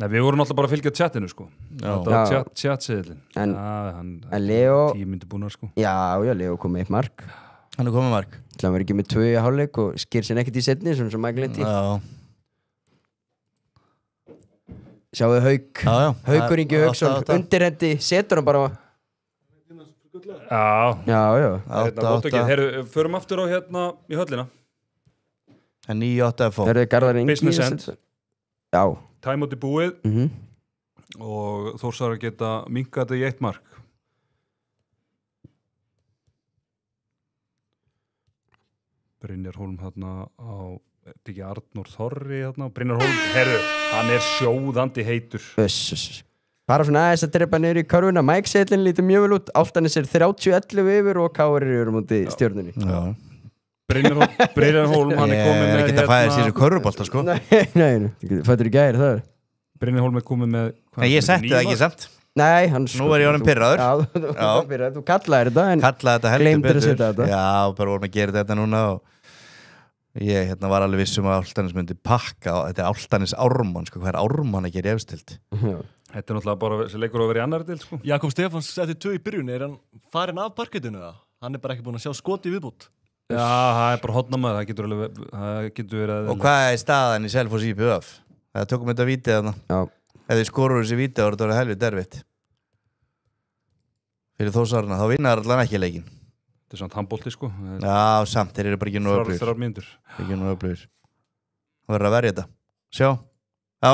Nei, við vorum alltaf bara að fylgja chatinu, sko. Já. Þetta var Já. chat-seðilin. En- hann En Leo, 10 myndir búnar, sko. já, Leo kom með 1 mark. Hann er komið mark. Það var ekki með 2 í hálfleik og skýr sér ekkert í setni, svona sem Michael Letti. Já. Sjáðu Hauk. Já. Haukur Ingi Hauksson, undirhendi, setur hann bara á. Já. Já. Herru, förum aftur á hérna í höllina. En 9-8 FH. Verður Garðar Ingi. Business end. Já. Time out í búið Mhm. og Þórsar að geta minkað þetta í 1 mark. Brynjar Hólm hérna á, þetta ekki Arnór Þorri hérna, Brynjar Hólm, herru, hann er sjóðandi heitur. Bara svona aðeins að drepa niður í körfuna. Mike Seidlin lítur mjög vel út. Áltanis er 30-11 yfir og Káur eru múti stjörnunni. Já. Brynjar Hólm, hann er komið Ég með er ekki að fæða sér körfubolta, sko. Nei, fættur í gæri það. Brynjar Hólm er komið með En ég setti það ekki samt. Nei, hann Nú er ég orðinn pirraður. Já, þú kallaðir þetta en Kallaði þetta heldur gleymdir að betur. setja þetta. Já, bara vorum að gera þetta núna og ég var alveg viss að Álftanes myndi pakka. Þetta er Álftanes Ármann, sko. Hvað er Ármann að gera efstild? Þetta er náttúrulega bara sem leikur að vera í annar del, sko. Jakob Stefáns setti 2 í byrjun. Er hann farin af parkettinu eða? Hann er bara ekki búin að sjá skoti í viðbútt. Já, það er bara hotna maður, það getur verið Og hvað er staðan í Selfoss IPVF? Það tökum þetta vítið þarna. Já. Ef þið skorur þessi vítið þá er þetta helvið derfitt. Fyrir Þórsarna, þá vinnar allan ekki leikinn. Þetta er samt handbolti, sko. Já, samt, þeir eru bara ekki nú öflugir. 3 mínútur. Ekki nú öflugir. Það verður að verja þetta. Sjá? Já,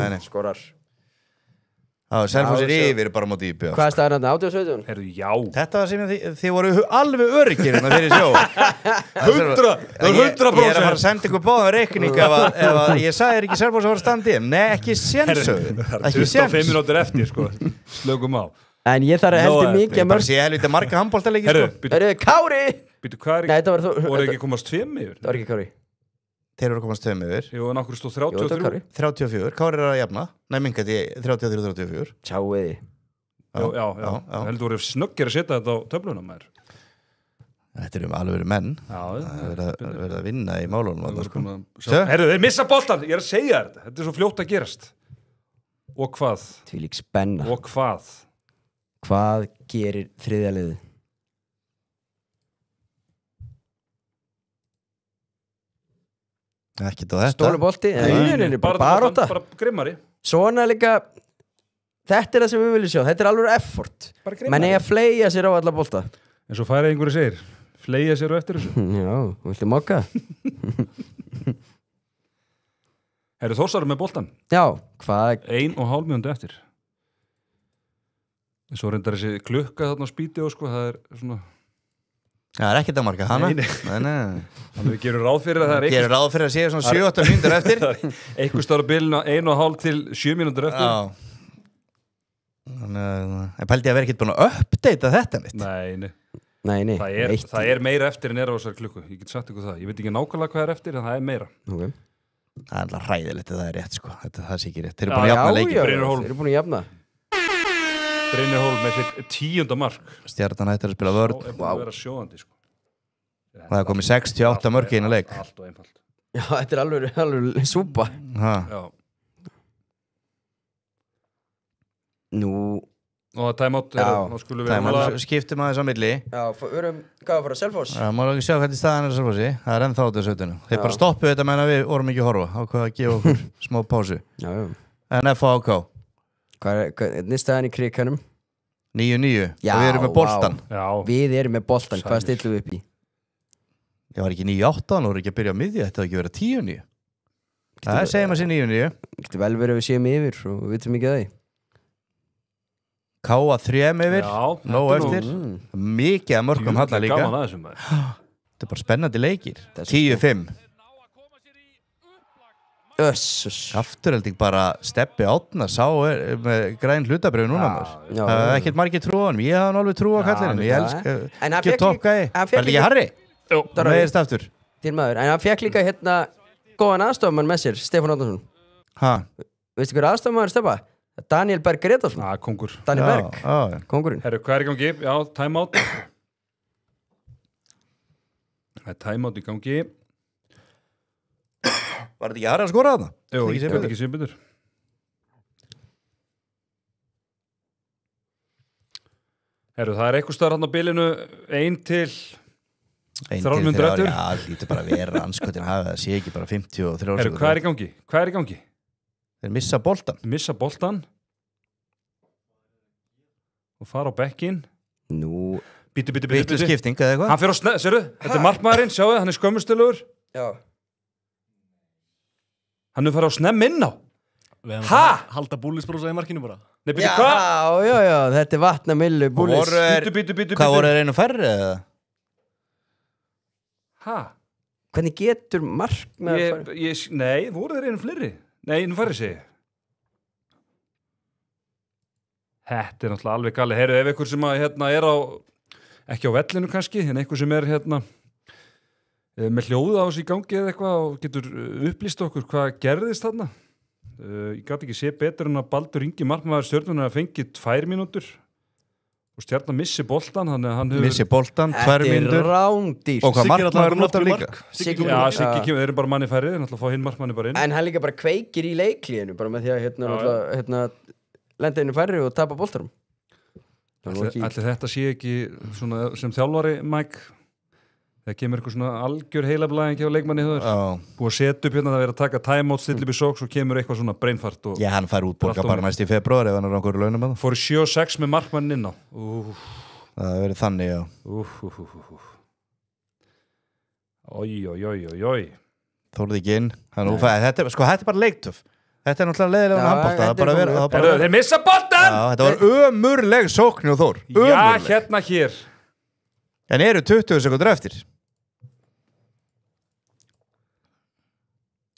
nei. Skorar. Já, Selfoss Já, yfir bara móti IPVF. Hvað er staðan þarna? 18-17? Herru, já. Þetta var sem þið voru alveg öryggir hérna fyrir sjó. 100%. Ég er að fara að senda ykkur báðum reikning ef að ég sagði þér ekki Selfoss að fara að standa í þeim. Nei, ekki sénsöðu. Ekki 25 séns. mínútur eftir, sko. Slökum á. En ég þarf að heldur mikið Ég að bara mörg. sé helviti marga handboltaleiki, Herru, sko. Hörru, Kári! býtu, hvað Nei, er þetta var voru ekki komast 2 yfir? Það var ekki Kári. Þeir eru að komast 2 yfir. Jú, en okkur stóð Jú, þetta var 33. Kári. 34. Kári er að jafna. Nei, minkað í 33-34. Sjáuði. Já. Heldur voru snöggir að setja þetta á töfluna, maður. Þetta eru alveg verið menn. Já, Það er verið að vinna í málunum. þarna, sko. Sjá. Herru, þeir missa boltan, ég er að segja þetta. Þetta er svo fljótt að gerast. Og hvað? Tvílík spenna. Og hvað? Hvað gerir þriðja liðið? Ekki á þetta. Stólubolti, baróta. Bara grimmari. Svona líka, þetta er það sem við viljum sjá, þetta er alveg effort. Menn eiga að fleia sér á alla bolta. En svo færi einhverju segir, fleia sér á eftir þessu. Já, viltu mokka? Eru Þórsarar með boltan? Já, hvað? 1,5 mínútu eftir. En svo reyndar þessi klukka þarna á spýti og sko, það er svona... Það er ekkert að marka hana. Nei. Þannig við gerum ráð fyrir að það er Gerum ráð fyrir að séu svona 7-8 mínútur eftir. eitthvað stóra bilin á 1,5 til 7 mínútur eftir. Já. Þannig að, en pældi að vera ekkert búin að uppdata þetta mitt. Nei. Það er meira eftir en er á þessari klukku. Ég get sagt ykkur það. Ég veit ekki nákvæmlega hvað er eftir, en það er meira. Okay. Það er alltaf hræðilegt að það er rétt, sko. Það sé ekki rétt. Þeir eru búin að jafna leikinn. Þeir eru búin að jafna. Brynjar Hólm með sitt 10. mark. Stjarnan hættir að spila vörn. Það er búin að vera sjóðandi, sko. Það er komið 68 mörk í einu leik. Allt og einfalt. Já, þetta er alveg súpa. Já. Nú... Og það time-out, þá skulum við... Time-out, skiptum aðeins á milli. Já, við erum, hvað var fyrir Selfoss? Já, maður ekki sjá hvernig staðan er að Selfossi. Það er ennþá út af 17. Þeir bara stoppu þetta meðan við vorum ekki að horfa. Ákveða að gefa okkur smá pásu. Já. En FHK. Hvað er staðan í krikanum? 9-9. Já, og við erum með boltan. Já. Við erum með boltan. Hvað stillum við upp í? Ég var ekki 9-8, nú voru ekki að byrja á miðju. Þetta var ekki að vera 10-9. Það segjum að sé 9-9. Getur vel verið að við séum yfir og við vitum ekki að því. Káa 3 yfir, nóg eftir. Mikið að mörgum halla líka. Gaman að þessum. Þetta er bara spennandi leikir. 10-5. Afturhelding bara Steppi Átna sá með græn hlutabröðu núna mér. Það er ekkert margir trú á hann. Ég hafði alveg trú á kallinu. Ég elska ekki toppgæði. Var ekki Harry? Jú. Það meðist aftur. Til maður. En hann fekk líka góðan aðstofmann með sér, Stefán Átnason. Veistu hver aðstofmann Steppa? Daniel Berg Gretarsson. Kongur. Daniel Berg. Kongurinn. Herru, hvað er í gangi? Já, time-out. Það er time-out í gangi. Var þetta ekki Harry að skora þarna? Jú, ég veit ekki sem betur. Herru, það er eitthvað staðar hann á bilinu 1 til 3 mínútur eftir. Já, það lítur bara að vera anskotin hafa. Það sé ekki bara 53. Herru, hvað er í gangi? Hvað er í gangi? Þeir missa boltan. Missa boltan. Og fara á bekkinn. Nú. Bítu. Vitlu skipting eða eitthvað. Hann fyrir á sneð, sérðu? Þetta er markmaðurinn, sjáu, hann er skömmustilegur. Já. Hann er farið á snemm inn á. Halda búlisbrósa í markinu bara. Nei, bítu, hvað? Já, þetta er vatnamillu búlis. Bítu. Hvað voru þeir einu færri eða? Hvernig getur markmaður? Nei, voru þeir einu fleiri? Nei, einu færri segi. Þetta er náttúrulega alveg galið. Heyrðu, ef einhver sem er á, ekki á vellinu kannski, en einhver sem er með hljóða á þessu í gangi eða eitthvað og getur upplýst okkur hvað gerðist þarna. Ég gat ekki sé betur en að Baldur Ingi markmaður Stjörnunnar að fengi 2 mínútur og Stjarnan missi boltan, þannig að hann hefur... Missi boltan, 2 mínútur. Þetta er rándýrt. Og hvað markmaður notar líka? Siggi kemur, þeir eru bara manni færið, þeir náttúrulega fá hinn markmanni bara inn. En hann líka bara kveikir í leiklíðinu, bara með því að lenda inn í færri og tapa boltarum. Ætli þetta sé ekki svona sem þjálfari, Mike... Það kemur eitthvað svona algjör heilablæðingi á leikmanni höfður. Búið að setja upp það verið að taka time-out, stilla upp í sók, svo kemur eitthvað svona breinfart. Já, hann fær útborga bara næst í febrúar ef hann er okkur launum að það. Fóru 7-6 með markmannin inn á. Það verið þannig, já. Ói. Þórði ekki inn. Þetta er bara leiktöf. Þetta er náttúrulega leiðilega handbolta. Þeir missa boltan! Þetta var ömurleg sókn hjá Þór. Já, hérna hér. En eru 20 sekundur eftir?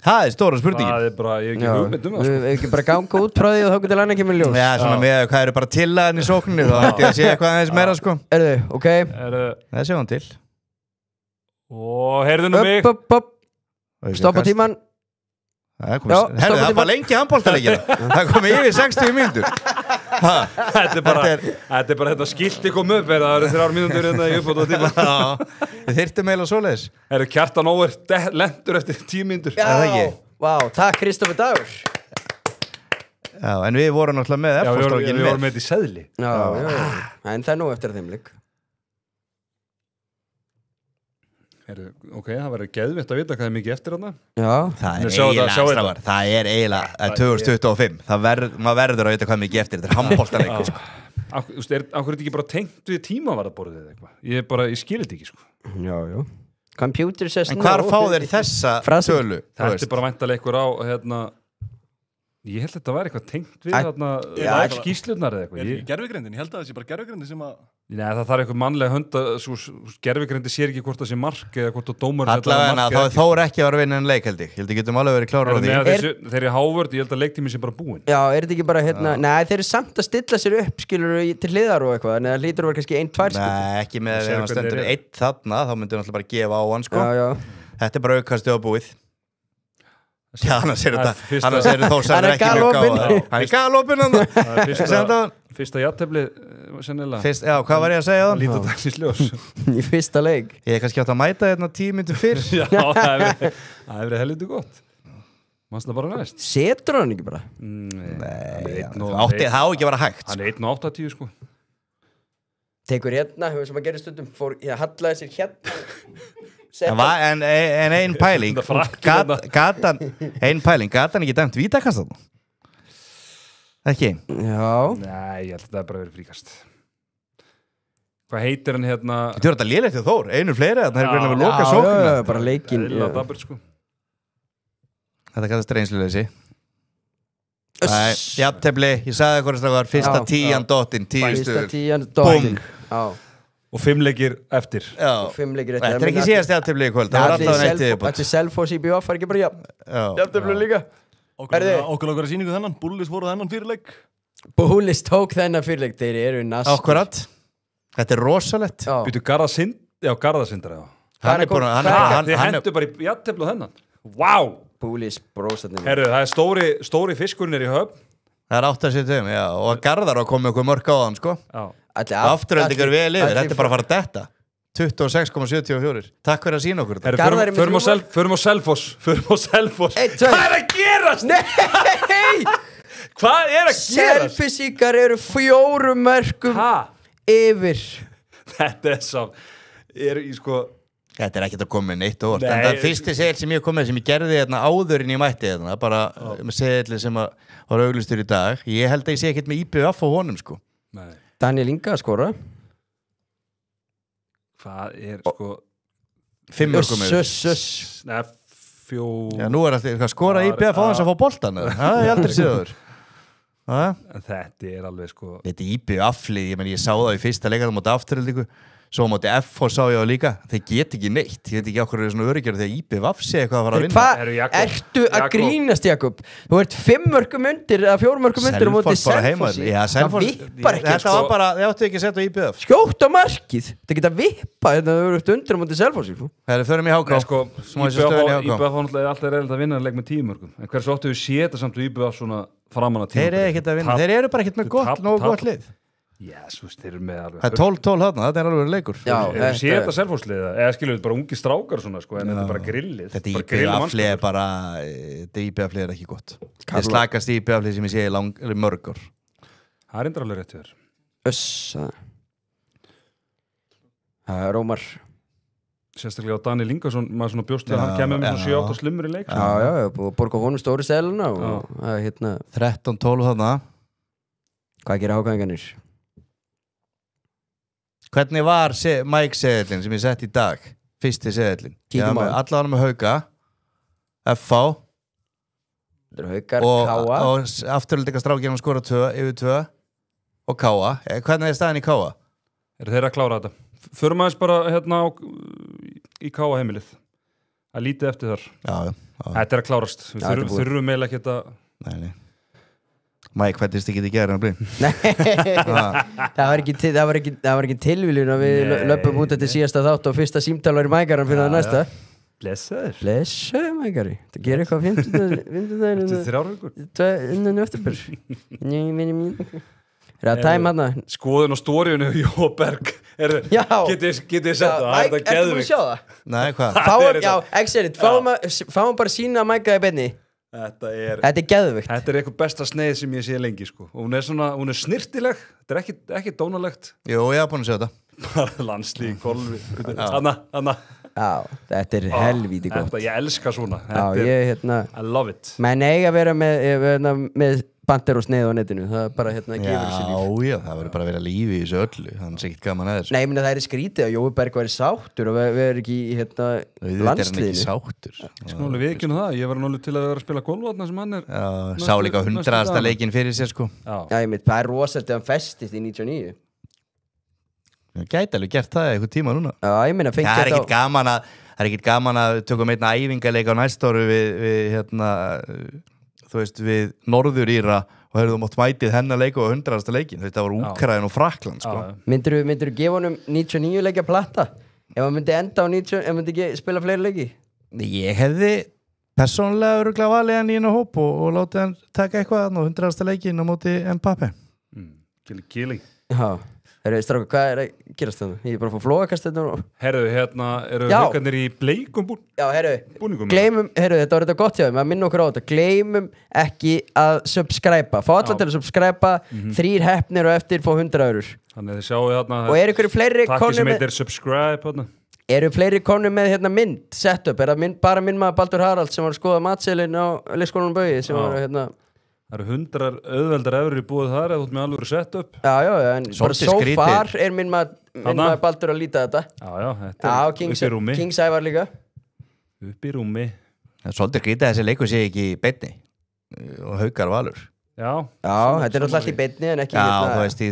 Það er stóra spurningin. Það er bara, ég hef ekki hugmynd það. Við ekki bara ganga út frá því og þá getur hann ekki með ljós. Já, svona með hvað eru bara til aðeins í sókninni, þá hætti ég að sé eitthvað aðeins meira, sko. Ok. Það séu hann til. Og heyrðu nú mig. Upp. Stoppa tíman. Það er bara lengi handboltaleikina. Það komi yfir 60 mínútur. Þetta er bara þetta skilti kom upp, það eru 3 mínútur í uppbóta tíma. Við þyrftum eiginlega svoleiðis. Eru Kjartan Óver lendur eftir 10 mínútur. Já, vá, takk Kristoffer Dagur. Já, en við vorum náttúrulega með F-fólkstrákinn. Við vorum með þetta í seðli. Já, en það er nú eftir þeim lík. Ok, það verður geðvitt að vita hvað er mikið eftir þarna. Já. Það Sjá er þetta. eiginlega 2025 maður verður að vita hvað mikið eftir. Þetta er handboltaleikur sko. Akkur er þetta ekki bara tengt við tímavarðaborðið eða eitthvað? Ég skil þetta ekki, sko. Já. Computer says En hvar fá þeir þessa Frasi. tölu? Þetta er bara væntalega einhver á, ég held að þetta væri eitthvað tengt við þarna skýslurnar eða eitthvað. Er þetta ekki gervigrindin? Ég held að það sé bara gervigrindin sem að... Nei, það þarf eitthvað mannlega hönd að gervigrindi sér ekki hvort það sé mark eða hvort það dómar Allavega þá er Þór ekki að vera að vinna en leik held ég. Ég held að getum alveg verið klárar á því. Þeir eru hávörd, ég held að leiktími sé bara búinn. Já, er þetta ekki bara nei, þeir eru samt að stilla sér upp skilur til hliðar og eitthvað, en það lítur að vera kannski 1-2 Nei, ekki með ef hann stendur einn þarna, þá myndir hann bara gefa á hann sko. Já. Þetta er bara aukast búið. Já, annars eru Þórsarður ekki mjög gáð. Hann er galopinn hann. Fyrsta jafntefli sennilega. Já, hvað var ég að segja á hann? Lítið dagsins ljós. Í fyrsta leik. Ég kannski átt að mæta hérna 10 mínútur fyrr. Já, það hefur verið helviti gott. Manst það bara næst. Setur hann ekki bara? Nei, það á ekki að vera hægt. Hann er 1.80 sko. En Tekur sem að gera stundum, hallaði sér hérna. En ein pæling Gatan ekki dæmt vítakastan? Ekki? Já. Nei, ég held að það er bara verið fríkast. Hvað heitir hann hérna? Þú er þetta lélegt til Þór, einu fleiri það er greinlega við loka sóknina. Já, bara leikinn. Sko. Þetta kallast reynsluleysi. Jafntefli, ég sagði það hvort það var fyrsta tían dottin, 10 stuður. Fyrsta tían dottin. Já. Og 5 leikir eftir. Og 5 leikir eftir. Þetta er ekki síðast jafntefli í kvöld, það var alltaf neitt yfirbútt. Þetta er Selfoss í BF, var ekki bara jafntefli líka. Okkur að sýningu þennan, Bullis voru þennan fyrirleik. Bullis tók þennan fyrirleik, þeir eru nastur. Akkurat, þetta er rosalett. Býtu Garðasindra, já. Þið hendur bara í jafntefli og þennan. Vá! Bullis bróstarnir. Herru, það er stóri fiskurinn í höfn. Það er 8-7, já, og Garðar á komið okkur mörg á hann, sko. Já. Afturöldingar vel yfir, þetta er bara að fara að detta 26,74. Takk fyrir að sína okkur þetta. Förum á Selfoss. Hvað er að gerast? Nei! Hvað er að gerast? Selfissíkar eru 4 mörkum yfir. Þetta er sá Þetta er ekkert að koma með neitt óvart. En það fyrsti segil sem ég kom með sem ég gerði áður en ég mætti bara með segilli sem var auglustur í dag. Ég held að ég sé ekkert með IBF á honum, sko. Nei. Daniel Inga að skora. Hvað er 5 mörgum yfir. Nei, 4. Já, nú er alltaf skora IBF á hans að fá boltan. Það er aldrei séður. Þetta er alveg Þetta er IBF-lið, ég sá það í fyrsta leikaðum á Afturöldingu. Svo á móti FH sá ég á líka. Þeir get ekki neitt. Ég veit ekki okkur er svona öryggjör þegar IBF sé eitthvað að fara að vinna. Hvað ertu að grínast, Jakob? Þú ert 5 mörgum undir eða 4 mörgum undir á móti Selfossi. Það vippar ekki. Þetta var bara, þið áttu ekki að setja á IBF. Skjótt á markið. Þetta geta vippa þetta þú ert undir á móti Selfossi. Það er förum í HK. IBF var náttúrulega alltaf reyðilegt að vinna leik með 10 mörgum. En hversu óttu við séta samt við IBF svona framan að 10? Þeir eru bara ekkert með nógu gott lið. Þeir eru með alveg. Það er 12-12 þarna, þetta er alveg leikur. Þeir séu þetta Selfossliða, eða skilur við bara ungi strákar svona, en þetta er bara grillið. Þetta IBF-lið er bara, þetta IBF-lið er ekki gott. Það er slakast IBF-lið sem ég sé í mörg ár. Það er endur alveg rétt við þér. Össa. Rómar. Sérstaklega á Daniel Ingason, maður svona bjóst að hann kemur með svona 7-8 slumur í leik. Já, borga honum stóru seluna og 13-12 þarna. Hvað gerir hákvæðingarnir? Hvernig var Mike seðillin sem ég sett í dag? Fyrsti seðillin. Allavega með Hauka, FH Haukar, Káa og Afturöldingar strákinn skora 2 yfir 2 og Káa. Hvernig er staðan í Káa? Eru þeir að klára þetta? Förum aðeins bara í Káa heimilið. Það lítið eftir þar. Já. Þetta er að klárast. Við þurfum meila ekki þetta. Nei. Mike fættist ekki í gæri það var ekki tilviljun að við löpum út eftir síðasta þátt og fyrsta símtal var í Mækaran fyrir það næsta. Blessaður Mækari. Það gerir eitthvað 15 Þetta er 3 vikur. Innan eftirbör. Er það tæm hana? Skoðun á stóriðinu Jóberg. Getið sett það? Ertu búin að sjá það? Nei, hvað? Excellent. Fáum bara sína að Mæka í beinni. Þetta er geðveikt. Þetta er eitthvað besta sneið sem ég sé lengi sko. Og hún er snirtileg. Þetta er ekki dónalegt. Jú, ég haf búin að sjá þetta. Bara landslík, golfi. Anna. Já, þetta helvíti gott. Þetta, ég elska svona. Já, ég, I love it. menn eiga að vera með bandir og sneið á netinu. Það bara, gefur þessi líf. Já, það verður bara að vera lífi í þessu öllu. Þannig sé ekkert gaman að þessu. Nei, ég meina það skrítið að Jói Berg væri sáttur og við erum ekki í, Auðvitað er hann ekki landsliðinu. sáttur. Skóli við ekki það. Ég var náttúrulega til að vera að spila golfvatna sem hann Já, sá líka 100. leikinn fyrir sér, sko. Já, ég meina, það rosalega að hann festist í 99. Gæti alveg gert það eitthvað tíma núna. Já, ég meina, Það er ekkert gaman að tökum einna æfingaleik á næsta áru við þú veist, við Norður-Íra og hefur þú mátt mætið hennar leik og 100. leikin. Þetta var Úkraín og Frakkland, sko. Myndirðu gefa honum 99 leikja plata? Ef hann myndi enda á 90, ef hann myndi ekki spila fleiri leiki? Ég hefði persónulega örugglega valið hann í einu hóp og látið hann taka eitthvað á 100. leikin á móti Mbappé. Kili. Já. Herru, strákar, hvað er að gerast þannig? Ég er bara að fá flóakast þetta og... Herru, hérna eru Já. haukarnir í bleikum Já, búningum. gleymum, þetta var þetta gott hjá þeim, að minna okkur á þetta. Gleymum ekki að subscribe. Fá alla til að subscribe, 3 heppnir og eftir fá 100 €. Þannig að þið sjáu hérna... Og eru ykkur fleiri Takki konur sem með... heitir subscribe hérna. Eru fleiri konur með mynd, setup? Er það bara minn maður Baldur Harald sem var að skoða matseilin á leikskólanum Baugi sem var Það eru 100 auðveldar eurur í búið þar eða út með alveg sett upp. Já, en bara Svolítið so skrítið. far er minn maður Baldur að líta þetta. Já, þetta er upp í rúmi. King Sævar líka. Upp í rúmi. Það er svolítið grítið að þessi leikur sé ekki í beinni og Haukar Valur. Já, þetta er náttúrulega í beinni en ekki Já, þú veist í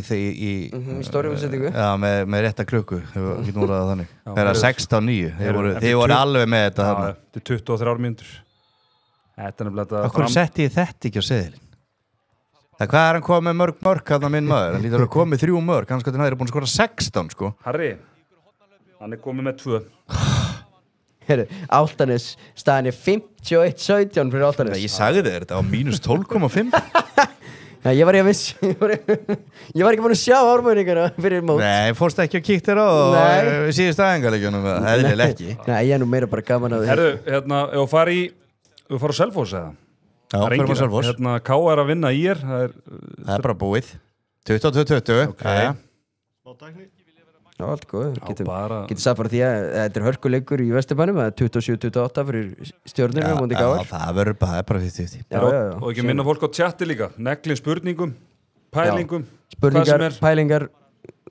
stórumsettingu. Já, með rétta klukku. Þau ekki núraða þannig. Það er 16:09. Þið voru alveg með þetta þarna. Þetta er 23 mínútur. Þetta er nefnilega Akkur setti ég þetta ekki á seðilinn? Hvað er hann komið með mörg hann minn maður? Hann lítur að komið 3 mörg, hann skoði hann er búin að skora 16, sko. Harry, hann er komið með 2. Herru, Álftanes staðan er 51-17 fyrir Álftanes. Ég sagði þér, þetta var mínus 12,5. Já, ég var ekki búin að sjá ármöðningana fyrir mót. Nei, fórst ekki að kíkta þér á síðust aðengarleikjunum, eðlilega ekki. Nei, ég er nú meira bara gaman að Herru, hérna, ef þú fara á Selfoss eða? Já, fyrir maður Selfoss. Hérna, K er að vinna í Það er bara búið. 22-20. Ok. Smá tækni. Já, allt góð. Getum bara- sagt bara því að þetta er hörkuleikur í Vesturbænum, það er 27-28 fyrir Stjörnunum og móti Já, KR. það verður bara 50-50. Já. Og ekki minna fólk á chatti líka. Neglin spurningum, pælingum. Spurningar, hvað sem er. pælingar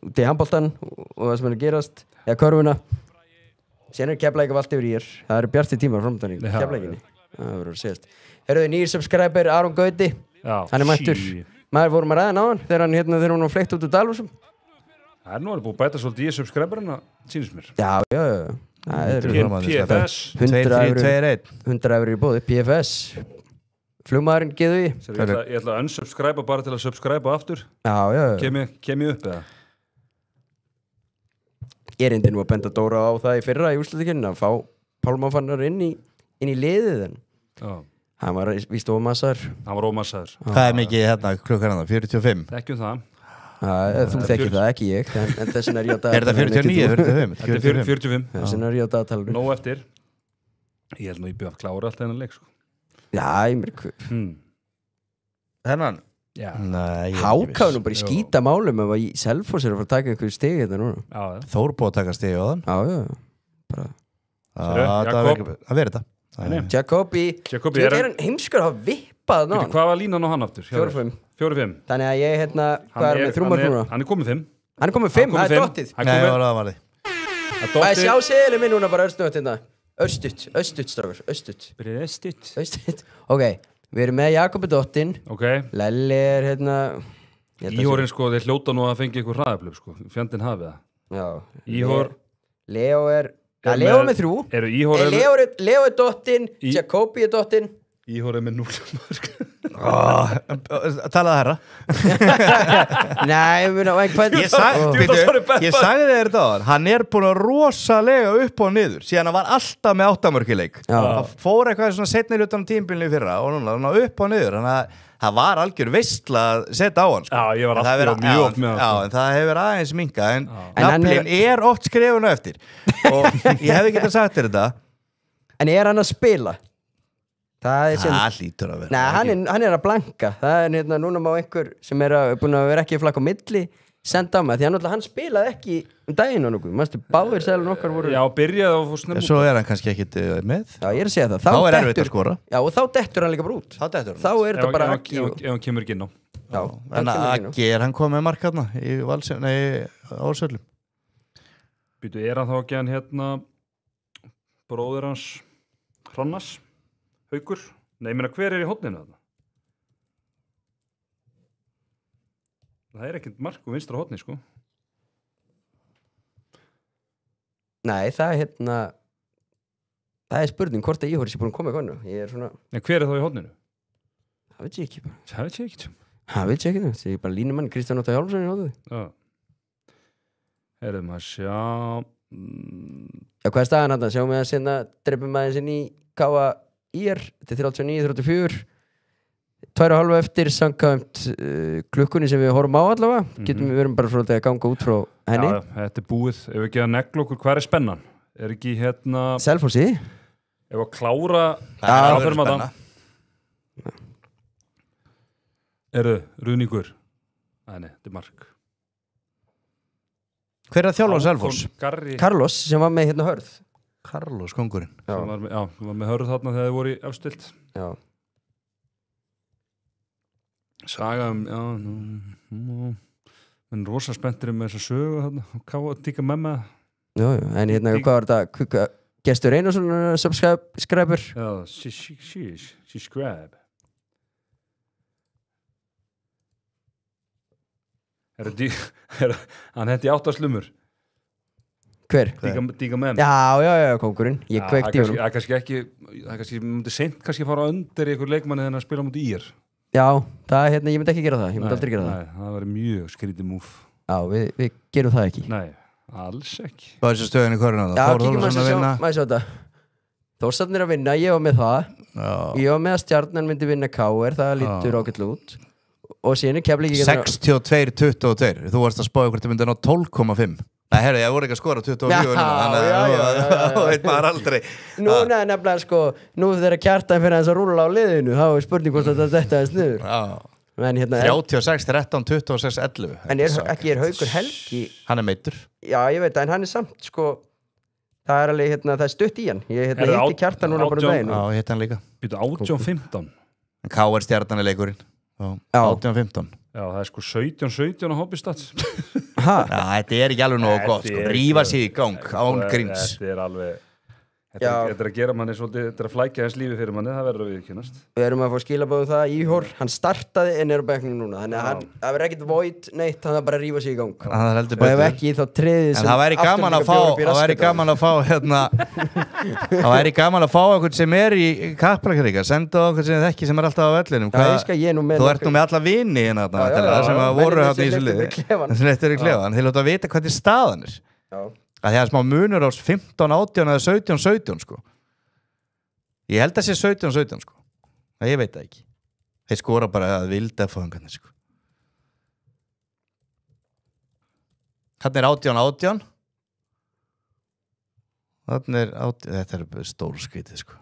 út í handboltan og það sem er að gerast eða körfuna. Síðan er Keflavík valt yfir í hér. Það eru bjartir tímar framöndan í Já. Keflavíkinni. Það verður að segjast. Herruðu, nýr subscriber Aron Gauti. Já, Hann er mættur. Maður vorum að ræða á hann þegar hann var fleikt út úr Dalvísum. Það er nú alveg búið að bæta svolítið í subscriberina, sýnist mér. Já. Það eru PFS. 100 € í bóði. PFS. Flugmaðurinn geðu í. Ég ætla að unsubscriba bara til að subscriba aftur. Já. Kem ég upp eða? Ég reyndi nú að benda Dóra á það í fyrra í úrslitakeppninni að fá Pálma Fannar inn í liðið en Já. hann var víst ómassaður. Hann var ómassaður. Hvað er mikið hérna klukkan hann? 45? Ekki það. Þú þekkir það, ekki ég en þessin er ég á Er þetta 49? 45? Þetta er 45. Þessin er ég á dagatalinu. Nóg eftir. Ég held nú ég byrja að klára allt þennan leik, sko. Já, ég mér Hennan? Já. Nei, Hákáð nú bara í skýta málum ef að Selfoss er að fara að taka einhverju stigi þetta núna. Já. Þór búið að taka stigi á þann. Já. Jakob. Það verður þetta. Jakobi er hann heimskur að hafa vippað ná. Hvað var línan á hann aftur? 4-5. 4-5. Þannig að ég hvað er með 3 mörg núna? Hann er komið 5. Hann er komið 5, það er dottið. Nei, það var aðvalið. Maður sjá seðilinn minn núna bara örstuðt hérna. Örstuðt strákur, örstuðt. Ok, við erum með Jakobi dottinn. Ok. Lelli er hérna Íhorinn sko, þeir hljóta nú að fengi eitthvað hraðaflöf sko. Fjandinn hafið það. Já. Íhor. Leo er Leo með 3. Eru Íhor Leo er dottinn, Jakobi er dottinn. Íhor er með 0 mörg. Talaðu herra. Nei, ég sagði þér þetta á hann. Hann er búin að rosalega upp og niður síðan hann var alltaf með 8 mörk í leik. Það fór eitthvað svona seinni hlutan á tímabilinu fyrra og núna upp og niður. Þannig að það var algjör veistla að setja á hann sko. Já, ég var alltaf mjög oft með það. Já, en það hefur aðeins minkað en naflinn er oft skrifun á eftir og ég hefði getað sagt þér þetta. En er hann að spila? Það lítur að vera. Nei, hann er að blanka. Það er hérna núna má einhver sem er búin að vera ekki flakk á milli senda á mig því hann spilaði ekki daginn á nokkuð, mannstu báðir seglun okkar voru Já, byrjaði og fór snemma Svo hann kannski ekkit með Já, ég að segja það Þá erfitt að skora Já, og þá dettur hann líka bara út Þá dettur hann Þá er þetta bara ef hann kemur ekki inn á Já, En Aggi, hann komið með mark hérna í Ársöllum Býtu, hann þá ekki hann hérna bróðir hans Hrannas Haukur Nei, ég meina, hver í horninu þarna? Það ekkert mark og vinstra horni, sko Nei, það það spurning hvort að Íhóri sé búin að koma í konu Ég svona En hver þá í horninu? Það veit ég ekki bara Það veit ég ekki Það veit ég ekki það Það er bara línumann Kristján Óttar Hjálmsson í hóðuði Já Herðum að sjá Já, hvað er staðan hann? Sjáum við að sinna dreipum aðeins inn í Káa IR Þetta er 39-34 2,5 eftir samkvæmt klukkunni sem við horfum á allavega Getum við verið bara svolítið að ganga út frá henni Já, þetta er búið Ef við ekki að negla okkur, hvað er spennan? Er ekki hérna Selfossi Ef að klára Það fyrir maður Eru, Ruðningur Nei, þetta er mark Hver er að þjálfa Selfoss? Garri Carlos sem var með hérna hörð Carlos kongurinn sem var með hörð þarna þegar þið voru í afstilt Já Saga en rosa spenntir með þessa sögu þarna og tíka með með Já, en hérna, hvað var þetta? Gestur Einarsson subscriber Já, subscribe Hann hendi 8 slumur Hver? Díka með Já, kongurinn Ég kveikti í honum Það er kannski ekki Það er kannski, myndi seint kannski fara undir í einhver leikmanni þegar hann spila mútið ír Já, það, hérna, ég myndi ekki gera það Ég myndi aldrei gera það Nei, það var mjög skrítið múf Já, við gerum það ekki Nei, alls ekki Hvað er þessi stöðin í koruna? Já, kíkjum að sjá þetta Þórsarnir er að vinna, ég var með það Ég var með að Stjarnan myndi vinna KR Það lítur ágætlega út Og síðan er Keflavík 62-22 Þú varst að spája hvort þið myndi ná 12,5 Nei, herru, ég voru ekki að skora 24 Þannig að veit maður aldrei Nú, nefnilega, sko Nú þegar Kjartan fyrir að rúlla á liðinu þá er spurning hvort þetta aðeins niður hérna, 36, 13, 26, 11 En ekki er Haukur Helgi Hann er meiddur Já, ég veit það, en hann er samt, sko Það er alveg, hérna, það er stutt í hann Ég hitti Kjartan núna bara daginn Já, ég hitti hann líka Býtu 18-15 K.R. Stjarnan er leikurinn 18-15 Já, það er sko 17-17 á Hobbystats Já, þetta er ekki alveg nógu gott sko. Rífa sig í gang, án gríns Þetta er alveg Þetta er að gera manni svolítið, þetta er að flækja hans lífi fyrir manni, það verður að viðkynast. Við erum að fá skilabóðu það, Íhor, hann startaði en er á bekknum núna, þannig að það verður ekkert void neitt, hann er bara að rífa sig í gang. Og ef ekki þá treðið sem... En það væri gaman að fá, hérna, það væri gaman að fá okkur sem er í Kaplakrika, senda okkur sem þekki sem er alltaf á vellinum. Þú ert nú með alla vini hérna, sem voru hérna í þessu liði, sem þetta er í klefann, þeir lóta að vita hvað staðan er. Það er smá munur á 15-18 eða 17-17 sko. Ég held að sé 17-17 sko. Það ég veit það ekki. Þeir skora bara að vilda fóðangarnir sko. Þannig er 18-18. Þannig er 18. Þetta er stór skrítið sko.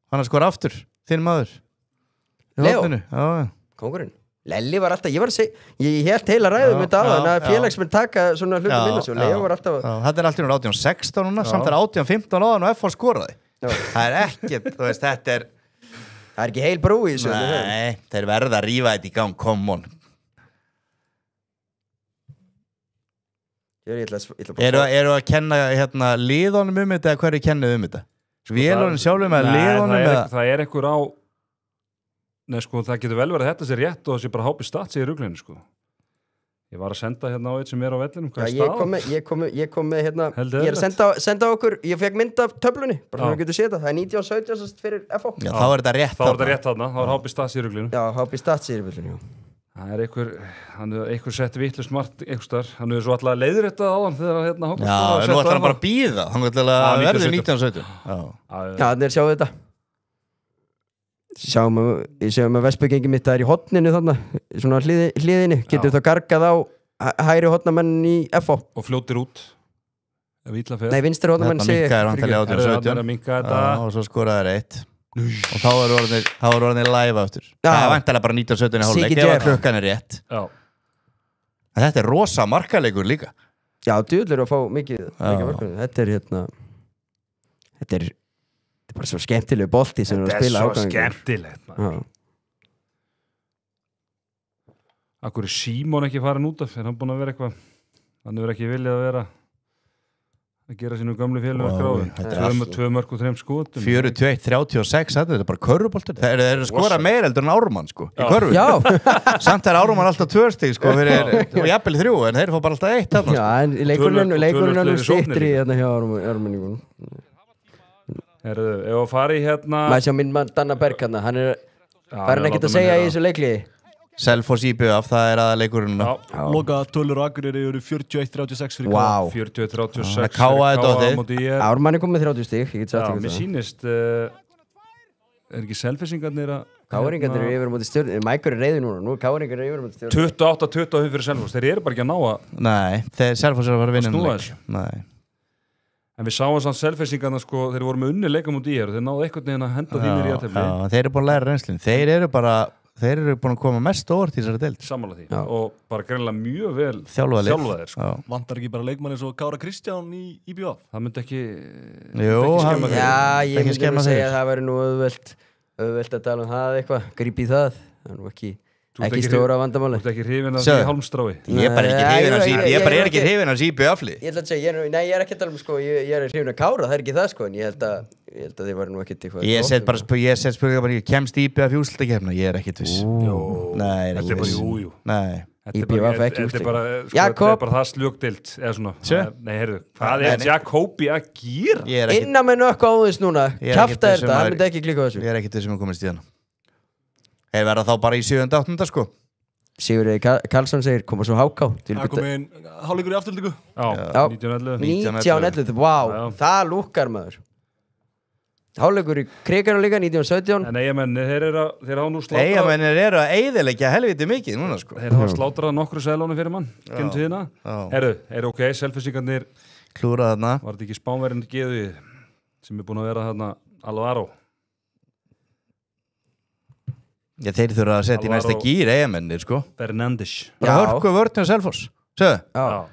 Hann skora aftur. Þinn maður. Leo. Já. Kóngurinn. Lelli var alltaf, ég held heila ræðum þetta á þannig að félagsmenn taka svona hlutum minna svo, Leo var alltaf... Þetta er alltaf 18-16 núna, samt er 18-15 áðan og FH skoraði. Það er ekkert, þú veist, þetta er... Það er ekki heil brú í þessu. Nei, þeir verða að rífa þetta í gang, come on. Eru að kenna hérna liðunum þetta eða hverju kennið þetta? Vélunum sjálfum eða liðunum eða... Það er einhver á... Nei, sko, það getur vel verið að þetta sé rétt og það sé bara hápi stats í ruglinu, sko. Ég var að senda hérna á eitt sem er á vellinum, hvað er staðan? Ég kom með hérna, ég er að senda okkur, ég fekk mynd af töflunni, bara svona getur séð það, það er 19-17 fyrir FH. Já, þá er þetta rétt þarna. Þá er þetta rétt þarna, þá er hápi stats í ruglinu. Já, hápi stats í ruglinu, já. Það er einhver sett vitlaust margt einhverstaðar, hann er svo alltaf leiðréttað á hann þegar hérna Hákon. Já, nú ætlar hann bara að bíða, hann ætlar verður 19-17. Já, þannig sjáu þetta. Ég séum að Vestbygengi mitt það er í hotninu þarna, svona hliðinni, getur þá gargað á hægri hotnamenn í FH. Og fljótir út, ef illa fer. Nei, vinstri hotnamenn sé... Þetta minkaði 18-17 og svo skoraði reitt. Og þá er orðinni live aftur. Það er vantilega bara 19-17 í hálfleik, ef að klukkan er rétt. Já. En þetta rosa markaleikur líka. Já, djúðlur að fá mikið markverðin. Þetta er bara svo skemmtileg bolti sem að spila Þetta er svo skemmtilegt Akkur er Símon ekki farin út af? Er hann búinn að vera eitthvað? Hann hefur ekki viljað að vera að gera sínu gamlu félögur gráðin 2 mörk og 3 skotum 41-36, þetta er bara körfuboltur. Þeir eru að skora meira heldur en Ármann sko, í körfu. Já. Samt er Ármann alltaf 2 stig sko, og jafnvel 3, en þeir fá bara alltaf 1 þarna. Já, en leikurinn er nú styttri hérna hjá Ármanningunum. Herðu, ef að fara í hérna Maður sjá minn mann Danna Berg hérna, hann er farin ekkert að segja í þessu leikliði. Selfoss IBF, það er aða leikurinn núna. Loka tölur Akureyri eru 41-36 fyrir Vá. 40-36 Káa Ármann er komið 30 stig, ég get sagt Já, ykkur mér það. sýnist er ekki Selfissingarnir að Káringarnir eru yfir á móti Stjörnunni. Mækur er reiður núna, nú er Káringar eru yfir á móti Stjörnunni. 28-25 fyrir Selfoss, þeir eru bara ekki að ná að Nei, þeir Selfoss eru að fara að vinna snúa leik. þessu. Nei. En við sáum samt Selfissingarna sko, þeir voru með unni leikum út í hér og þeir náðu einhvern veginn að henda þínir í aðtefli Já, þeir eru búin að læra reynslinn. Þeir eru búin að koma mest óvart í þessari deild. Sammála því Já. og bara greinilega mjög vel Þjálfaðir. þjálfaðir sko. Já. Vantar ekki bara leikmann eins og Kára Kristján í IBF? Það myndi ekki Jú, ekki hann- skemma þeir. Já, ég Ekki myndi skemma nú segja þeir. að það væri nú auðvelt að tala um það eitthvað, gríp í það. Það er nú ekki Þú ert ekki stóra Þú vandamáli. ert ekki hrifin að Sjáðu. því hálmstrái Ég er bara ekki Nei, hrifinn af ég- sí- ég ég- bara ég- er ekki hrifinn af IBF-li. Ég ætla að segja, ég er ekki að tala um sko, ég er hrifin að Kára, það er ekki það sko, en ég held að þið var nú ekkert eitthvað. Ég set spurninga bara, kemst IBF í úrslitakefna? Ég er ekkert viss. Nei, Þetta er bara jú Nei. IBF ekki Þetta er bara sko, Jakob. þetta er bara það slugdild eða svona Sjö? Nei, heyrðu, hvað Nei, er nei. Jakobi að gera? Ég er ekkert Innan með nökk áðins núna, Ég er ekkert kjafta viss um þetta, að- hann myndi ekki klika á þessu. Ég er ekkert þessum að komast í hana. Þeir verða þá bara í 7.8. sko. Sigurður Karlsson segir, koma svo háká. Það kom inn hálfleikur í afturlíku. Já, 1911 1911, vá, Já. það lúkkar maður. Hálfleikur í Krigará líka, 1917. En eigamenn, þeir hafa nú slátrað Eyjamennir eru að eyðileggja helviti mikið núna sko. Þeir hafa slátrað nokkru seðlónu fyrir mann Kynnt tíðina Já. Heyrðu, ok, Selfissingarnir Klúrað þarna. Var þetta ekki Spánverjinn Geðuð sem er búin að vera þarna Alvaro Já, þeir þurfa að setja í Alvaro- næsta gýr eyjamennir sko. Fernandes Bara Já. hörku vörtinu Selfoss. Söðu? Já,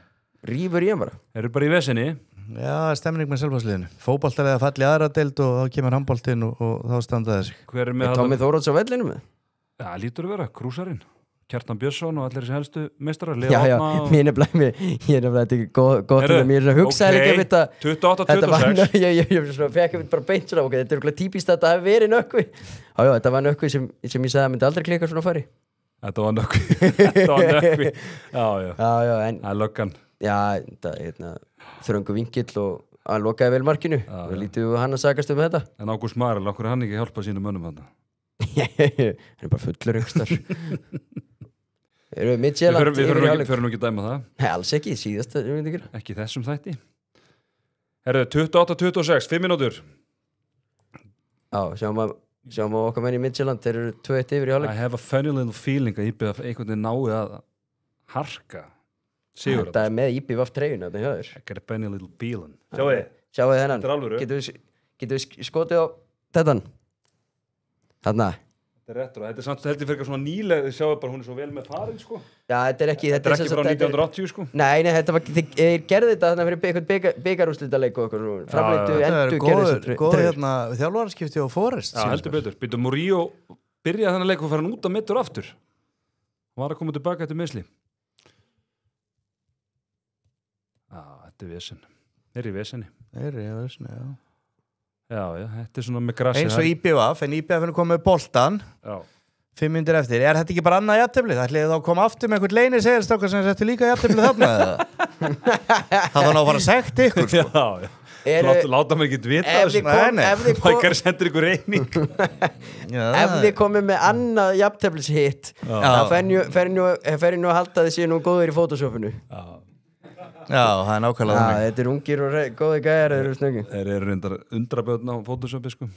rífur ég bara. Þeir eru bara í vesinni Já, stemning með Selfossliðinu. Fótboltalega falli aðra deild og þá kemur handboltinn og þá standa þessi. Hver er með Tommy þetta? Þóróts á vellinu með. Já, lítur að vera, Krúsarinn Kjartan Björnsson og allir þessi helstu meistarar Já, já, ég er nefnilega þetta ekki gott Heyrðu, að mér hugsaði líka við þetta. 28-26 Ég fekk bara beint svona, ok, þetta er okkur típist að þetta hafi verið nökkvi. Já, þetta var nökkvi sem ég sagði að myndi aldrei klika svona fari. Þetta var nökkvi Þetta var nökkvi Já, já, Já, en það er löggan já, þetta þröngu vingill og hann lokaði vel markinu. Já, Og já. lítið við hann að sagast um þetta. En Ágúst Marel, okkur er hann ekki hjálpað sínum mönnum þarna Hann er bara fullur yngstar. Erum við Við Midtjylland förum- við yfir í förum hálfleik? ekki- förum nú ekki að dæma það Nei, alls ekki, síðast ég myndi ekki. Ekki í þessum þætti Herðu, 28-26, 5 mínútur Já, sjáum að okkar menn í Midtjylland, þeir eru 2-1 yfir í I hálfleik. have a funny little feeling að IBF einhvern veginn nái að harka Sigur Þetta er með IBVF treyjuna, þetta hjá þér. I got a funny little feeling Sjáu þið, Sjáu þið þennan. Þetta er alvöru. Getum við skotið á þetta? Þarna. þetta er réttur og þetta er samt heldur fyrir eitthvað svona nýleg Þið sjáu bara, hún er svo vel með farin sko Já, þetta er ekki... Þetta er ekki frá 1980 sko Nei, þetta var... Þeir gerði þetta þarna fyrir einhvern byggarúrslitaleik og okkur. Framleitu, Það er endur gerði þessu góð hérna þjálfarskipti á Forest. Já, heldur betur Býtum Murillo byrjaði þennan leik og fara hann út að mittur aftur Hann var að koma tilbaka eftir meðsli Já, þetta er vesen Þeir eru í vesenni Já, þetta er svona með grassi Eins og IBF, en IBF er komið með boltan Já 5 myndir eftir. Er þetta ekki bara annað jafntefli? Það ætliði þá að koma aftur með einhvern leini segjarstákar sem settu líka jafntefli þarna eða? Það þá ná að fara sagt ykkur sko. Já, já Láta mig ekki vita Ef þið Mækar sendur ykkur reyning Ef þið komið með annað jafnteflishitt þá fer ég nú að halda þið séu nú góðir í Photoshopinu. Já, það er nákvæmlega Já, þannig. þetta er ungir og góði gæjar, þeir eru snöggi. Þeir eru reyndar undrabjörn á Photoshopi sko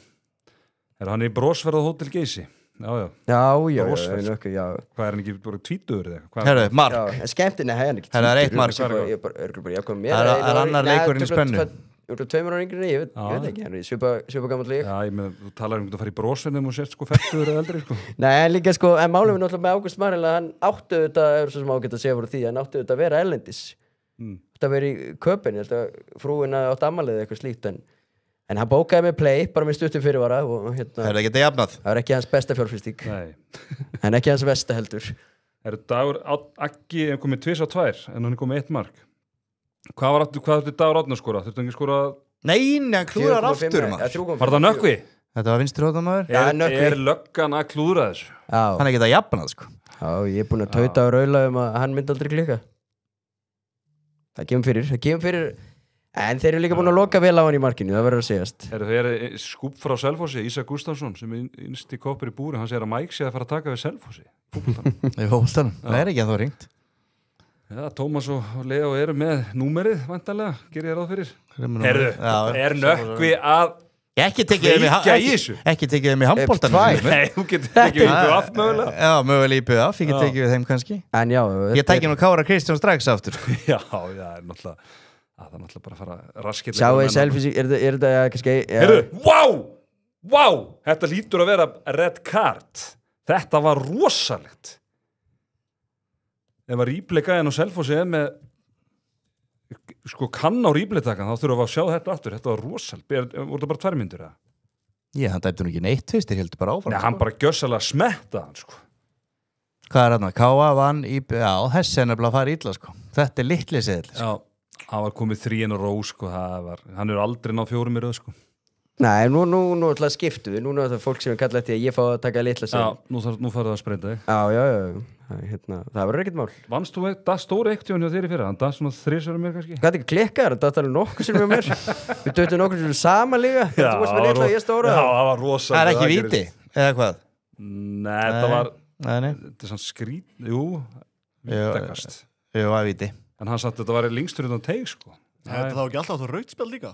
Hann er í Brósferð á Hótel Geysi Já Já, nokkuð, já. Hvað er hann ekki bara tvítugur eða? Herru, Mark. Já, skemmtinn er hann ekki. Það er 1 mark. Það er bara jákvæm mér. Það er annar leikurinn í spennu. 2 ára yngri en ég veit ekki, hann er svipa gamall lík. Já, ég með, þú talar að fara í brosvinnum og sért sko fættur eða eldri sko. Nei, en líka sko, en málum við náttúrulega með Ágúst Marel að hann áttu þetta, er svo sem ágætt að segja fyrir því, hann áttu þetta að vera erlendis. Þetta verið í Köpen, ég held að frúina átt ammælið eitthvað slíkt, en hann bókaði með play, bara með stuttum fyrirvara og Það er ekki þetta jafnað. Það var ekki hans besta fjárfyrstík, en ekki hans versta heldur. Dagur Aggi er komið 2 á 2 en hann er komið 1 mark. Hvað átti Dagur Árni að skora? Þurftu ekki að skora? Nei, hann klúðrar aftur maður. Var það Nökkvi? Þetta var vinstri hótamaður. Er löggan að klúðra þessu? Já. Hann er ekki þetta jafnað sko. Já, ég er búinn að tauta og raula að hann myndi aldrei klika. Það kemur fyrir. En þeir eru líka búin að loka vel á hann í markinu, það verður að segjast. Það er skúp frá Selfossi, Ísak Gústafsson sem er innst í koppur í búri, hann segir að Mike sé að fara að taka við Selfossi. Í fótboltanum, það er ekki að það ringt. Já, Tómas og Leo eru með númerið, vantarlega, gerir ég ráð fyrir. Er Nökkvi að Ekki tekið þeim í handboltanum. Nei, þú getur tekið við IBF mögulega. Já, mögulega IBF, ég get tekið við þeim kannski. En já, ég tæki nú Kára Kristján strax aftur. Já, það er náttúrulega bara að fara raskið. Sjáu þið selfie, er þetta kannski... Vá! Þetta lítur að vera red card. Þetta var rosalegt. Ef að replay-gæðin og Selfossi er með sko kann á replay-takan, þá þurfum við að sjá þetta aftur. Þetta var rosalegt. Voru það bara 2 mínútur, eða? Já, hann dæmdi nú ekki neitt, þeir heldur bara áfram. Nei, hann bara gjössalega smetta hann, sko. Hvað er þarna? Káa vann í... Já, þessi er nefnilega að fara illa, sko. Þetta er litli seðil, sko. Já, það var komið 3 in a row, sko. Hann er aldrei náð 4 í röð, sko. Nei, nú ætla að skiptu við. Núna er það fólk sem er kallað eftir að ég fá að taka litla seðil. Já, nú farið að spreita þig. Já. Það verður ekkert mál. Vannst þú það stóri eiktjón hjá þér í fyrra? Hann það svona 3 sérum mér kannski? Hvað er ekki klikkaður? Það er nokkuð sem er mér. Við döttum nokkuð sem er sama líka. Þú varst með litla og ég stóra. Já, það var rosalega. Það er ekki víti, eða hvað? Nei, þetta var... Nei. Þetta er svona skrít... Jú, vítakast. Jú, það er víti. En hann satt þetta var lengstur utan teig, sko. Þetta þá ekki alltaf það rautspjald líka?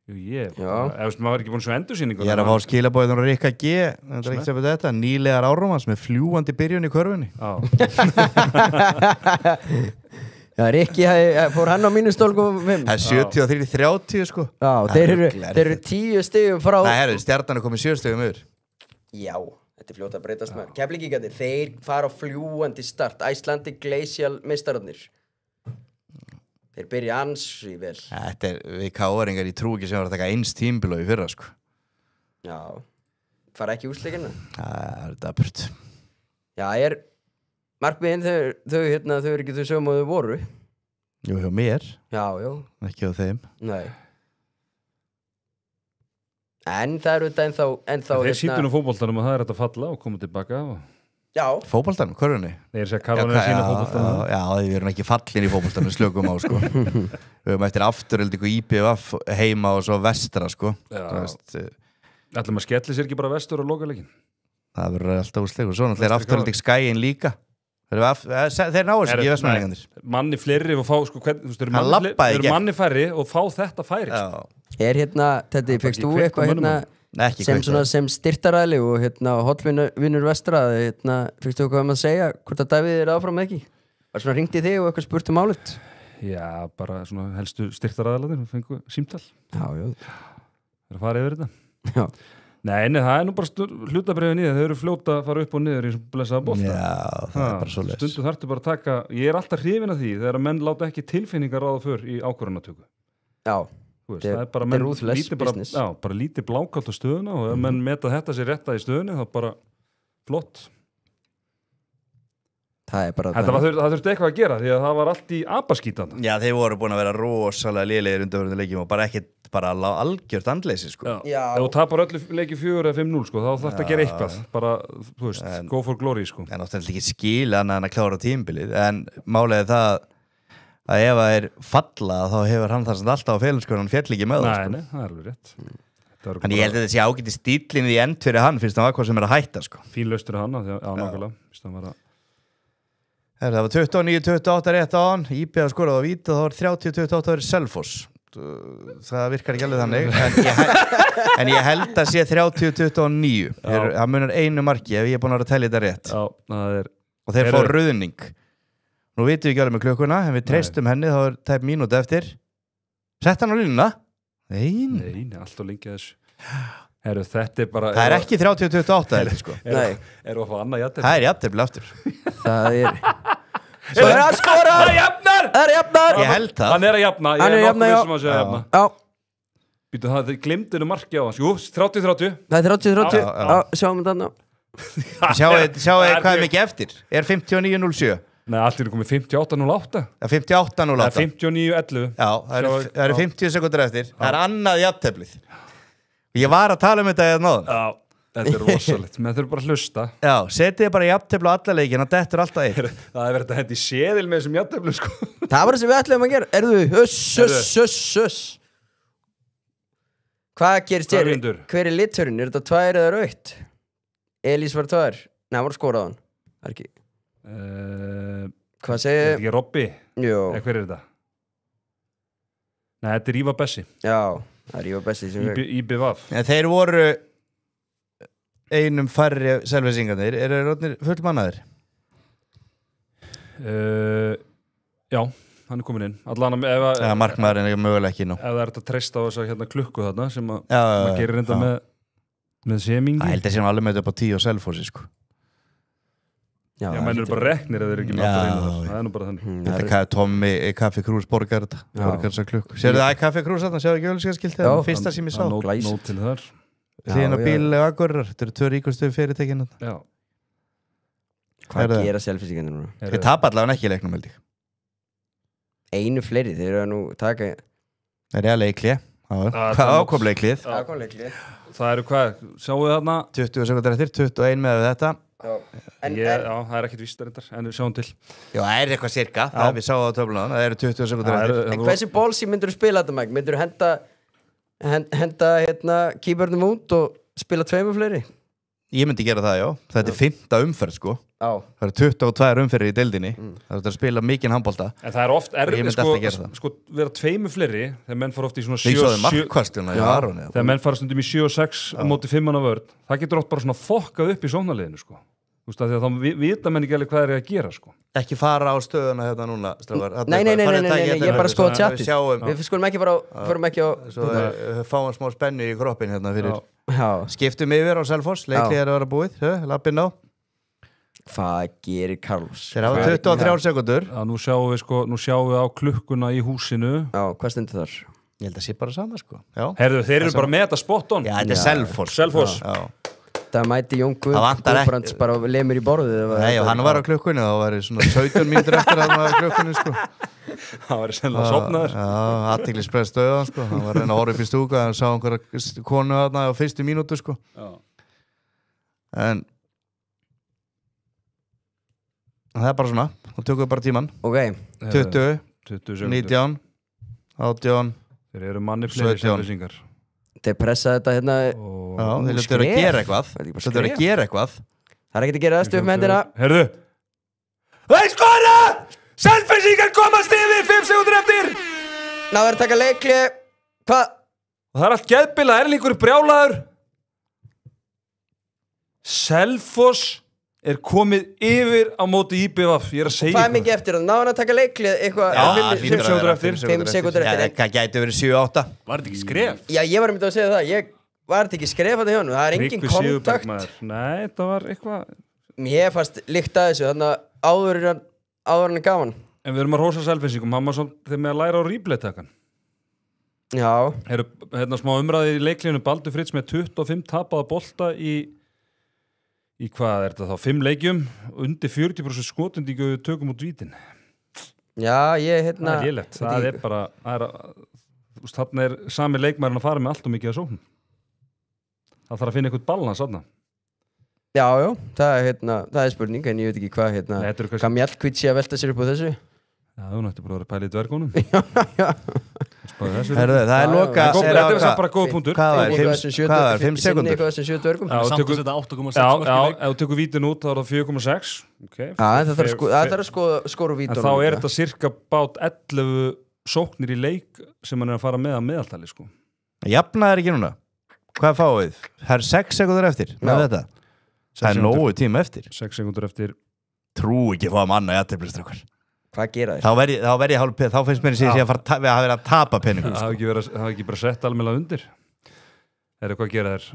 Jú, maður var ekki búin svo endursýningu. Ég er að fá skilabóðin og Rikka G. Það er ekki sem þetta. Nýlegar Árómans með fljúandi byrjun í körfunni. Já, Rikki fór hann á -12,5. Það er 73-30 sko. Já, þeir eru 10 stigum frá. Nei, Stjarnan er komið 7 stigum yfir. Já, þetta er fljótt að breytast með. Keflvíkingarnir, þeir fara á fljúandi start. Icelandic Glacial meistararnir. Þeir byrja ansi vel. Þetta er við káaringar í trú ekki sem var að taka eins tímbil og í fyrra sko. Já, fara ekki úrsleikina. Það er dapurt. Já, markmiðin þau eru ekki þau sögum og þau voru. Jú, hjá mér. Já. Ekki á þeim. Nei. En það eru þetta ennþá þeir sýttu nú fótboltanum og það er þetta að falla og koma tilbaka og... Já. Fótboltanum, hverjunni? Þeir segja karvanir að sína fótboltanum. Já, við erum ekki fallin í fótboltanum, slökum á, sko. Við höfum eftir afturöldi IBF heima og svo vestra, sko. Ætlum að skelli sér ekki bara vestur og loka leikin? Það verður alltaf úrslegur. Svo náttúrulega er afturöldi skæin líka. Þeir náðu sér ekki í vestmenningandir. Manni fleiri og fá, sko, þeir eru manni færri og fá þetta færi. Þetta fegst þú eitthvað sem styrtaræli og hollvinnur vestra fyrstu þú hvað maður að segja hvort að Davíð er áfram ekki var svona ringt í þig og eitthvað spurt málit já, bara svona helstu styrtaræðalarnir og fengu símtal það er að fara yfir þetta já. Nei, það er nú bara hlutabriðin í það þau eru fljóta að fara upp og niður í blessaða bolta já, það er bara svo leys stundu þarftu bara að taka, ég er alltaf hrifin af því þegar að menn láta ekki tilfinningar ráða för í ákvörðunartöku já það er bara menn lítið blákalt á stöðuna og ef menn meta þetta sér rétta í stöðunni þá bara flott það þurfti eitthvað að gera því að það var allt í apaskítanda já þeir voru búin að vera rosalega lélegir undanförnum leikjum og bara ekkert bara algjört andleysi sko. ef þú tapar öllu leiki 4 eða 5-0 sko, þá þarf þetta að gera eitthvað bara, þú veist, go for glory sko. en náttúrulega ekki skil annað en að klára tímbilið en málega það að ef það er falla þá hefur hann þar sem alltaf á félagskólan fjall ekki með það Nei, það er alveg rétt Þannig ég held að þetta sé ágæti stílinn í end fyrir hann finnst það var hvað sem er að hætta sko. Fín laustur hann, nákvæmlega Það var 29-28 rétt á hann IBF skoraði á víti og það var 30-28 verið Selfoss það virkar ekki alveg þannig en ég held að sé 30-29 það munar einu marki ef ég er búin að telja þetta rétt og þeir fá ruðning Nú vitum við ekki alveg með klukkuna, en við treystum henni, þá er tæp mínúti eftir. Sett hann á línuna? Nei. Nei, alltaf lengi að þessu Herru, þetta bara Það er ekki 30-28 heldur sko. Nei, Erum við að fá annað jafntefli? Það er jafntefli aftur. það er Svo er að skora Það er jafnar! Það er jafnar Ég held það. Hann er að jafna Hann er að jafna, já. að segja jafna Já, Býtu það, þið glimtinu marki á hans Jú, 30-30 það er 30-30 Já, já. Já, sjáum við þarna Sjáu hvað er mikið eftir. Er 59-07? Nei, allt er komið 58-08 Það er 58-08. Það er 59-11 Já, það eru 50 sekundur eftir. Það er annað jafnteflið. Ég var að tala um þetta eða náðan. Já, þetta er rosalegt Menn þurfum bara að hlusta Já, setið bara jafntefli á alla leikina, þetta er alltaf eitt. Það er verið að hendi séðil með þessum jafnteflum sko. Það var það sem við ætlum að gera Erðu, höss Hvað gerist Hvað þér? vindur? Hver er liturinn? Er þetta 2 eða rautt? Elís var 2 Nei, hann var skoraðan Það er ekki Hvað Er segir þetta ekki Robby? Jú, Hver er þetta? Nei, þetta er Ívar Bessi já Það er Ívar Besti sem við IBVF En þeir voru einum færri selvisingarnir. Eru þeir fullmannaðir? Já, hann er komin inn Allan ef Já, markmaðurinn er mögulega ekki nú. ef það er þetta treysta á þess að hérna klukku þarna sem að Já, maður gerir reynda með semingi Það held að sé alveg með þetta upp á 10 og Selfossi sko. Já, menn eru bara reknir eða þeir eru ekki með Já, aftur einu þar já. Það er nú bara þannig Þetta er Tommy Kaffi Krús borgar þetta. Já. Borgar þessa klukku. Sérðu það Kaffi Krús þarna? Sérðu ekki ölskjaskiltið? Já. Fyrsta sem ég sá. Glæs. Nót til þar Hlýðin á Já, bílega agurrar. Þetta eru 2 ríkustu fyrirtækinu. Já Hvað Herðu. gera selfinsíkandi núna? Þeir tapa allavega ekki í leiknum held ég. Einu fleiri, þeir eru að nú taka Það er alveg leiklið. það Hvað er- ákom leiklið? Það kom leikli Það eru hvað, sjáu þið þarna 20 sekundur eftir, 21 með þetta. En Já, það er ekkert víst reyndar En við sjáum til Já, það er eitthvað cirka. Það er við sáum á töflunum. Það eru 20 sekundur Það eftir. eru- En hversu bólsi myndur þú spila þetta, Mike? Myndur þú henda hérna kýbörnum út og spila 2 fleiri? Ég myndi gera það, já. Þetta er 5. umferð, sko. Já. Það eru 22 umferðir í deildinni. Það er að spila mikinn handbolta. En það er oft Ég erfið myndi alltaf gera það. sko vera 2 fleiri þegar menn fara oft í svona Lík svo 7 þau markkvastjuna í Já. Aroni. þegar menn fara stundum í 7 og 6 á móti 5 manna vörn það getur oft bara svona fokkað upp í sóknarliðinu sko. Þú veist að því að þá vita menn ekki alveg hvað er að gera sko. Ekki fara á stöðuna hérna núna, strafar. Nei, ég er bara að skoða tjatið. Við sjáum, Við skulum ekki förum ekki á svo fáum smá spennu í kroppin hérna fyrir. Já. Skiptum yfir á Selfoss, leiklið er að vera búið. Lappinn á. Hvað gerir Carlos? Þeir hafa 23 sekundur. að nú sjáum við á klukkuna í húsinu Já, hvað stendur þar? Ég held að sé bara sama, sko. Já, Herðu, þeir eru bara með þetta spot on já þetta er Selfoss. Selfoss. Já. Það mæti Jón Það vantar ekki- Guðbrands bara lemur í borðið Nei, og hann var á klukkunni, þá var ég svona 17 mínútur eftir að hann var á klukkunni, sko. það var sennilega sopnaður Já, athyglisbreið stöðan, sko. Hann var að reyna að horfa upp í stúka, hann sá einhverja konu þarna á fyrstu mínútu, sko. Já. En það er bara svona, þá tökum við bara tíman. Ok, 20, 20 sekundur 19, 18. þeir eru manni fleiri 17. selvisingar þeir pressa þetta hérna og Já, þeir skref. þurfa að gera eitthvað. Það er ekki bara Þeir þurfa skref. að gera eitthvað. Það er ekkert að gera það stuð með hendina Herðu Þeir skora! Selvisingar komast yfir 5 sekundur eftir Náður að taka leikli Hvað? og það er allt geðbila, Erlingur brjálaður Selfoss er komið yfir á móti IBVF ég er að segja Hvað er mikið eftir það? Náður að taka leikli eitthvað Já, fimm- hlýtur að sekúndur vera eftir. 5 sekúndur eftir. Já, það gæti verið 7-8. Var þetta ekki skref? Já, ég var að mynda að segja það Ég var þetta ekki skrefandi hjá hann Það er engin Tryggvi Sigurberg, kontakt maður. Nei, það var eitthvað Mér fannst líkt að þessu Þannig að áður hann er gaman En við erum að rósa Selfissingum hann var svona þegar með að læra á replay-takan Já, Eru hérna smá umræði í leiklífinu Baldur Fritz með 25 tapaða bolta í hvað er þetta þá? 5 leikjum undir 40% skotundingu tökum út vítin já, ég það hérna er lélegt, það er bara þarna er sami leikmærin að fara með allt og mikið að sókn það þarf að finna eitthvað balans þarna Já, það er hérna Það er spurning En ég veit ekki hvað hérna Nei, þetta eru kannski- Hvað Mjallkvít sé að velta sér upp á þessu Já, þú nætti bara að vera pælið í dvergunum Já, Spáði þessu Herðu, það er Já, loka. Þetta er á er hvað? samt bara góð punktur Hvað var Eitthvað það? þessum 5 hvað var það? 5 sinni sekundur? eitthvað þessum 7 dörgum Já, Samt tökum- að setja 8,6 Já, mörk í leik. ef þú tekur vítin út þá er það 4,6 okay. Það þarf að skora En vítunum þá er þetta cirka bát 11 sóknir í leik sem hann er að fara með að meðaltali sko. Jafna er ekki núna. Hvað fáið við? Það er 6 sekundur eftir. Með Já. þetta. Það er nógu tíma eftir. 6 sekundur eftir Trú ekki að fá að manna jætteflistrakar. Hvað gera þeir? Þá verð ég hálf peð, þá finnst mér að hafa verið að tapa peningum Það hafa ekki bara sett almennilega undir. Hvað gera þeir?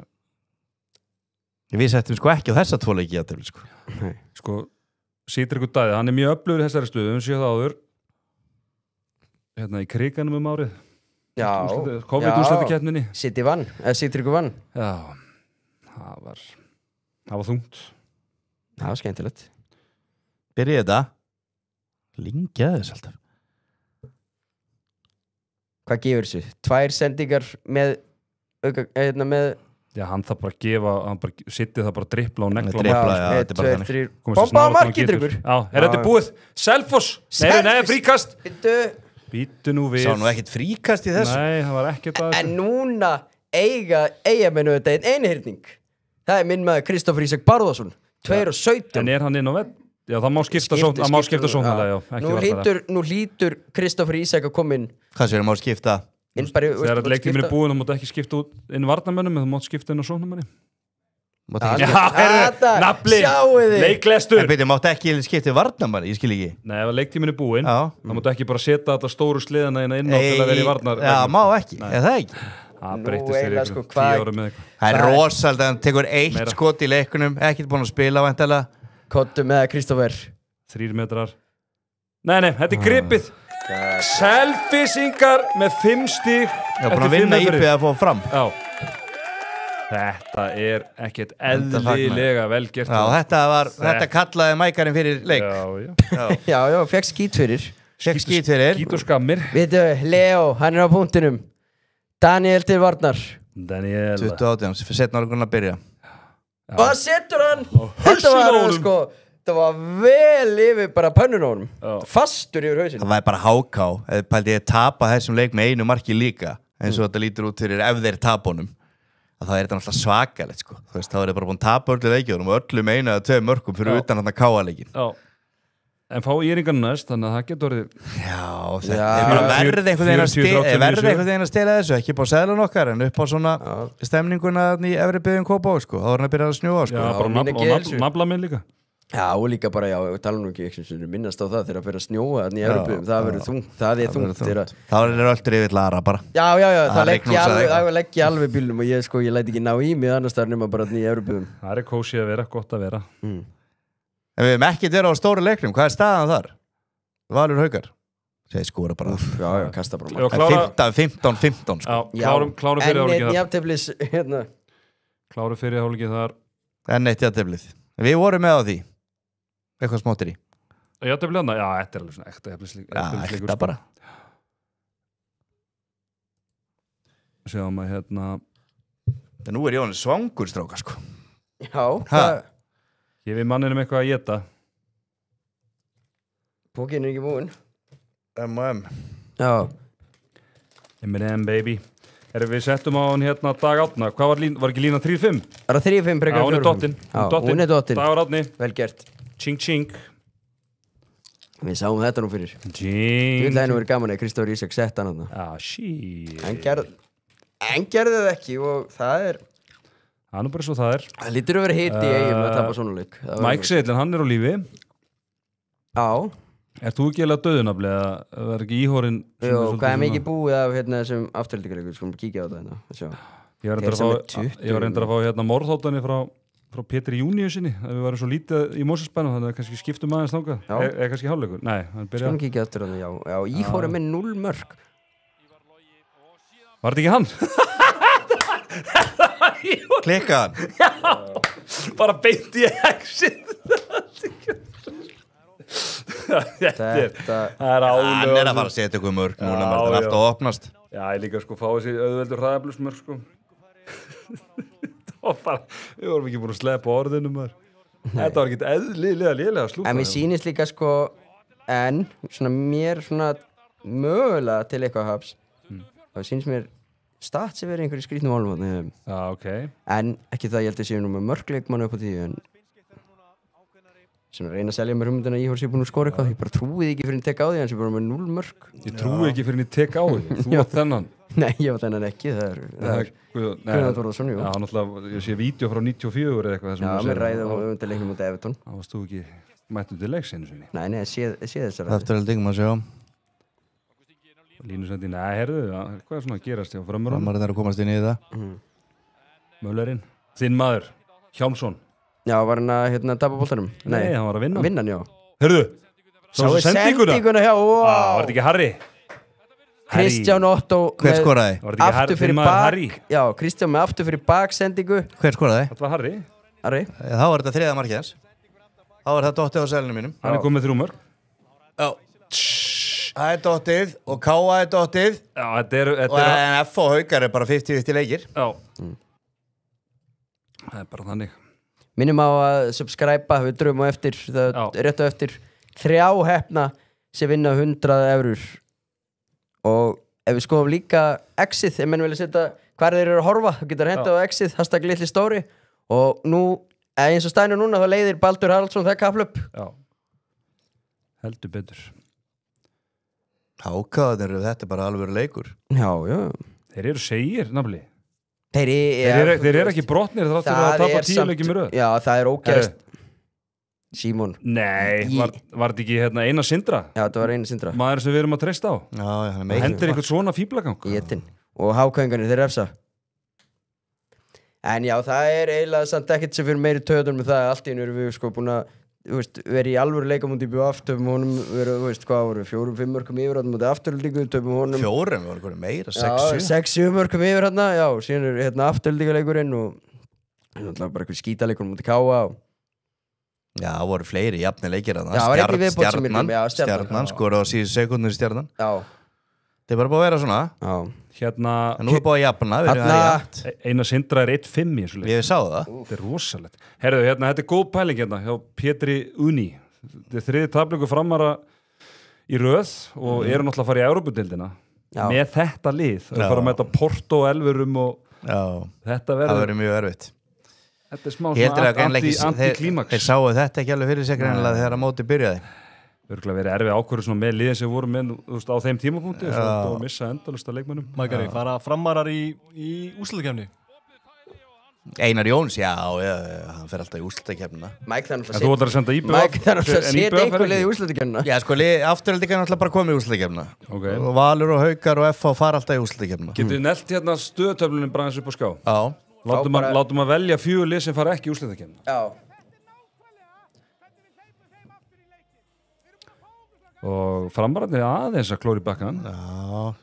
Við settum sko ekki á þessa tvo leiki jafntefli sko. Sko, Sigtryggur Daði, hann er mjög öflugur í þessari stöðu, séu það áður í kriganum árið. Já, COVID-úrslitakeppninni. Sigtryggur vann. Já, það var þungt. Það var skemmtilegt. Byrjið þetta lingjaði þess alltaf. Hvað gefur þessu? 2 sendingar með Já, hann þarf bara að gefa, hann bara sittið það bara að drippla og negla. Með 2, 3 bomba á markitryggur. Já, þetta búið? Selfoss! Nei, fríkast! Býttu nú við. Sá nú ekkert fríkast í þessu. Nei, það var ekkert að þessu. En núna eiga mennu þetta einhyrning. Það er minn maður Kristoffer Ísak Barðarsson 2:17. En er hann inn á vett? Já, það má skipta sóknarlega. Nú hlýtur Kristoffer Ísak að koma inn. Hvað sér má skipta? Þegar leiktíminn er búinn, þú mátt ekki skipta út inn varnarmönnum, þú mátt skipta inn á sóknarmanni. Nafli, leiklestur. En byrju, máttu ekki skipta varnarmanni, ég skil ekki. Nei, ef leiktíminn er búinn, þá máttu ekki bara setja þetta stóru sliðana inn á til að vera í varnar. Já, má ekki, er það ekki? Það breytist fyrir 10 ára með eitthvað. Það er rosalega, hann tekur 1 skot í leikunum, ekkert búinn að spila væntanlega. Kottu með Kristoffer. 3 metrar. Nei, þetta er gripið. Selfissingar með 5 stig. Já, búinn að vinna íbið að fá fram. Já. Þetta er ekkert eðlilega vel gert. Já, þetta kallaði mækarinn fyrir leik. Já, fekk skít fyrir. Skít og skammir. Vitu, Leo, hann er á punktinum. Daniel til varnar. Daniel 28, setna ára að byrja. Og það setur hann. Þetta var vel yfir bara pönnun á honum. Fastur yfir hausinu. Það var bara háká. Pældi ég tapa þessum leik með 1 marki líka, eins og þetta lítur út fyrir ef þeir tapa honum. Það er þetta náttúrulega svakalegt sko. Þú veist, þá er það bara búin að tapa öllu leikjum og öllum 1 eða 2 mörkum fyrir utan þarna káaleikin. Já. En fá íringan næst, þannig að það getur orðið. Já, þetta er bara verði einhvern veginn að stela þessu, ekki upp á seðlun okkar, en upp á svona stemninguna í efri byggðum Kópavogs, sko. Þá er hann að byrja að snjóa, sko. Já, bara nafla minn líka. Já, og líka bara, tala nú ekki minnast á það þegar að byrja að snjóa þannig í efri byggðum. Það verður þungt, það er þungt. Það er öldur yfir Lara bara. Já, það leggja alveg bílnum og ég læt ekki ná í mig annars þar nema bara í efri byggðum. Það er kósí að vera, gott að vera. En við hefum ekkert verið á stóru leiknum, hvað er staðan þar? Valur Haukar? Þeir skora bara. Já, kasta bara. 15-15 sko. Já, kláru fyrir hálfleikið þar. En jafnteflis, hérna. Kláru fyrir hálfleikið þar. En eitt jafnteflið. Við vorum með á því. Eitthvað smáttir í. Jafnteflið þarna? Já, þetta er alveg svona ekta jafnteflisleikur. Já, ekta bara. Sjáum að hérna. En nú er Jóhannes svangur stráka sko. Já, Gefið manninum eitthvað að éta. Pókinn er ekki búinn. M&M. Já. M&M baby. Við settum á hann hérna Dag Árna. Hvað var ekki lína 3-5? Það var 3-5 frekar 4-5. Hún er dottinn. Hún er dottinn. Dagur Árni. Vel gert. Ching ching. Við sáum þetta nú fyrir. Ching. Þú vil það nú verið gaman að Kristoffer Ísak sett hann þarna. Já, shit. En gerði það ekki og það er... Það er nú bara svo það er. Það lítur að vera hiti í eigum að tapa svona leik. Mike Seidlin, hann er á lífi. Já. Er þú ekki eiginlega döðunafli eða er ekki íhorinn? Jú, hvað er mikið búið af þessum afturhaldingarleikum? Skulum kíkja á það hérna. Ég var reyndar að fá hérna morðhóttanir frá Pétri Júniusinni. Við varum svo lítið í Moselsbænum, þannig að kannski skiptum aðeins þangað. Er kannski hálfleikur? Nei, hann byrja. Skulum kíkja aftur á það, já. Íhorinn með 0 mörk. Var þetta ekki hann? Klikkaðan. Já, bara beint í exit. Þetta er álega. Hann er að fara að setja ykkur mörg núna, það er alltaf að opnast. Já, ég líka sko fá þessi auðveldur hraðablusmörg sko. Við vorum ekki búin að sleppa orðinum þar. Þetta var ekki eðlilega lélega slúta. En mér sýnist líka sko, en svona mér svona mögulega til eitthvað haps. Það sýnist mér stats að vera einhverju skrýtnum álum. Já, ok. En ekki það, ég held að séu nú með mörgleikmann upp á því, en svona reyna að selja mér hugmyndina Íhor sé búin að skora eitthvað, ég bara trúið ekki fyrir að teka á því, hann sé bara með 0 mörk. Ég trúi ekki fyrir að teka á því, þú átt þennan. Nei, ég var þennan ekki, það er Gunnar Þórðarsson, jú. Já, náttúrulega, ég sé vídeo frá 94 eða eitthvað. Já, mér ræðum undir leiknum út af Evertón. Það varst þú ekki mættu til leiks einu sinni. Nei, sé þessar ræði. Afturölding, maður sjá. Línusendi, nei, herðu, hvað svona að gerast hjá Frömmurum? Frömmurum er að komast inn í það. Möllerinn. Þinn maður, Hjálmsson. Já, var hann að tapa boltanum? Nei, hann var að vinna. Vinnan, já. Herðu, sáu sendinguna hjá, Var þetta ekki Harry? Kristján Otto Hver skoraði? aftur fyrir bak. Já, Kristján með aftur fyrir bak sendingu. Hver skoraði? Þetta var Harry. Þá var þetta 3. markið hans. Þá var það dottið á selinu mínum. Hann er komið 3 mörk. Já. Það er dottið og Káa er dottið. Já, þetta er En F og Haukar er bara 50-50 leikir. Já. Það er bara þannig. Minnum á að subscribe, við dröfum á eftir, rétt á eftir 3 heppna sem vinna 100 eurur. Og ef við skoðum líka exið, ef menn vilja setja hvar þeir eru að horfa, þá getur henda á exið, #litli_stóri. Og nú, eins og stæðinu núna, þá leiðir Baldur Haraldsson það kaplöp. Já. Heldur betur. Hákaðarnir, þetta er bara alveg leikur. Já, já. Þeir eru segir, nafli. Þeir eru ekki brotnir þáttur að tapa 10 leikjum í röð. Já, það er ógeðst. Símon. Nei, var þetta ekki Einar Sindra? Já, þetta var Einar Sindra. Maður sem við erum að treysta á. Já, hann er hendur einhvern svona fíblagang. Og hákvæðingarnir, þeir refsa. En já, það er eiginlega samt ekkert sem fyrir meiri töðun með það. Allt í einu erum við sko búin að verið í alvöru leikamóti í BF, töfum honum verið, hvað voru, 4-5 mörkum yfir hann mútið afturöldingu, töfum honum 4, við vorum meira, 6-7 mörkum yfir hann, já, síðan er afturöldingaleikurinn og náttúrulega bara eitthvað skítaleikur mútið Káa og já, voru fleiri jafnir leikir hann, Stjarnan skora á síðustu sekúndur í Stjarnan. Já. Það er bara búið að vera svona. Já. En nú er búið að jafna, við erum það jafnt. Einar Sindra er 1-5 í þessu leik. Við sáum það. Þetta er rosalegt. Herðu, þetta er góð pæling hjá Pétri Uni. Þetta er 3. tapleikur Framara í röð og eru náttúrulega að fara í Evrópudeildina. Með þetta lið. Það fara að mæta Porto og Elverum og þetta verður. Það verður mjög erfitt. Þetta er smá svona anti-klímaks. Þeir sáu þetta ekki alveg fyrir sig greinilega þegar að móti byrjaði. Örgulega verið erfið ákvörðu með liðin sem voru með á þeim tímapunkti og missa endalust að leikmönnum. Magari, fara Framarar í úrslitakefni? Einar Jóns, já, hann fer alltaf í úrslitakefnina. Mike þarf þú ætlar að senda IBF? Mike þarf að setja einhver lið í úrslitakefnina. Já, sko, afturöldingar náttúrulega bara komið í úrslitakefnina. Og Valur og Haukar og FH fara alltaf í úrslitakefnina. Getur við nelt stöðutöflunum bara eins upp á ská? Já. Látum að velja 4 lið sem fara ekki í úrslitakefnina. Já. Og Framararnir aðeins að klóri bakkan. Já,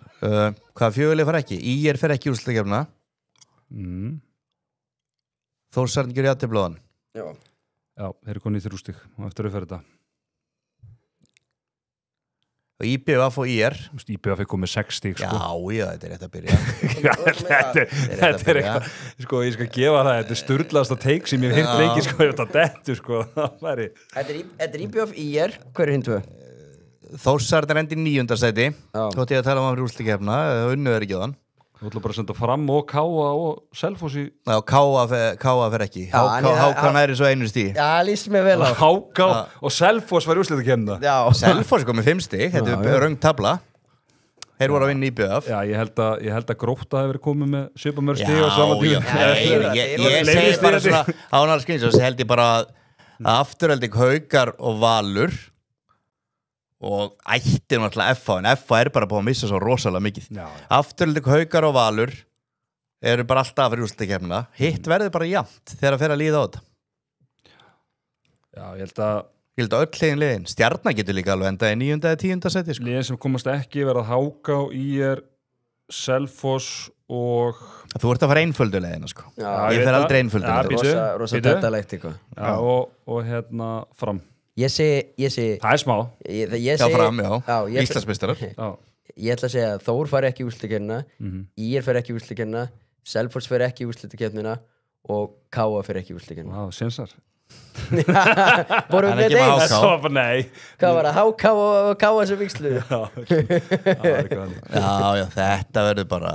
hvað 4 lið fara ekki? IR fer ekki í úrslitakefnina. Þórsarn gjör jafntefli. Já. Já, þeir eru konið í 3 stig og eftir að fyrir þetta. Og IBF og IR. IBF er komið 6 stig, sko. Já, þetta er rétt að byrja. Þetta er eitthvað, sko, ég skal gefa það, þetta er sturlaðasta teik sem ég hef heilt leikið, sko, þetta dettur, sko, það væri. Þetta er IBF IR, hver er hinn 2? Þórsarn er endi í 9. sæti. Þótt ég að tala um úrslitakefna, unnu er ekki á þann. Þú ætla bara að senda Fram og Káa og Selfoss í... Já, Káa fer ekki. Háka næri svo 1 stíg. Já, líst mér vel á. Háka og Selfoss var í úrslitakefnina. Já. Selfoss er komið 5 stíg, þetta er röng tabla. Þeir voru að vinna í BF. Já, ég held að Grótta hefur komið með svipamörg stíg og saman tíma. Ég segi bara svona ánalskins og held ég bara að Afturölding, Haukar og Valur og ættir náttúrulega FH, en FH er bara búin að missa svo rosalega mikið. Afturölding, Haukar og Valur eru bara alltaf fyrir úrslitakefnina. Hitt verður bara jafnt þegar að fer að líða á þetta. Já, ég held að öll liðin. Stjarnan getur líka alveg endað í 9. eða 10. sæti. Liðin sem komast ekki verða Háka og IR, Selfoss og... Þú ert að fara einföldulegina, sko. Ég fer aldrei einföldulegina. Rosa dettalegt eitthvað. Já, og Fram. Ég segi það er smá. Já, Fram, já. Íslandsmeistarar. Ég ætla að segja að Þór fari ekki í úrslitakeppnina, IR fer ekki í úrslitakeppnina, Selfoss fer ekki í úrslitakeppnina og Káa fer ekki í úrslitakeppnina. Vá, sénsar. Vorum við með eins? Það var bara nei. Hvað var það? Háká og Káa sem viksluðu? Já, þetta verður bara...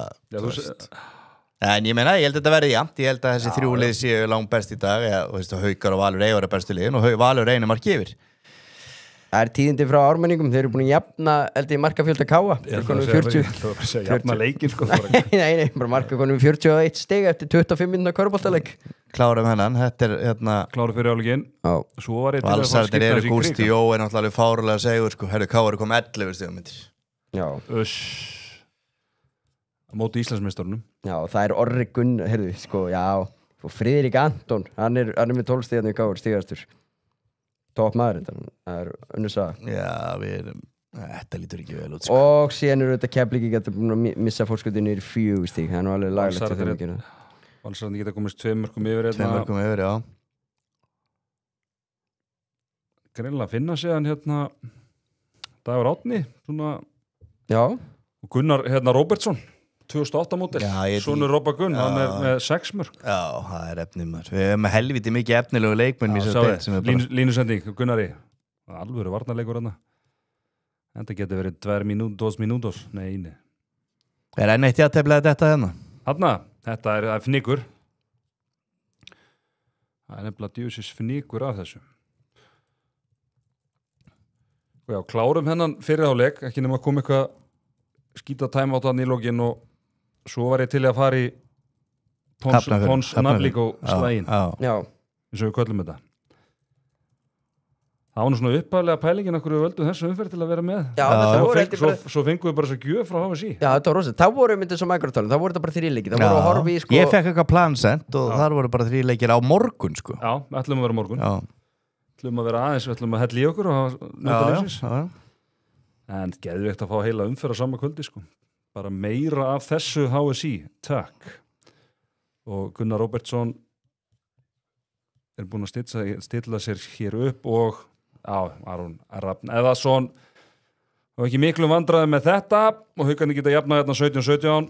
En ég meina, ég held að þetta verði jafnt. Ég held að þessi þrjú lið séu langt best í dag. Haukar og Valur eiga bestu liðin og Valur einu marki yfir. Það tíðindi frá ármenningum, þeir eru búin að jafna markafjölda káa. Jafna leikinn sko. Nei, bara marka konum 41 stig eftir 25 minna körboltaleik. Klárum hennan, þetta Kláru fyrir áleikinn. Svo var ég til að fara að Valsarnir skipta eru þessi í Gústi Krikann. Jó er náttúrulega fárulega segur sko. Herru, Káar kom 11 stigumyndir. Já. Á móti Íslandsmeistarunum. Já, það er Orri Gunn, heyrðu, sko, já. Og Friðrik Anton, hann er með 12 stigarnir í Káar, stigastur. Topp maður, það er önnur saga. Já, þetta lítur ekki vel út sko. Og síðan eru þetta Keflvíki getur búin að missa fórskotinu í 4 stig. Það er nú alveg laglegt til þeim að gera það. Valsararnir geta komist 2 mörkum yfir. 2 mörkum yfir, já. Greinilega finna síðan Dagur Árni, svona. Já. Og Gunnar Róbertsson, 2008 mótil. Sonur Robba Gunn, hann er með 6 mörk. Já, það er efnimur. Við hefum með helviti mikið efnilegu leikmenn í þessu deild sem er bara... Línusending, Gunnari. Alvöru varnarleikur hann. Þetta getur verið 2 mínútos. Nei. Er enn eitt jafntefli þetta hérna? Hanna, þetta er fnikur. Það er nefnilega djúsis fnikur af þessu. Og já, klárum hennan fyrir áleik, ekki nema að koma eitthvað skýta tæma á þann í lógin og svo var ég til að fara í Pons Nablíkó slægin. Já. Eins og við köllum þetta. Það var nú svona upphaflega pælingin okkur við völdum þessu umferð til að vera með. Já, þetta voru eftir bara... Svo fengum við bara þess að gjöf frá HSÍ. Já, þetta var rosa. Það voru myndið svo mækrotalum, það voru þetta bara 3 leikir. Það voru að horfa í sko... Ég fekk eitthvað plansent og þar voru bara 3 leikir á morgun sko. Já, við ætlum að vera morgun. Já. Ætlum að vera aðeins, við ætlum að hella í okkur og njóta lífsins. En geðveikt að fá heila umferð á sama kvöldi sko. Bara meira af þessu HSÍ. Takk. Og Gunnar Róbertsson er búinn að stilla sér hér upp og Aron Rafn Eðarsson og ekki miklu vandræði með þetta og Haukarnir geta jafnað hérna 17-17.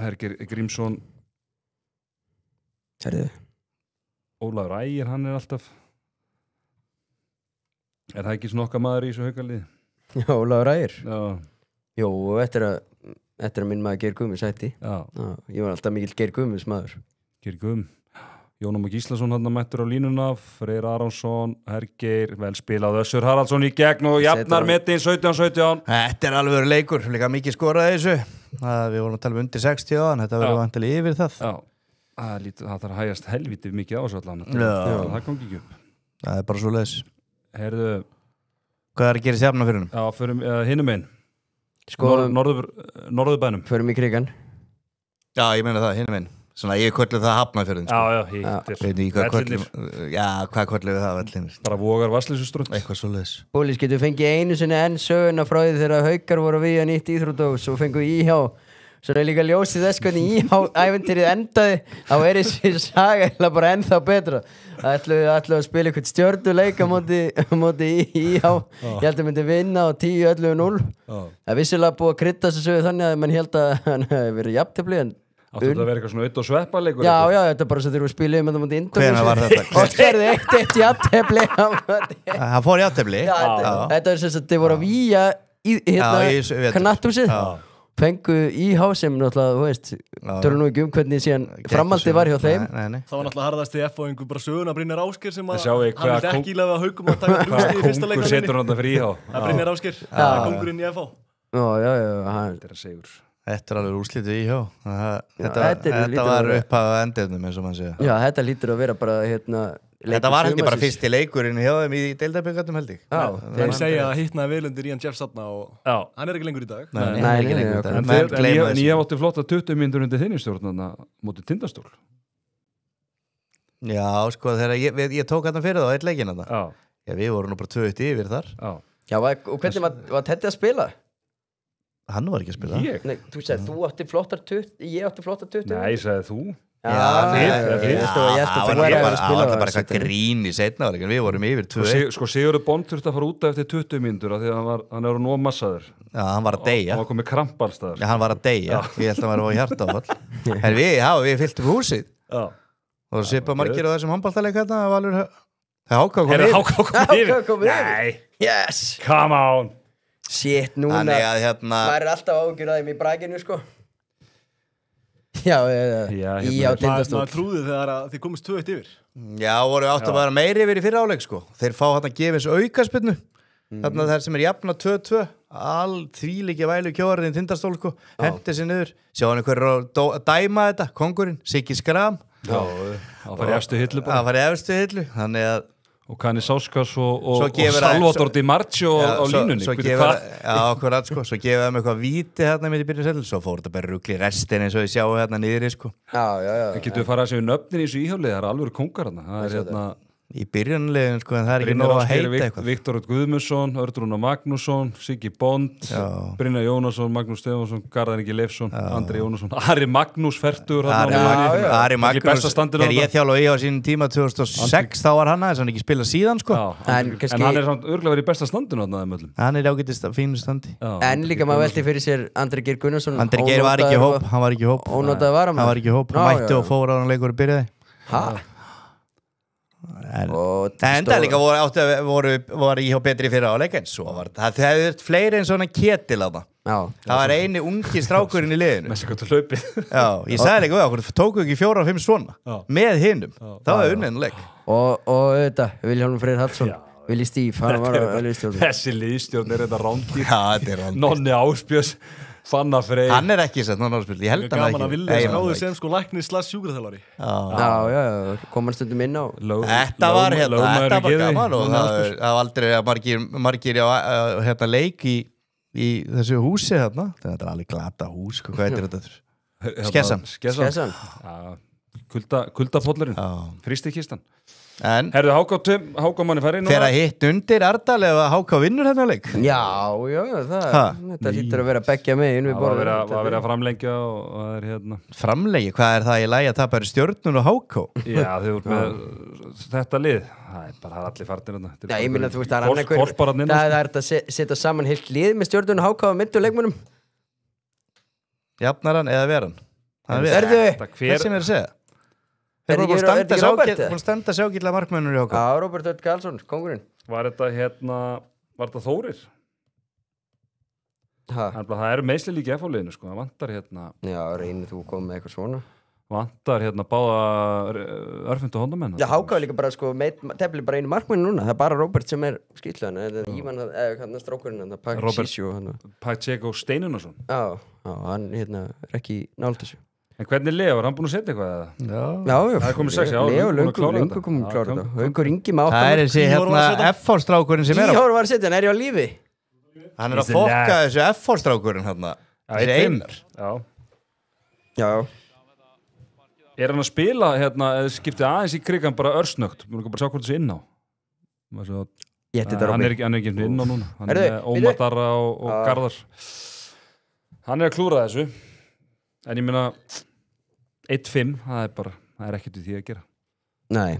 Herger Grímsson Ólafur Ægir, hann er alltaf Er það ekki svona okkar maður í þessu Haukarliði? Já, Ólafur Ægir. Já. Jó, og eftir að minn maður Geir Guðmunds hætti. Já. Ég var alltaf mikill Geir Guðmunds maður. Geir Guðmunds. Jónum Gíslason hann mættur á línuna, Freyr Aronsson, Hergeir, vel spilað Össur Haraldsson í gegn og jafnar metin 17-17. Þetta er alveg leikur, líka mikið skoraði þessu. Við vorum að tala um undir 60 en þetta verður vantilega yfir það. Já, það þarf að hægjast helvítið mikið á þessu allan. Það kom ekki upp. Það er bara svo leiðis. Heyrðu, hvað er að gera í stjafna fyrir hennum? Já, fyrir hinum einn. Norðurbænum. Förum í Krikann. Já, ég meina það, hinum einn. Svona ég kvöldu það Hafnarfjörðin sko. Já, hittir. Hvað kvöldu við það vellinir? Bara Vogar Vatnsleysuströnd. Eitthvað svo leiðis. Bólis, getur fengið einu sinni enn söguna frá því þegar Haukar voru að víga nýtt íþróttós og fengu íhjá. Svo er líka ljósið þess hvernig íhjá-æventýrið endaði. Þá er þessi saga eða bara ennþá betra. Það ætluðu að spila eitthvað stjörnuleik á móti íhjá. Ég held að myndi vinna á 10-11-0. Það er vissilega búið að krydda þessu sögu þannig að mann held að hann hefði verið jafntefli en Áttu þetta að vera eitthvað svona auð og sveppaleikur? Já, þetta er bara svo þegar við spilum með það mútið Indonesia. Hvenær var þetta? Og skerði 1-1 jafntefli. Það fór jafntefli? Já, þetta er sem að þið voru að víja í Knattúsið. Fengu íhá sem náttúrulega, þú veist, tölum nú ekki hvernig síðan framhaldið var hjá þeim. Það var náttúrulega harðast í F-fóingu bara söguna Brynjar Ásgeir sem að hann er ekki lefa Haukum að taka hvað kongur setur hann þetta fyrir íhá? Það er Brynjar Ásgeir, kongurinn í F-fó. Þetta er segur. Þetta er alveg úrslitið íhjá. Þetta var upphaf að endirnum eins og mann segja. Já, þetta lítur að vera bara Þetta var heldur bara fyrsti leikurinn hjá þeim í deildabikatum held ég. Þeir segja að hittnaði vel undir Ian Jeff Satna og hann er ekki lengur í dag. Nei, ekki lengur í dag. En ég átti flotta 20 mínútur undir þinni stjórnarna mótið Tindastól. Já, sko, þegar ég tók hann fyrir það á eitt leikinn þarna. Já, við vorum nú bara 2-1 yfir þar. Já, og hvernig var Teddi að spila? Hann var ekki að spila. Ég? Nei, þú sagði, þú átti flottar 20, ég átti flottar 20. Nei, sagði þú. Það var bara eitthvað grín í seinna áleikin. Við vorum yfir 2-1. Sko, Sigurður Bond þurfti að fara út eftir 20 mínútur af því að hann er nóg massaður. Já, hann var að deyja. Og hann kom með krampalstaður. Já, hann var að deyja. Ég held að hann var á hjartaáfall. En við fylltum húsið. Og svipa margir á þessum handboltaleik hérna. Háká kom yfir. Nei. Yes. Come on. Shit, núna maður er alltaf ágjur að þeim í brakinu sko. Já, hérna í á Tindastól. Maður trúði þegar að þið komist 2-1 yfir. Já, voru áttu að vera meiri yfir í fyrra áleik sko. Þeir fá hann að gefa eins aukaspinnu þarna þær sem jafna 2-2 þvílíki vælu kjóðarinn Tindastól sko. Hendi sér niður, sjá hann einhverju að dæma þetta, kongurinn Siggi Skram. Já, það var í efstu hillu bara. Það var í efstu hillu, þannig að Og Kani Sáskas og gefur Salvador Di Marcio á línunni. Svo gefur akkurat sko, svo gefur þeim eitthvað víti hérna mitt í byrjun setlu, svo fór þetta bara rugli restin eins og ég sjáu hérna niðri sko. Já. Það getur við farað að séu nöfnin í þessu íhjálið, það er alveg kongar hérna. Það er hérna Í byrjunlegin sko, en það er ekki nóg að heita eitthvað. Viktor Guðmundsson, Örd Magnússon, Siggi Bond, Brynjar Jónasson, Magnús Stefánsson, Garðar Ingi Leifsson, Andri Jónasson, Ari Magnús fertur. Ari Magnús, þegar ég þjálfa í á sínum tíma 2006, þá var hann aðeins, hann ekki spilað síðan sko. En hann er samt örgulega verið í besta standinu þarna þeim öllum. Hann er ágætist fínu standi. En líka maður velti fyrir sér Andri Geir Gunnarsson. Andri Geir var ekki í hóp, hann var ekki í hóp. Ónotaður varamaður. Hann var ekki í hóp, hann mætti og fór á hann leikur og byrjaði. En það líka voru í hjá betri fyrir áleik en svo var það hefði fleiri en svona Ketil á það var eini ungi strákurinn í liðinu Messi gott að hlaupi ég sagði líka við okkur, tóku ekki 4-5 svona með hinnum, það var unnið og þetta, Vilhjálmur Freyr Hallsson Willi Stíf, hann var að liðstjórn Þessi liðstjórn er þetta rándýr Nonni Áspjörs Fanna Freyr Hann er ekki sett náttúrulega spil, ég held hann ekki. Gaman að vilja skráðu sem sko læknir / sjúkraþjálfari. Já, komar stundum inn á. Þetta var gaman og það var aldrei margir hérna leik í þessu húsi hérna. Þetta er alveg glata hús, hvað heitir þetta? Skessan. Kuldapóllurinn, frístikistan. Herðu Háká manni færi Fer að hitt undir Ardal ef að Háká vinnur hérna leik? Já, þetta hlýtur að vera að beggja megin við borðum. Það var verið að framlengja og það er hérna Framlegi, hvað er það í lagi að tapa er Stjörnun og Háká? Já, þau voru með þetta lið Það er bara allir farnir hérna Já, ég minna þú veist það er að setja saman heilt lið með Stjörnun og Háká á mynduleikmunum Jafnaran eða veran? Hver sem er að segja? Er ekki Róbert? Hún standa sjákilla markmennur í Háká. Já, Róbert Örd Karlsson, kongurinn. Var þetta Þórir? Það eru meðsli líka F-liðinu sko, það vantar hérna. Já, reynir þú komið með eitthvað svona. Vantar hérna báða örfundu hóndamenn. Já, Háká líka bara sko, tefli bara einu markmennu núna, það er bara Róbert sem er skýtlaðan, eða Ívan, hann er strákurinn, hann er Pacheco Steinunarsson. Já, hann hérna er ekki nált þessu. En hvernig Leo, er hann búinn að setja eitthvað eða? Já. Það er komið 6 ár. Leo, löngu komið klára þetta. Haukur Ingi með 8 Það er þessi hérna F-strákurinn sem er Íhór var að setja, hann er á lífi. Hann er að fokka þessu F-strákurinn hérna. Þessi Einar. Já. Er hann að spila hérna, eða skiptið aðeins í krigan bara örsnögt? Mér bara sjá hvort þessu inn á. Hann er ekki inn á núna. Hann er með Ómar Darra og Garðar. Hann er að klúra þessu. En ég meina 1-5, það er ekkert við því að gera. Nei,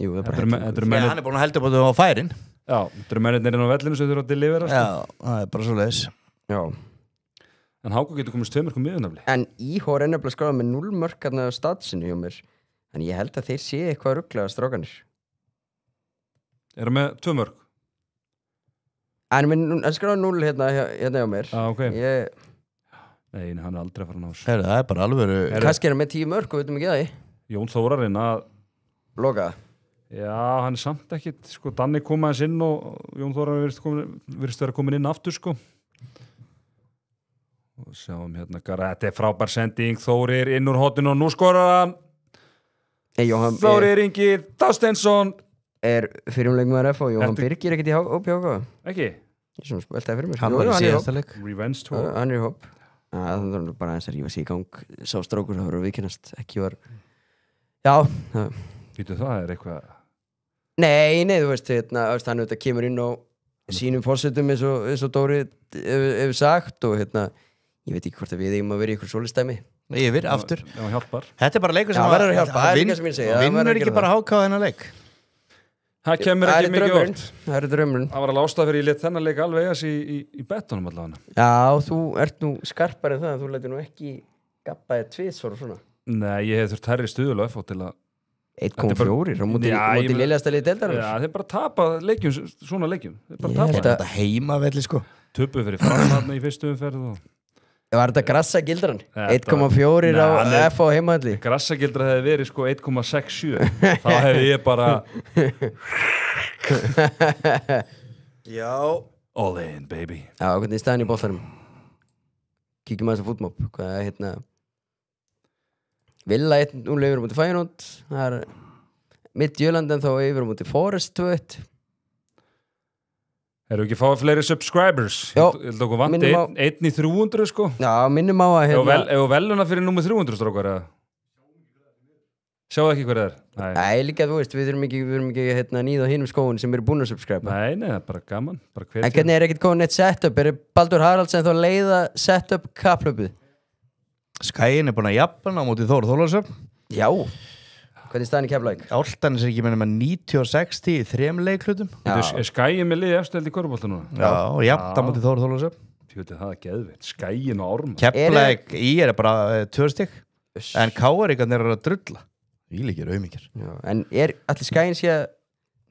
jú, það er Hann bara er búin að heldur upp á það á færin. Já, þetta eru mennirnir inn á vellinu sem þurfa að delivera. Já, það er bara svo leiðis. Já. En Háká getur komist 2 mörkum miðunafli. En Íhór er nefnilega skráð með 0 mörk hérna á statsinu hjá mér. En ég held að þeir sé eitthvað rugglega strákanir. Er það með 2 mörk? En skráð 0 hérna hjá mér. Ok. Nei, hann er aldrei að fara að ná þessu. Það er bara alveg Kannski er hann með 10 mörk og við veitum ekki það í Jón Þórarinn að Loka Já, hann er samt ekkit sko, Danni kom aðeins inn og Jón Þórarinn virðist vera komin inn aftur sko. Og sjáum hérna þetta er frábær sending Þórir inn úr hotinu og nú skorar hann Þórir Ingi Þorsteinsson er fyrirumleikmaður F og Jóhann Birgir ekkert í hóp hjá Háká Ekki? Ég svona veltaði fyrir mér Hann var í síðasta leik Revenge Tour Hann er í hóp Það var bara eins að rífa sig í gang Sá strákur það voru að viðkynast Ekki var Já Vítu það er eitthvað Nei, þú veist hann auðvitað kemur inn á sínum fórsetum eins og Dóri hefur sagt og ég veit ekki hvort að við eigum að vera í ykkur solistæmi Yfir, aftur Já, hjálpar Þetta er bara leikur sem Já, verður að hjálpa, það er líka sem ég segi Vinnur ekki bara Háká þennan leik Það kemur ekki mikið orð Það er draumurinn Það var alveg ástæða fyrir ég let þennan leik alveg í betunum allavega Já, þú ert nú skarpar en það Þú letur nú ekki gabbaði tvisvar og svona Nei, ég hef þurft hærri stuðulöf og til að 1,4 á móti lélegasta liði deildarinnar Já, þeir bara tapa leikjum, svona leikjum Þetta heimavelli sko Töpu fyrir framhaldna í fyrstu umferð og Var þetta grassa gildran? Þetta- 1,4 Nei, hann á er- F á heimahalli Grassagildra hefði verið sko 1,67 þá hefði ég bara Já. all in baby. Já, hvernig er staðan í boltanum? Kíkjum að þessu fútmob Hvað er hérna Villa 1-0 yfir á múti Feyenoord Það er Midtjöland en þá yfir á múti Forest 2-1 Erum við ekki fáið fleiri subscribers? Já. Ég held okkur vanti Minnum á- einn í 300 sko. Já, minnum á að Ef hérna þú veluna fyrir nummer 300 strókar eða? Sjáu ekki hver það er? Nei, Nei, líka þú veist, við erum ekki hérna, nýða á hinum skóin sem eru búin að subscribe nei, það er bara gaman. Bara hver En hvernig er ekkert komið neitt setup? Er Baldur Haraldsen þá að leiða setup kaplöpið? Skæin er búin að jafna á móti Þór Þórlarsöfn. Já Hvernig er staðan í Keflavík? Áltanis er ekki með 90-60 í 3 leiklutum. Er skæin með liði eftirheld í körfubólta núna? Já, og jafna á móti Þór Þórlarsöfn. Tjótið, það er geðveitt. Skæin og Ármann. Keflæk í er bara 2 stig. En Káaríkarnir eru að drulla. Ílíkir auðmikir. Já, en er allir skæin sé að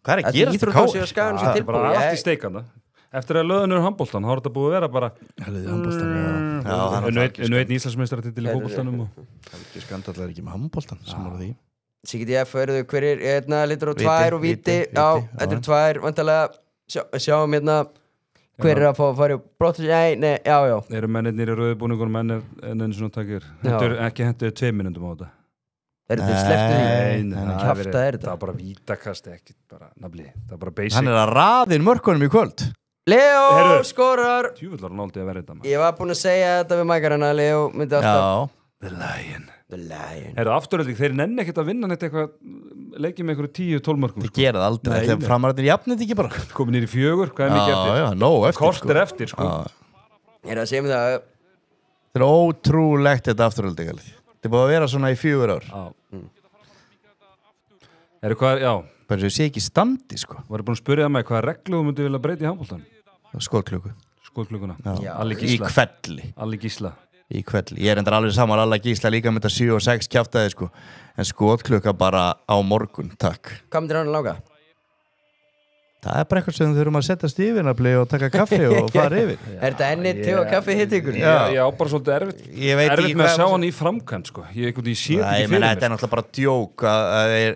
Hvað er að Allir gerast íþróttási á Skaganum sé Það er tilbúið bara allt í Ég- steikanda. Eftir að löðunur handbóltan, þá er þetta búið að vera bara Helvið handbóltan, já. Já, hann Unnu er einn Íslandsmeistaratitil í fótboltanum og ekki skandallar ekki með handbóltan sem var því. CGTF, eru þau hverjir hérna litur á Víti, 2 og víti víti, Já, víti, þetta já. eru 2 vantarlega Sjáum hérna Hver er að fá að fara í brottus Nei, já eru mennirnir í rauðbúningunum enn svona takir. Já. Ekki hendur 2 minútum á þetta. Eru þau slepptu því? Nei, það kjafta verið- er þetta. Það er bara vítakast, ekki bara nafli. Það er bara basic. Hann er að raðin mörkunum í kvöld. Leo Heyrðu. skorar Tjúfullar hann aldrei að vera þetta maður. Ég var búinn að segja þetta við mækarana Leo myndi alltaf Já. The Lion. The Lion Eru afturölding, þeir nenni ekkert að vinna neitt eitthvað leikið með einhverju 10-12 mörgum. Þið gera það aldrei. Nei, Þegar nei. framararnir jafnir þetta ekki bara. Komið nýr í 4, hvað er mikið Já, eftir? já, nóg eftir. Kort er eftir, sko. Já. Ég er að segja mér það Þetta er ótrúlegt þetta afturöldigalið. Þetta er búið að vera svona í 4 ár. Já. Eru hvað, já, Bara svo ég sé ekki standi, sko. varu búin að spyrja mig hvaða reglu þú myndi vilja breyta í handbóltan? Skóðklöku. Skóðklukuna. Já. Alli Í Gísla. kvelli. Alli Gísla. Í kvelli. Ég er endar alveg saman Alla Gísla líka með þetta 7 og 6 kjaftaði, sko. En skóðklöka bara á morgun, takk. Hvað myndir hann að lága? Það er bara eitthvað sem við þurfum að setjast í yfirnafli og taka kaffi og fara yfir. Er þetta enni te og kaffi hitt ykkur? Ég á bara svolítið erfitt. Ég veit Erfitt ekki með að hvað- sjá hann í framkvæmt, sko. Ég sé Nei, ekki ég fyrir meina, mér. þetta er náttúrulega bara djók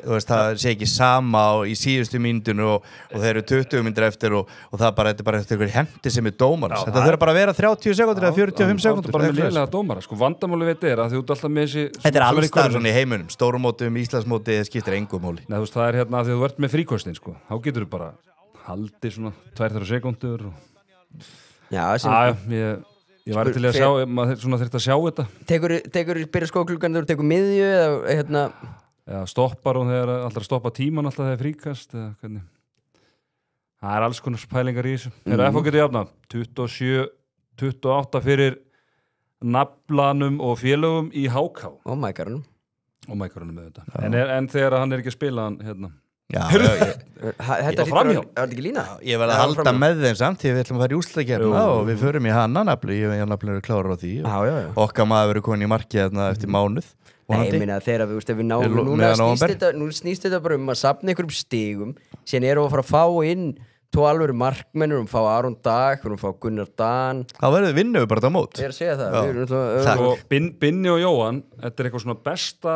þú veist, það sé ekki sama í síðustu myndinu og þeir eru 20 myndir eftir og það bara, þetta er bara eftir einhver hendi sem er dómarans. Já, Þetta þurfa bara að vera 30 sekundur eða 45 sekundur. bara með liðlega dómara, sko. Vandamáli veit er að þú ert alltaf með þessi... Þetta er sem alls í staðar körfunni. svona í heiminum, stórumótum, Íslandsmóti, það skiptir engum móli. Nei, þú veist, það er hérna að því að þú ert með fríkostin, sko. Þá getur þú bara haldið svona 2-3 sekundur og... Já, sem Já, ég var til að sjá, maður svona þurft að sjá þetta. Tekur byrja skóklukkan þegar þú tekur miðju eða hérna Já, stoppar hún þegar alltaf að stoppa tíman alltaf þegar fríkast eða hvernig. Það er alls konar pælingar í þessu. Þegar FH getur jafnað 27-28 fyrir naflanum og félögum í HK. Oh my god Og mækarunum með þetta. En þegar hann er ekki að spila hann hérna. Já, Þetta var framhjá. Er þetta ekki lína? ég verð að Já, halda framhjá. með þeim samt því við ætlum að fara í úrslitakeppnina og við förum í hana nafli, ég og nafli eru klárar á því Já, já, já okkar maður verður komin í markið þarna eftir mánuð Nei, ég vonandi. meina þegar við, ef við náum Meðan núna nóvember. nú snýst þetta bara um að safna einhverjum stigum síðan erum við að fara að fá inn tvo alvöru markmennur, við erum að fá Aron Dag við erum að fá Gunnar Dan Þá vinnum við bara þetta mót. Ég er að segja það Já. Við erum náttúrulega- Takk. Og Binni og Jóhann, þetta er eitthvað svona besta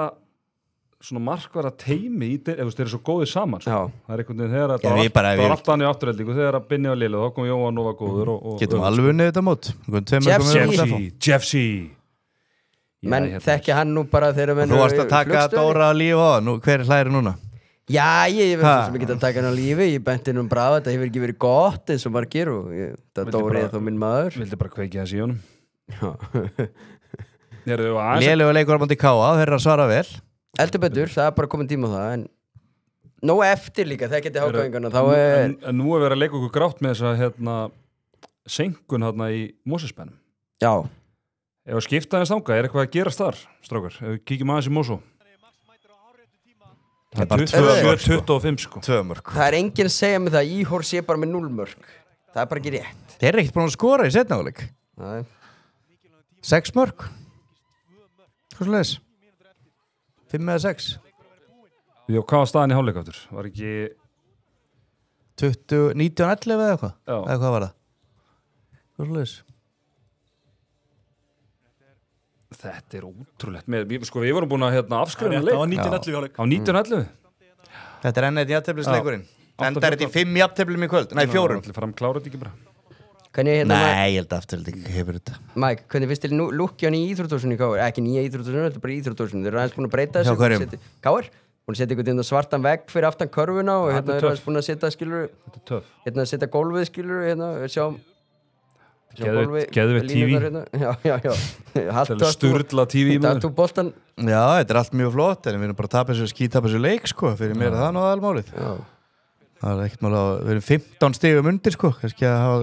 svona markvara teimi í þeir eru svo góðið saman sko. Já. Það er einhvern veginn þegar Já, við bara- það var alltaf hann í afturheldingu þegar að Binni var liðið þá kom Jóhann og var góður og Getum alveg unnið þetta mót. Jeffsy. menn hérna. þekkja hann nú bara þegar menn Þú eru varst að í taka flugstöðinni. Dóra að lífa á það. Hver er hlæri núna? Já, ég veit Ha? sem ég get að taka hann á lífi Ég benti hann brava, þetta hefur ekki verið gott eins og margir og það Vildi Dóri bara- er þó minn maður vildi bara kveikja þessi í honum Já. Heyrðu, og aðeins- Lélegu leikur á móti Káa, þeir eru að svara vel. Eldur betur, það er bara komin tíma á það en nóg eftir líka, það geti hákáðingarna þá en nú er verið að leika okkur grátt með þess að hérna, senkun hérna í Mósesbænum Já, ef að skipta þess þanga, er eitthvað að gerast þar strákar, ef við kíkjum aðeins í Mósó Það er bara 25 sko 2 mörg. það er enginn að segja mig það að Íhor sé bara með 0 mörg það er bara ekki rétt Þeir eru ekkert búin að skora í setna áleik. Nei. 6 mörg. Hvað svo leiðis? 5 eða 6. Jó, hvað var staðan í hálfleik aftur? Var ekki 19-11 eða eitthvað? Já. Eða hvað var það? Hvað svo leiðis? Þetta er ótrúlegt. Við vorum búin að afskrifa Það var 1911 hálfleik. Á 1911. Þetta er enn eitt jafnteflisleikurinn. Enda er þetta í 5 jafnteflum í kvöld. Nei, 4. Allir fram klára þetta ekki bara. Hvernig Nei, ég held afturölding hefur þetta. Mike, hvernig finnst þér lúkja hann í íþróttúrsunni í Káir? Ekki nýja íþróttúrsunni, þetta er bara íþróttúrsunni. Þeir eru aðeins búin að breyta þessu. Hjá hverjum? Káir? Búin að setja einhvern svartan vegg fyrir aftan körfuna og Þetta er eru aðeins búin að setja, skilur, Þetta er töff. setja gólfið, skilur, sjáum Geðveikt TV. Já. Þetta er sturla TV maður. Þú boltan. Já, þetta er allt mjög flott, en við erum bara að tapa þessu leik, sko, fyrir mér það nú aðalmálið. Það er ekkert mál að við erum 15 stigum undir, sko, kannski að hafa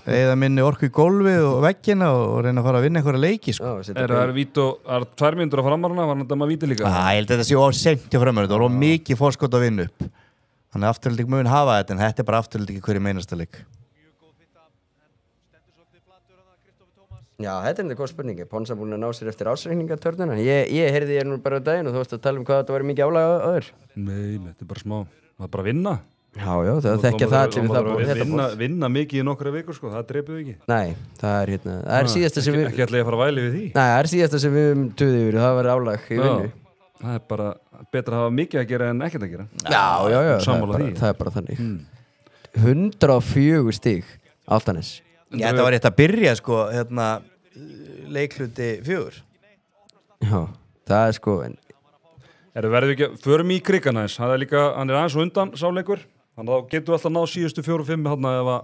eða minni orku í gólfið og veggina og reyna að fara að vinna einhverja leiki, sko. Það er 2 mínútur á framaruna, var þetta maður víti líka? Ég held að þetta sé of-seint hjá framaruna, þetta var mikið fórskot að vinna upp. Þannig að afturölding mun hafa þetta, en þetta er bara afturölding í hverju meinasta leik. Já, þetta er þetta góð spurningi. Ponsa búin að ná sér eftir ásreikningatörnuna. Ég heyrði nú bara á daginn og þú varst að tala hvað þetta var mikið álag á þér. Nei, þetta er bara smá. Það er bara að vinna. Já, það þekkja það allir við það búið þetta búið. Vinna mikið í nokkra vikur, sko. Það drepum við ekki. Nei, það er síðasta sem við... Ekki ætla ég að fara að væli við því. Nei, það er síðasta sem við duðið yfir. Það var álag í vinnu. Það er bara betra að hafa mikið að gera en ekkert að gera. Já. Sammála því. Það er bara þannig. 104 stig Álftanes. Þetta var rétt að byrja, sko, leikluti 4. Já, það er sko... Verður ekki, förum í krikana eins. Hann er aðeins og undan sáleikur. Þannig að þá getum við alltaf náð síðustu 4-5 hérna ef að...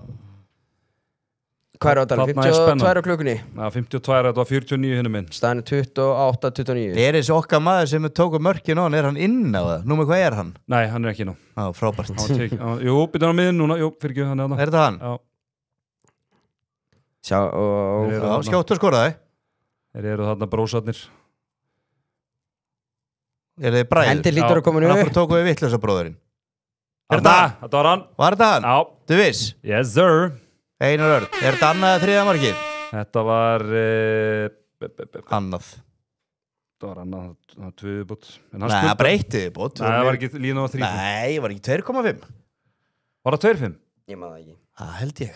Hvað er átalið? 52 á klukkunni? Já, 52, þetta var 49 hinnum minn. Staðan 28-29. Er þessi okkar maður sem tóku mörkin á hann, er hann inn á það? Númer hvað er hann? Nei, hann er ekki inn á. Já, frábært. Jú, byrja á miðin núna. Jú, fyrir ekki, hann er það. Er þetta hann? Já. Skjótt og skoraði. Þeir eru þarna brósarnir. Er þið bræður? Hendi lítur að koma nú. Ráfur tóku við vitlausa bróðurinn. Þetta var hann. Var þetta hann? Já. Du viss? Yes, sir. Einar Örn. Er þetta annað eða þriðja markið? Þetta var... Annað. Þetta var annað, það var 2 viðbót. Nei, það breytti viðbót. Nei, það var ekki lína á 3. Nei, var ekki 2,5. Var það 2,5? Ég maður það ekki. Það held ég.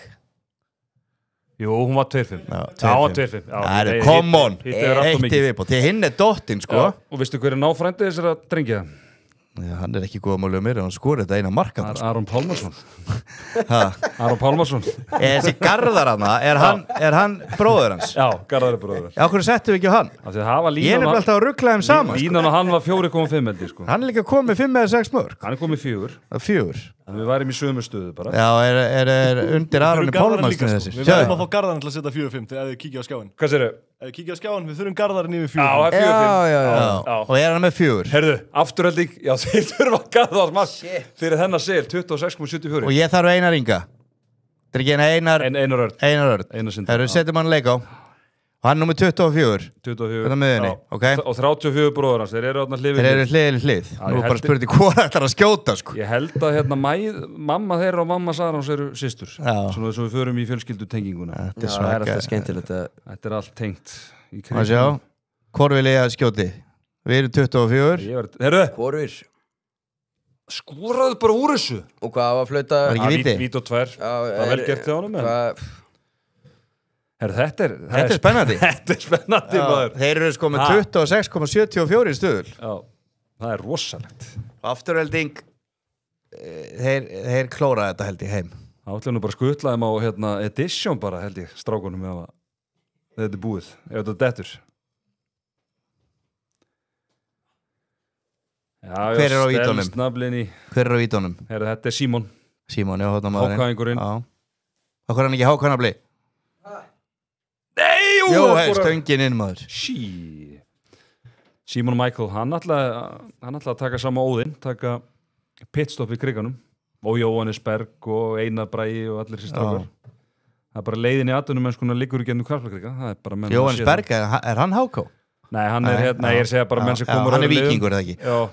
Jú, hún var 2,5. Já, hún var 2,5. Það er, come on. Eitt í viðbót. Því hinn er dottinn, sko. Og veistu hver er náfrændið þessar að drengja? Já, hann er ekki góð að mála um mér en hann skorið þetta eina marka. Það er Aron Pálmarsson. Aron Pálmarsson. Þessi Garðar hana, er hann bróður hans? Já, Garðar er bróður hans. Já, hvernig settum við ekki á hann? Ég er alltaf að ruggla þeim saman. Línan og hann var 4,5 held ég, sko. Hann er líka komið 5 eða 6 mörg. Hann er komið 4. 4. Við værim í sömu stöðu bara. Já, er undir Aroni Pálmarsson þessir. Við verðum að fá Garðarinn til að setja 4-5 ef við kíkja á skjáin. Hvað segirðu? Ef við kíkja á skjáin, við þurfum Garðarinn yfir 4. Já, það er 4-5. Já. Og er hann með 4? Herðu, afturölding, já þeir þurfa Garðar fyrir þennan segil, 26,74. Og ég þarf Einar Inga. Það er ekki Einar Örn. Einar Örn. Herru, setjum hann leik á. Og hann nummer 24. 24. Þetta miðunni, ok? Og 34 bróður hans, þeir eru þarna hlið. Þeir eru hlið. Nú bara spurði hvað ætlar að skjóta, sko. Ég held að mamma þeirra og mamma Sarans eru systur. Svona þess að við förum í fjölskyldutenginguna. Já, það er alltaf skemmtilegt. Þetta er allt tengt í kring. Það sjá, hvor vil ég að skjóti? Við erum 24. Herru, hvorur? Skoraðu bara úr þessu. Og hvað var að flauta? Var ekki víti? Vít og 2. Það var vel gert hjá honum. Þetta er spennandi. Þetta er spennandi, maður. Þeir eru sko með 26,74 stöðul. Já, það er rosalegt. Afturölding, þeir klóra þetta held ég heim. Það ætlum nú bara skutlaðum á edition bara held ég, strákunum ef þetta er búið, ef þetta dettur. Já, hver er á vítunum? Hver er á vítunum? Þetta er Símon. Símon, já, hóttan maðurinn. Hákaðingurinn. Hvað er hann ekki hákanabli? Nei, jú! Jú, stöngin inn maður. Símon Michael, hann ætlaði að taka sama óðinn, taka pitstop í kriganum. Og Jóhannes Berg og Einar Bragi og allir sér strákar. Það er bara leiðin í atvinnum mennskuna liggur í gennum Karlakriga. Jóhannes Berg, er hann háká? Nei, hann er hérna, ég segja bara menn sem komur hann er vikingur, eða ekki? Já,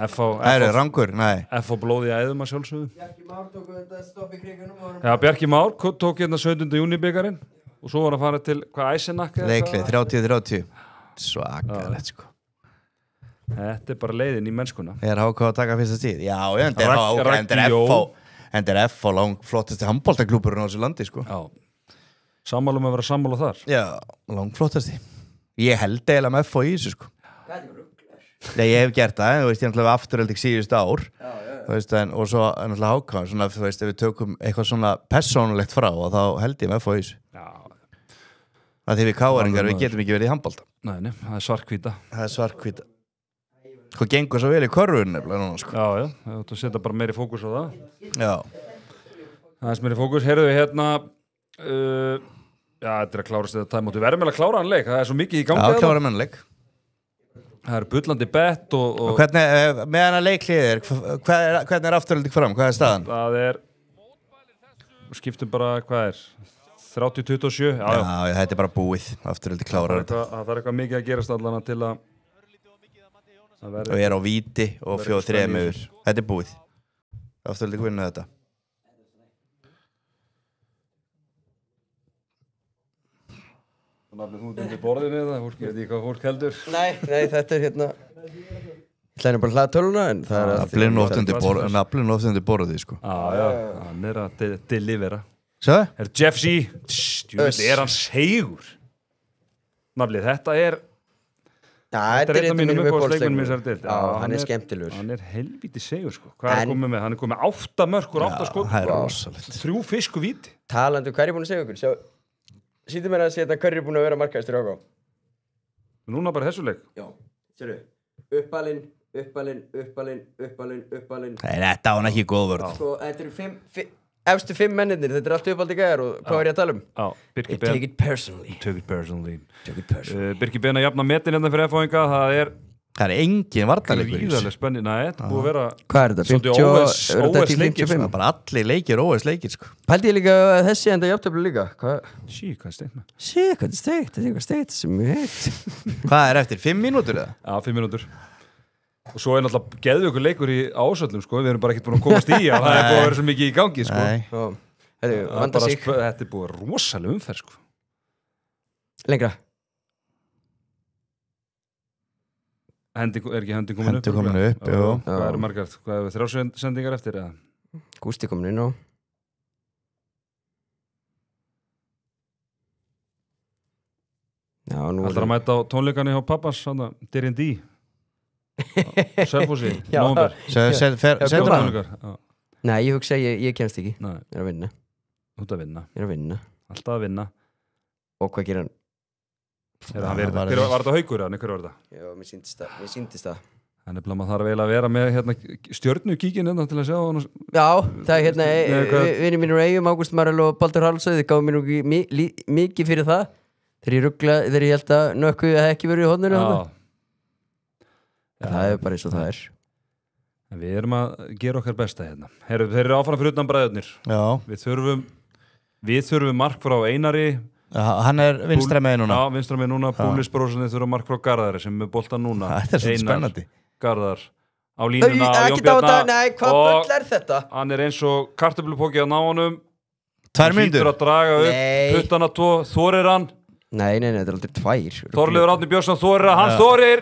F.O. Rangur, nei F.O. blóði æðum að sjálfsögðu. Bjarki Már tók þetta stopp í krigunum. Já, Bjarki Már tók hérna 17. júní byggarinn og svo var að fara til, hvað, Eisenach? Leiklið, 30-30. Svakalegt, sko. Þetta er bara leiðin í mennskuna. Er HK að taka fyrsta stíð? Já, en er F.O. lang flottasti handboltaklúburinn á þessu landi, sko. Já, sammálum að vera sammála þar. Já, lang flottasti. Ég held eiginlega með FO í þessu sko. Nei, ég hef gert það, þú veist, ég náttúrulega afturöldig síðustu ár þú veist, og svo náttúrulega hákvæm svona, þú veist, ef við tökum eitthvað svona persónulegt frá og þá held ég með FO í þessu Það því við káaringar, við getum ekki verið í handbolta Nei, það er svarthvíta Það er svarthvíta Hvað gengur svo vel í körfun nefnilega núna sko. Já, þú setja bara meiri fókus á það Já Það er meiri fókus, heyrðu við hérna þetta er að klárast þetta tæm og við verðum að klára hann leik, það er svo mikið í gangi Já, klára mennleik Það er bullandi bett og hvernig, með hana leikliðir hvernig er afturöldig fram, hvað er staðan? Það er skiptum bara, hvað er 30-27 Já, þetta er bara búið, afturöldig klárar þetta Það er eitthvað mikið að gerast allan til að og ég er á víti og 4-3 yfir þetta er búið afturöldig vinna þetta Nafnið þú undir borðinu eða fólk veit ekki hvað fólk heldur Nei, þetta er hérna Ég ætla henni bara að hlaða töluna en það er nafninu oft undir borðið sko Já, hann er að delivera Sæði? Er Jeff C Stjúvill er hann segur Nafnið, þetta er Þetta er einn af mínum uppáhaldsleikum Já, hann er skemmtilegur Hann er helvíti segur sko Hvað er komið með? Hann er komið 8 mörk úr 8 skot Það er rosalegt 3 fisku víti Talandi, hver er búin að segja ykkur? Sýndu mér að segja hver er búin að vera markaðistur ákváð Núna bara þessu leik Já, sérðu Uppalinn Nei, þetta á hann ekki góð vörð Sko, þetta eru efstu 5 mennirnir, þetta er allt uppaldi gæðar og hvað er ég að tala um? Já, Birkir Ben Take it personally Birkir Ben að jafna metin hérna fyrir F-fóinga Það er engin varnarleikur gríðarlega spenni Nei, þetta búið að vera Hvað er þetta? 50 leikir Það er bara allir leikir, óvæs leikir sko. Pældi ég líka þessi enda jafntöflu líka hvað Hvað er steikt með? Hvað er steikt? Þetta er eitthvað steikt sem ég heit Hvað er eftir, 5 mínútur eða? Já, 5 mínútur Og svo er náttúrulega geðu ykkur leikur í ásöldum sko. Við erum bara ekkert búin að komast í Það er búið að vera svo mikið í gangi sko. Þetta er búið rosalega umferð sko. Lengra Er ekki hendi komin upp? Hendi komin upp, jú Hvað eru margar? Hvað eru 3 sendingar eftir? Gústi komin inn á Ætlar að mæta á tónleikani hjá pappas D&D Selfossi Nóvember Nei, ég hugsa ég kemst ekki Ég er að vinna Þú ert að vinna Ég er að vinna Alltaf að vinna Og hvað gerir hann? Var þetta Haukur eða hver var þetta? Já, mér sýndist það Þannig að maður þarf eiginlega að vera með stjörnu kíkin til að sjá hann Já, það er vinir mínur eigum Ágúst Marel og Baldur Halsson þið gáðu mér nú mikið fyrir það þegar ég held að nökku að ekki verið í hodninu það er bara eins og það er Við erum að gera okkar besta hérna Þeir eru áfram fyrir utan bræðurnir Við þurfum mark frá Einari Hann er vinstra með núna Já, vinstra með núna Búlisbrósinni þurfa mark frá Garðari sem er bolta núna Þetta er svo spennandi Garðar á línuna á Jón Bjarna Nei, hvað bull er þetta? Hann er eins og kartöflupóki að ná honum 2 mínútur Hýtur að draga upp puttana 2 Þorir hann Nei, þetta er aldrei 2 Þorleifur Árni Björnsson Þorir hann Þorir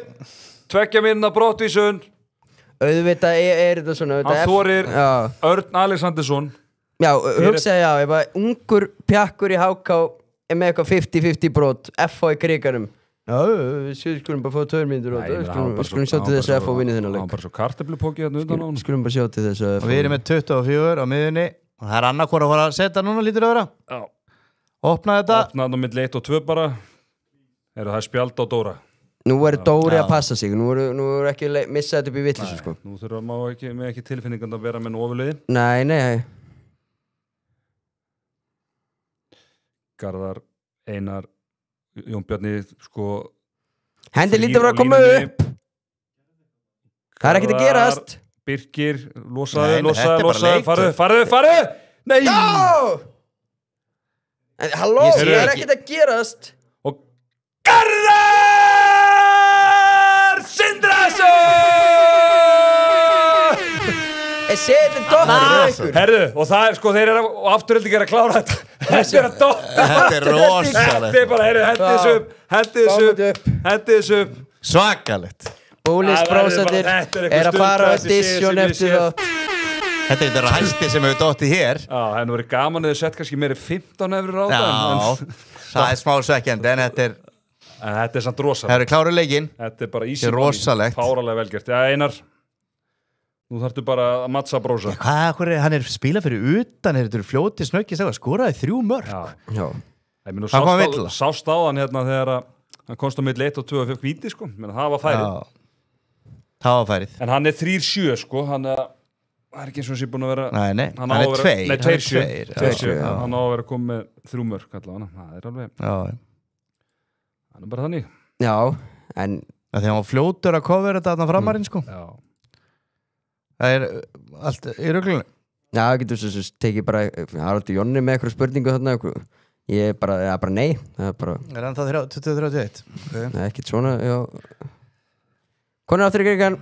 2 mínúna brottvísun Auðvitað er þetta svona Hann Þorir Örn Alexandersson Já, hugsaði ef að ungur pjakkur í HK er með eitthvað 50-50 brot F.O. í kriganum Já, við skulum bara fá 2 mínútur Við skulum sjá til þess að F.O. vinni þennan leik Hann bara svo kartöflupóki hérna undan á hann Skulum bara sjá til þess að Og við erum með 24 á miðunni og það er annað hvort að fara að setja núna lítur að vera Opna þetta Opna þetta milli 1 og 2 bara Það er spjald á Dóra Nú er Dóri að passa sig Nú er ekki missa þetta upp í vitleysu sko. Nú þurfa maður ekki tilfinningan að vera með ofurliði Nei Garðar, Einar Jón Bjarni sko Hendi lítið að koma upp Það er ekkert að gerast Birkir, losaðu Farðu Nei Halló, það er ekkert að gerast Og Garðar Sindrason Þetta er dottir Herðu, og það er sko þeir eru afturöldi að klára þetta Þessi er að dottir Þetta er rosalegt Þetta er bara, hendi þessu upp Svakalegt Búlisbrósendir er að fara audition eftir það Þetta er þetta hæsti sem hefur dottið hér Já, það verið gaman eða sett kannski meiri 15 efri ráða Já, það er smá svekkjandi en þetta er Þetta er samt rosalegt. Það eru kláru leikinn. Þetta er bara easy Þetta er rosalegt. Fáralega velgert. Já, Einar, nú þarftu bara að matsa brósa. Hann er spilað fyrir utan, þetta eru fljóti snöggi, skoraði 3 mörk. Já. Ég meina, sást á hann hérna þegar hann komst á milli 1 og 2 og fekk víti, sko. Menna, það var færið. Það var færið. En hann er 3-7, sko. Hann er ekki eins og sé búin að vera... Nei, hann er 2. Nei, 2-7. Hann á að vera komið með 3 mörk, allavega. Það er alveg... Já. Það er bara þannig. Já, en... Þegar hann var fljótur að kofera þetta þarna framarinn, sko. Já. Það er allt í ruglunni. Já, getur svo tekið bara Haraldur Jonni með eitthvað spurningu þarna. Ég er bara nei. Það er bara... Er hann það 20-31? Nei, ekkert svona, já. Konur áttur í krigan.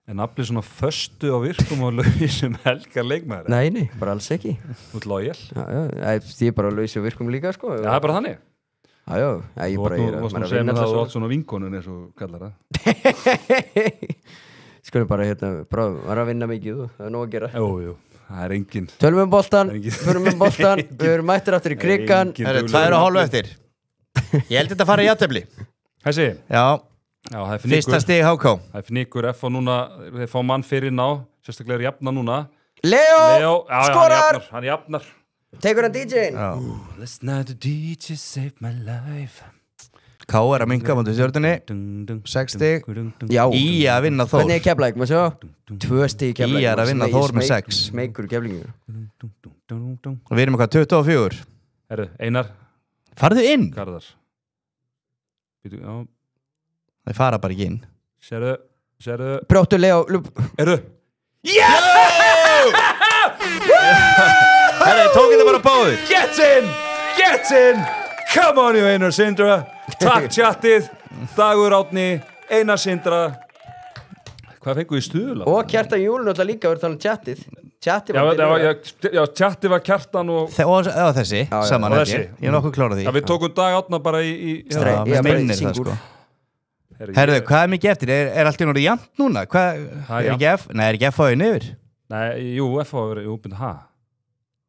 En nafnið svona föstu á virkum og laugi sem helgar leikmaður. Nei, bara alls ekki. Út lojal. Já, því er bara laugi og virkum líka, sko. Já, það er bara þannig. Já, ég bara... Þú varst nú að segja með það og allt svona vinkonun eins og kallar það. Skulum bara var að vinna mikið og það er nóg að gera. Jú, það er engin. Tölum boltan, förum boltan, við erum mættir aftur í krigan. Það eru 2,5 eftir. Ég held þetta að fara í jafntefli. Hæsi? Já, það er fnikur. Fyrsta stig HK. Það er fnikur F og núna, þeir fá mann fyrir ná, sérstaklega er jafna núna. Leo, skorar! Hann jafnar. Tekur hann DJ-in. Last night the DJ saved my life. K er að minka mútið stjórnunni. 6 stig. Já. Í að vinna Þór. Hvernig er Keflavík, maður sjá? 2 stig Keflavík. Í er að vinna Þór með 6. Smeykur Keflingur. Og við erum eitthvað 24. Herru, Einar. Farðu inn. Garðar. Já. Þeir fara bara ekki inn. Sérðu. Bróttu Leo. Herru. Herru, tók þetta bara báður. Get in. Come on, you Einar Sindra. Takk tjattið. Dagur Árni, Einar Sindra. Hvað fengu í stuðla? Og Kjartan Júlun alltaf líka verið þannig tjattið. Tjattið Já, tjattið var Kjartan og þessi, saman og þessi. Ég er nokkuð klárað því. Já, við tókum Dag Árna bara í Mér minnir það, sko. Herðu, hvað er mikið eftir? Er allt í núna jafnt núna? Er ekki F-áinn yfir? Nei, jú, F-á verið úpinn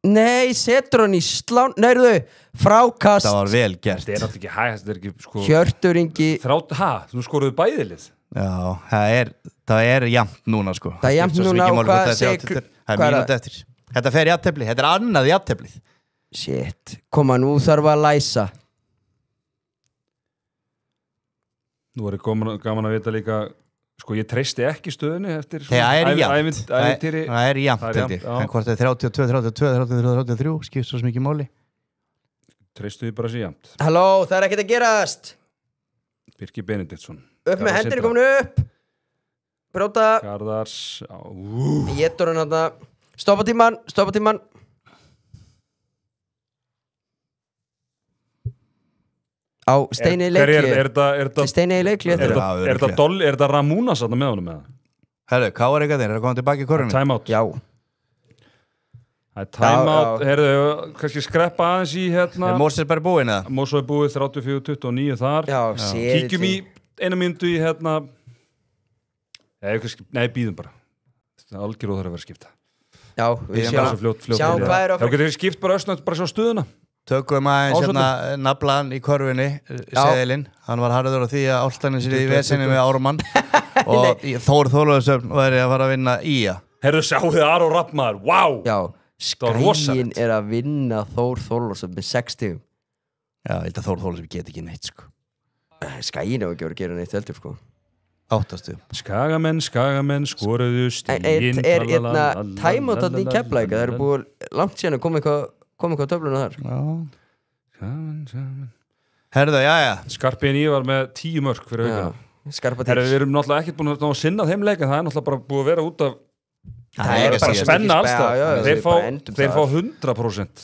Nei, setur hann í slán. Nei, frákast. Það var vel gert. Þetta er náttúrulega ekki hægt, þetta er ekki sko... Hjörtur Ingi. Þú skoruðu bæðilið. Já, það er jafnt núna, sko. Það er jafnt núna og hvað segir... Það er mínúti eftir. Þetta fer í jafntefli, þetta er annað í jafnteflið. Shit, koma, nú þarf að læsa. Nú er gaman að vita líka... Sko, ég treysti ekki stöðunni eftir... Það er jafnt, held ég. En hvort það er 32, 32, 33, 33, skipt svo mikið máli. Treystu því bara sér jafnt. Halló, það er ekkert að gerast. Birkir Benediktsson. Upp með hendinni komin upp. Bróta. Garðars. Getur hann að... Stoppa tíman. Á Steini í leikli. Steini í leikli. Er þetta Ramúnas með honum með það? Herru, hvað var eitthvað þeir? Er það komið tilbaki í korfunni? Time out. Já. Það er time out. Herru, kannski skreppa aðeins í hérna. Er Moses bara búinn eða? Moses er búið 34-29 þar. Já, kíkjum í 1 mínútu í hérna. Nei, býðum bara. Algjör óþarf að vera skipta. Já, við sjáum hvað er á. Þá getur við skipt bara össnætt bara sjá stöðuna. Tökum aðeins hérna naflan í korfunni, seðilinn. Hann var harður á því að áltanir sér í vesinni með Árumann og Þór Þórðarsson var að fara að vinna Ía. Herru, sjáu þið Aron Raffmaður, wow! Já, Skæin er að vinna Þór Þórðarsson með 6 stigum. Já, þetta Þór Þórðarsson get ekki neitt, sko. Skæin hefur ekki verið að gera neitt heldur, sko. 8 stigum. Skagamenn, skoruðu stíginn. Er hérna tæmátt í Keflavík? Það eru búið langt síðan að koma eitthvað töfluna þar. Já. Herðu, já. Skarpin í var með 10 mörk fyrir aukana. Skarpa til. Við erum náttúrulega ekkert búin að sinna þeim leik, en það er náttúrulega bara búið að vera út af... Það er bara spenna alls það. Þeir fá 100%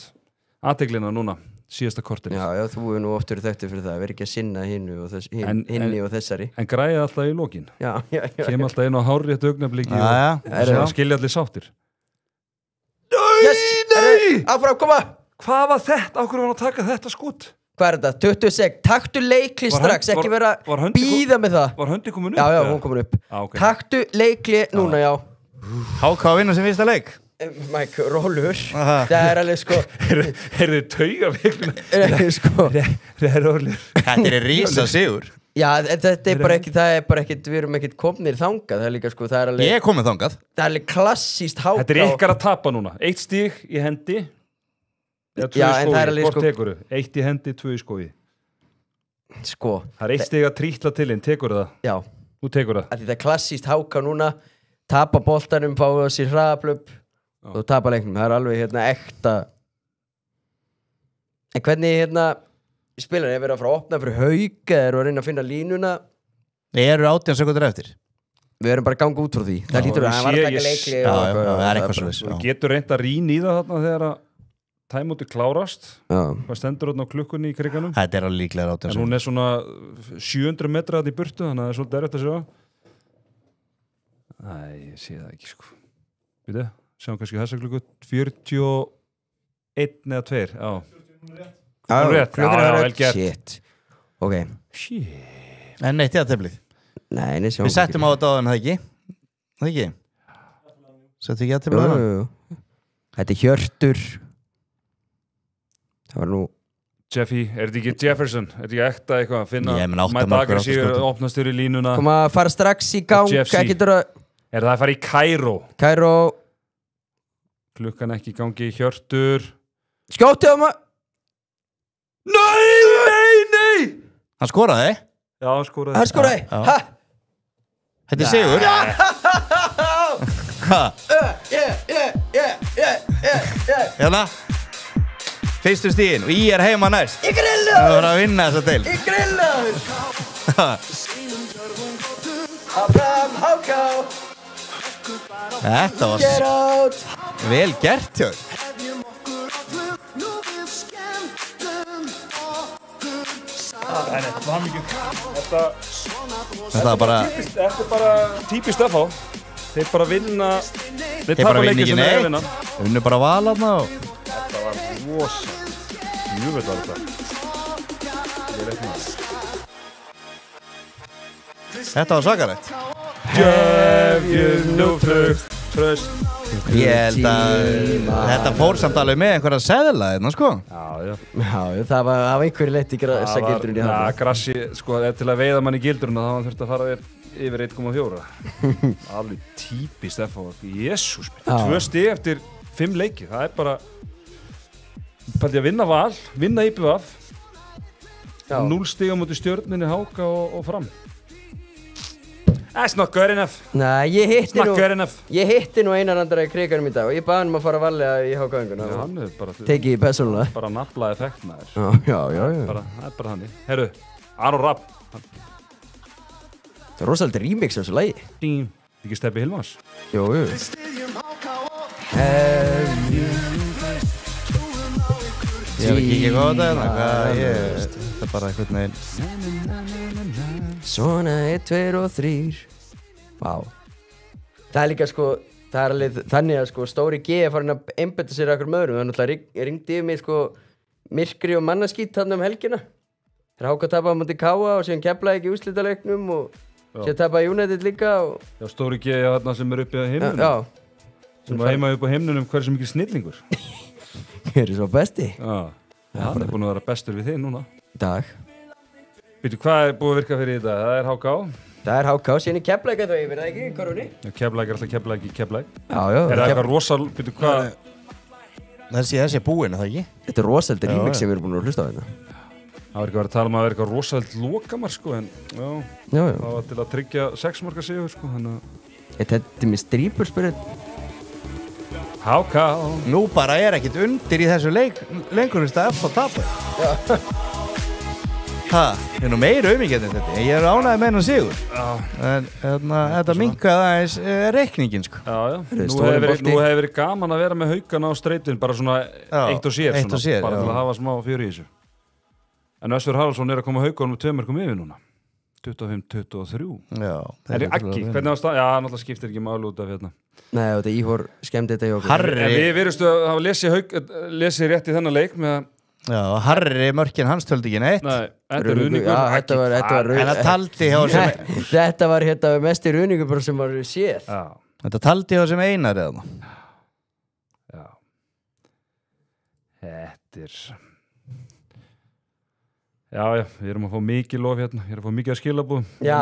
athyglinna núna, síðasta kortinu. Já, þú er nú oftur þekktur fyrir það. Við erum ekki að sinna hinni og þessari. En græði alltaf í lokin. Já. Kem alltaf inn á hárrétt augnabliki og skilja allir sáttir. Nei! Áfram, koma! Hvað var þetta? Áhverju var hann að taka þetta skút? Hvað er þetta? 20 sek. Taktu leikli strax, ekki vera býða með það. Var höndi komin upp? Já, hún komin upp. Taktu leikli núna, já. HK vinna sem fyrsta leik. Mike, rólur Aha. Það alveg sko Er þið tauga vikna? sko Rólur. Þetta er rísa sigur. Já, þetta er bara ekki, það er bara ekkit, við erum ekkit komnir þangað, það er líka sko, það er alveg Ég er komið þangað. Það er alveg klassískt háká Þetta er ykkar að tapa núna. 1 stig í hendi. Eða 2 Já, í en það er skói. alveg Hvort sko- tekur þau? 1 í hendi, 2 í skói. Sko, Það er 1 stig að trítla til þín. Tekur það? já, Þú tekur það. að þetta er klassískt háká núna tapa boltanum, fá á sér hraðaplöp og tapa leiknum, það er alveg hérna ekta En hvernig spilar er verið að fara að opna fyrir Hauk eða eru að reyna að finna línuna Við eru 18 sekundur eftir. Við erum bara að ganga út frá því Það lítur að hann var að taka leikli Já, það er eitthvað svoleiðis. Þú Já. getur reynt að rýna í það þarna þegar að tæmóti klárast. Já, Hvað stendur þarna á klukkunni í kriganum? Þetta er alveg líklega 18 En sekundur. hún er svona 700 metra þarna í burtu, þannig að það er svolítið erfitt að sjá. Æ, ég sé það ekki, sko. Býtu, sjáum kannski þessa klukku. 41 eða 2, já. Rétt, klukkan já, er vel rétt. gert. Shit Ok, Shit. En eitt í aðteflið. nei, nei, Við settum á þetta á það ekki. Það ekki? Settum ekki aðteflið á það? Jú. Þetta er Hjörtur Það var nú Jeffy, er þetta ekki Jefferson? Er þetta ekki ekta eitthvað að finna? Ég menn 8 Mæta markur, 8 aggressífur, skotum. opnast þér í línuna. Kom að fara strax í gang Jeff C. Hvað getur að Er það að fara í Kaíró? Kæró Klukkan ekki í gangi í Hjörtur. Skjótið á maður Nei! Hann skoraði. Já, hann skoraði. Hann skoraði Já. Ha Þetta er sigur. Ha? Hérna. Fyrstu stíðin og ég er heima næst. Í Það grillu var að vinna þessa deil. Í grillu Áfram háká Þetta var Get out vel gert hjá þér. Þetta var bara Þetta er bara típist FH. Þeir bara vinna. Þeir Þeir bara tapa vinna leikir ekki sem þeir neitt. vinna. Unnu bara valarna og Þetta var rosa. Mjög veit var þetta. Ég er ekki með. þetta var svakalegt. Gefjum nú tröst. Ég held að þetta fór samt alveg með einhverja seðla hérna sko. Já, já. Já, það var einhverju lett í grassa gildrun í Já, það grassi, sko, til að veiða mann í gildruna þá hann þurfti að fara yfir 1,4. Alveg típist FH. Jésús minn. Já. 2 stig eftir 5 leiki. Það er bara pældi að vinna Val, vinna IBVF. 0 stig á móti Stjörnunni, Háka og Fram. That's not good enough. Nei, ég Not good enough. hitti nú Einar Andra í kriganum í dag og ég baði hann að fara varlega í hákaðinguna Já, hann er bara Tekið í persónulega bara nafla effekt maður. Já Það er bara þannig. Herru, Aron Rapp. Það er rosalega remix af þessu lagi Ding. Ekki Steppi Hilmars. Jú Ég er að kíkja hvað þetta hérna. Þetta er bara einhvern veginn. Svona 1, 2 og 3 Vá Það er líka sko Það er alveg þannig að sko Stóri G er farin að einbetta sér að okkur möðurum Það er náttúrulega ringdi yfir mig sko myrkri og mannaskít þarna helgina Þeir Háka tapaði á móti Káa og síðan Keflavík í úrslitaleiknum og síðan tapaði United líka og Já, Stóri G er þarna sem er uppi á himnunum. Já, Sem var heima upp á himnunum hversu mikið snillingur. Ég er svo besti Já, hann er búin að vera bestur við þig núna. í dag Býtu, hvað er búið að virka fyrir þetta? Það er HK. Það er HK, síðan í Keflavík að það yfir, það ekki í korunni? Keflæk er alltaf Keflæk í Keflæk. Já, já. Er það eitthvað rosal, býtu, hvað? Þessi er búinn, er það ekki? Þetta er rosalega Já, remix já. sem við erum búin að hlusta á þetta. Það var ekki verið að tala um að vera eitthvað rosalega lokamar, sko, en já, Já, já. það var til að tryggja 6 marka sigur, sko, þannig að Þetta er mér strípur spyrir. HK. Nú bara er ekkert undir í þessu leik lengur í stað F og tapa. Ha, ég er nú meira auðmíkjandi þetta. Ég er ánægði með hennan sigur. Já, En þetta minnkaði aðeins reikningin, sko. já, já. Heyrðu, Nú stóri hefur bolti. verið gaman að vera með haukana á streitin, bara svona eitt og sér, eitt og sér, bara já. til að hafa smá fjör í þessu. En Össur Haraldsson er að koma haukanum með 2 mörgum yfir núna. 25-23. Já. Er þið ekki? Hvernig var stað? Já, náttúrulega skiptir ekki máli út af hérna. Nei, þetta Íhor skemmdi þetta í okkur. Harry. En við virðumstu að hafa lesið rétt í þennan leik með að Já, Harry mörkin hans töldi ekki neitt. Nei, þetta er Runingur, uningur. já, þetta var En það taldi hjá sem Þetta var mesti runingur bara sem var séð. Já. Þetta taldi hjá sem einar eða. Þetta er Já, við erum að fá mikið lof hérna, ég er að fá mikið að skilabúðum. Já.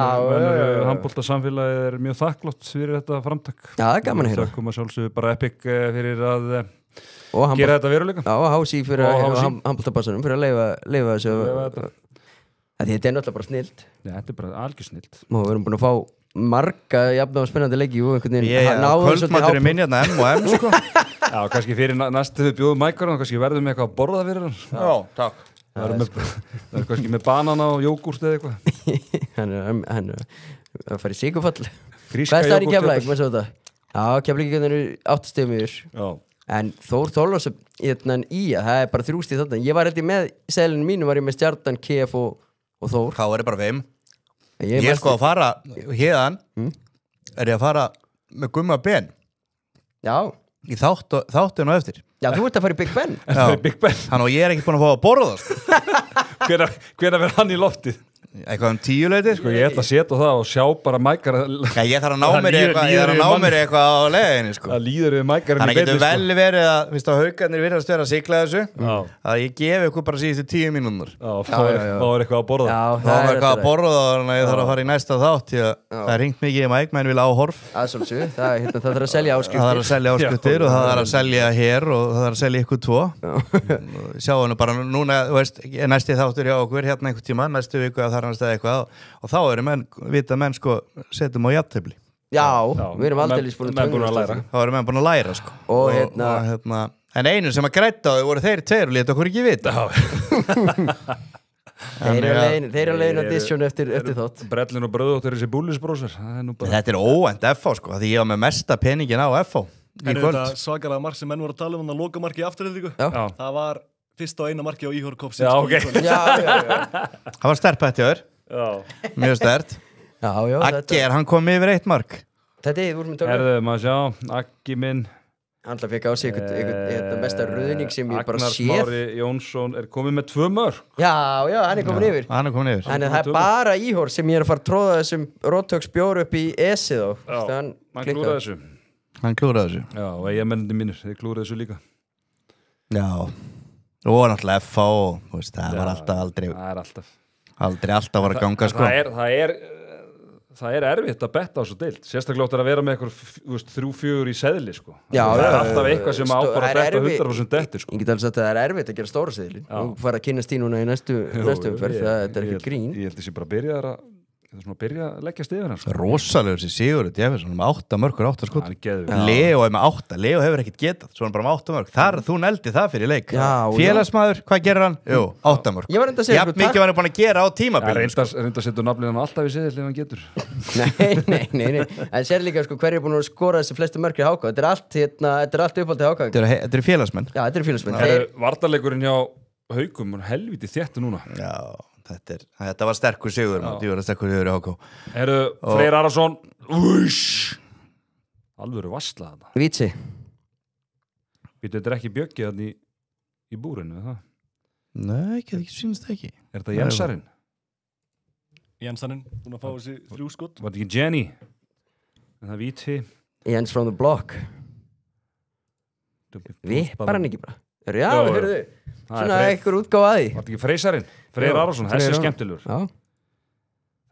Handboltasamfélagið er mjög þakklátt fyrir þetta framtak. Já, það er gaman að heyra. Þökkum að sjálfsögðu bara Epic fyrir að gera þetta veruleika. Já, og Hási fyrir handboltabassanum fyrir að leifa þessu. Þetta er náttúrulega bara snilt. Já, þetta er bara algjör snilt. Og við erum búin að fá marga jafn og spennandi leiki og einhvern veginn kvöldmatur er minn hérna M&M sko. Já, kannski fyrir næstu við bjóðum mækar og kannski verðum við eitthvað að borða fyrir hann. Já, takk. Það er kannski með banana og jógúrt eða eitthvað. Hann er að fara í sigurfall. Gríska Hvað er það í jógúrt. Keflavík, maður svo þetta? Já, Keflavík eru 8 stigum yfir. Já. En Þór Þorláksson það er bara 3 stig þarna. Ég var held ég með seðlinu mínu, var ég með Stjarnan, KF og Þór. Þá er bara 5. Ég er sko að fara hérðan er ég að fara með Gumma Ben. Já. Í þáttinu og eftir. Já, þú ert að fara í Big Ben. Big Ben. Þannig að ég er ekki búin að fá að borða sko. Hvenær verður hann í loftið? Eitthvað 10 leiti Sko ég ætla að setja það og sjá bara mækar. Ég þarf að ná mér eitthvað á leiðinni sko. Það líður við mækarinn Þannig getur vel verið að viðst að haukarnir virðast vera að sigla þessu að ég gefi ykkur bara síðustu 10 mínútur. Þá er eitthvað að borða. Já, Þá er eitthvað að borða þannig að ég þarf að fara í næsta þátt því að það er hringt mikið í mæk menn vil áhorf. Það þarf að selja áskriftir. Það þarf að selja áskriftir og það þarf að selja hér og það þarf að selja ykkur 2. Sjáum nú bara núna, veist, næsti þáttur hjá okkur hérna einhvern tíma, næstu viku að þar hann stæði eitthvað og þá eru vita menn sko setjum á jafntefli. Já, við erum aldrei búin að læra. Þá eru menn búin að læra sko. Og hérna en einu sem að grætta á þau voru þeir 2 og leta okkur ekki vita. Þeir eru að leiðin að dissjón eftir þátt. Brellin og bröðóttir þessi búlisbrósar. Þetta er óvænt FH sko, því ég var með mesta peningin á FH í kvöld. Þetta svakalega mark sem menn voru að tala um, það lokamarki í afturhaldingu. Það var fyrsta og eina marki á Íhor Kopp. Já, ok. Það var sterkt hjá þér. Mjög sterkt. Aggi, hann kom yfir 1 mark. Þetta er, vorum við tölum. Herðu, maður sjá, Aggi minn. Hann fekk á sig einhvern mesta ruðning sem ég bara séð. Agnar Smári Jónsson er komið með 2 mörk. Já, hann er komin yfir. Hann er komin yfir. En það er bara Íhor sem ég er að fara að tróða þessum Róttöks bjór upp í esið á. Já, hann klúraði þessu. Hann klúraði þessu. Já, og eigamennandi mínir, þeir klúraði þessu líka. Já, og náttúrulega FH og það var aldrei Það er alltaf. Aldrei alltaf var að ganga sko. Það er erfitt að betta á svo deild. Sérstaklega átt að vera með eitthvað 3-4 í seðli sko. Já, það er alltaf eitthvað sem á bara að detta 100% detti sko. Ég get alveg sagt að það er erfitt að gera stóra seðli. Þú fara að kynast í núna í næstu umferð, þetta er ekki grín. Ég held þessi bara byrja að leggja stifir hans. Rosalegur þessi Sigurður Jefferson með 8 mörkur 8 skot. Leo er með 8, Leo hefur ekkert getað, svo hann bara með 8 mörk. Þar þú neldi það fyrir leik. Félagsmaður, hvað gerir hann? Jú, 8 mörk. Ég var enda að segja mikið var hann búin að gera á tímabilinu. Reynda að setja nafnið hann alltaf í seðil ef hann getur. Nei. En sér líka sko hver er búin að skora þessi flestu mörk í Háka. Þetta er allt uppáldið Háka. Þetta eru félagsmenn. Já, þetta eru félagsmenn. Varnarleikurinn hjá Haukum er helviti þéttu núna. Já. Þetta var sterkur sigur Ég var sterkur sigur í HK Freyr Arason Alvöru vassla þetta Víti Þetta er ekki Bjöggi þannig í búrinu það? Nei, ekki sýnist ekki Er þetta Jensarinn? Jensarinn, búin að fá þessi 3 skot Var þetta ekki Jenny? En það Víti Jens from the block Vippar hann ekki bara? Já, hörðu Svona einhver útgáfa að því Var þetta ekki Freysarinn? Freyr Arason, þessi er skemmtilegur